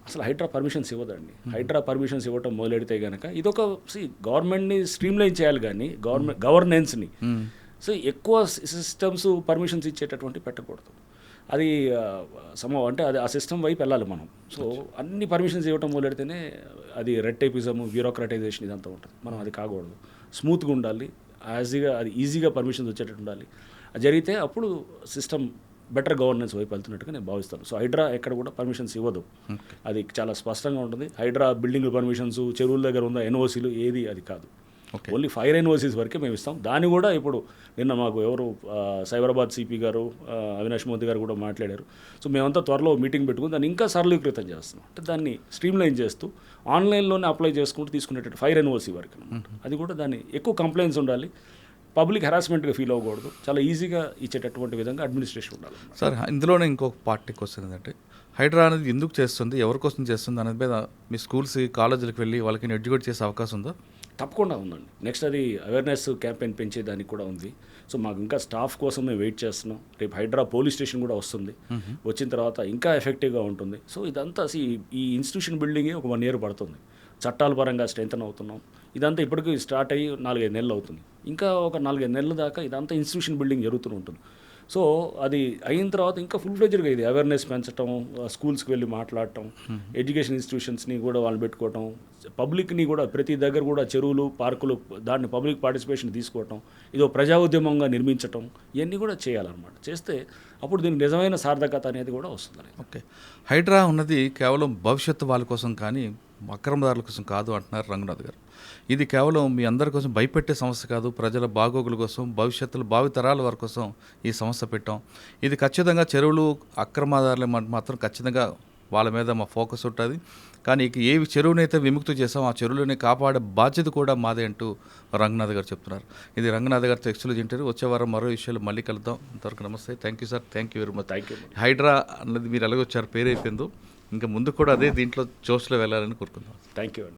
అసలు హైడ్రా పర్మిషన్స్ ఇవ్వదండి. హైడ్రా పర్మిషన్స్ ఇవ్వటం మొదలెడితే కనుక ఇదొక గవర్నమెంట్ని స్ట్రీమ్లైన్ చేయాలి, కానీ గవర్నెన్స్ని ఎక్కువ సిస్టమ్స్ పర్మిషన్స్ ఇచ్చేటటువంటి పెట్టకూడదు. అది అంటే అది ఆ సిస్టమ్ వైపు వెళ్ళాలి మనం. సో అన్ని పర్మిషన్స్ ఇవ్వటం మొదలెడితేనే అది రెడ్ టైపిజం, బ్యూరోక్రటైజేషన్ ఇదంతా ఉంటుంది. మనం అది కాకూడదు, స్మూత్గా ఉండాలి, అది ఈజీగా పర్మిషన్స్ వచ్చేటట్టు ఉండాలి. అది జరిగితే అప్పుడు సిస్టమ్ బెటర్ గవర్నెన్స్ వైపు వెళ్తున్నట్టుగా నేను భావిస్తాను. సో హైడ్రా ఎక్కడ కూడా పర్మిషన్స్ ఇవ్వదు, అది చాలా స్పష్టంగా ఉంటుంది. హైడ్రా బిల్డింగ్ పర్మిషన్స్, చెరువుల దగ్గర ఉన్న ఎన్ఓసీలు ఏది అది కాదు, ఓన్లీ ఫైర్ ఎన్ఓసీస్ వరకే మేము ఇస్తాం. దాన్ని కూడా ఇప్పుడు నిన్న మాకు ఎవరు సైబరాబాద్ సిపి గారు అవినాష్ మోదీ గారు కూడా మాట్లాడారు. సో మేమంతా త్వరలో మీటింగ్ పెట్టుకుని దాన్ని ఇంకా సరళీకృతం చేస్తున్నాం, అంటే దాన్ని స్ట్రీమ్లైన్ చేస్తూ ఆన్లైన్లోనే అప్లై చేసుకుంటూ తీసుకునేటట్టు ఫైర్ ఎన్ఓసీ వరకు అనమాట. అది కూడా దాన్ని ఎక్కువ కంప్లైంట్స్ ఉండాలి, పబ్లిక్ హెరాస్మెంట్గా ఫీల్ అవ్వకూడదు, చాలా ఈజీగా ఇచ్చేటటువంటి విధంగా అడ్మినిస్ట్రేషన్ ఉండాలి. సార్, ఇందులోనే ఇంకొక పార్టీకి వస్తుంది ఏంటంటే హైడ్రా అనేది ఎందుకు చేస్తుంది, ఎవరి కోసం చేస్తుంది అనేది మీద మీ స్కూల్స్ కాలేజీలకు వెళ్ళి వాళ్ళకి ఎడ్యుకేట్ చేసే అవకాశం ఉందా? తప్పకుండా ఉందండి. నెక్స్ట్ అది అవేర్నెస్ క్యాంపెయిన్ పెంచేదానికి కూడా ఉంది. సో మాకు ఇంకా స్టాఫ్ కోసం మేము వెయిట్ చేస్తున్నాం. రేపు హైడ్రా పోలీస్ స్టేషన్ కూడా వస్తుంది, వచ్చిన తర్వాత ఇంకా ఎఫెక్టివ్గా ఉంటుంది. సో ఇదంతా ఈ ఇన్స్టిట్యూషన్ బిల్డింగే ఒక 1 year పడుతుంది, చట్టాల పరంగా స్ట్రెంథన్ అవుతున్నాం. ఇదంతా ఇప్పటికీ స్టార్ట్ అయ్యి 4-5 నెలలు అవుతుంది, ఇంకా ఒక 4-5 నెలల దాకా ఇదంతా ఇన్స్టిట్యూషన్ బిల్డింగ్ జరుగుతూ ఉంటుంది. సో అది అయిన తర్వాత ఇంకా ఫుల్ ఫ్లెడ్జ్డ్గా ఇది అవేర్నెస్ పెంచడం, స్కూల్స్కి వెళ్ళి మాట్లాడటం, ఎడ్యుకేషన్ ఇన్స్టిట్యూషన్స్ని కూడా వాళ్ళు పెట్టుకోవటం, పబ్లిక్ని కూడా ప్రతి దగ్గర కూడా చెరువులు, పార్కులు, దాన్ని పబ్లిక్ పార్టిసిపేషన్ తీసుకోవటం, ఇదో ప్రజా ఉద్యమంగా నిర్మించటం, ఇవన్నీ కూడా చేయాలన్నమాట. చేస్తే అప్పుడు దీనికి నిజమైన సార్థకత అనేది కూడా వస్తుంది. ఓకే, హైడ్రా ఉన్నది కేవలం భవిష్యత్తు వాళ్ళ కోసం కానీ అక్రమదారుల కోసం కాదు అంటున్నారు రంగనాథ్ గారు. ఇది కేవలం మీ అందరి కోసం భయపెట్టే సమస్య కాదు, ప్రజల బాగోగుల కోసం, భవిష్యత్తులో భావితరాల వారి కోసం ఈ సమస్య పెట్టాం. ఇది ఖచ్చితంగా చెరువులు అక్రమదారులు మాత్రం ఖచ్చితంగా వాళ్ళ మీద మా ఫోకస్ ఉంటుంది. కానీ ఏ చెరువునైతే విముక్తి చేసాం ఆ చెరువులని కాపాడే బాధ్యత కూడా మాదే అంటూ రంగనాథ్ గారు చెప్తున్నారు. ఇది రంగనాథ్ గారితో ఎక్స్క్లూజివ్ ఇంటర్వ్యూ. వచ్చే వారం మరో విషయాలు మళ్ళీ కలుద్దాం. అంతవరకు నమస్తే. Thank you sir, thank you very much. Thank you. Hydraa అన్నది మీరు ఎలాగొచ్చారు, పేరు అయిపోయిందో ఇంకా ముందు కూడా అదే దీంట్లో జోష్లో వెళ్ళాలని కోరుకుందాం. Thank you.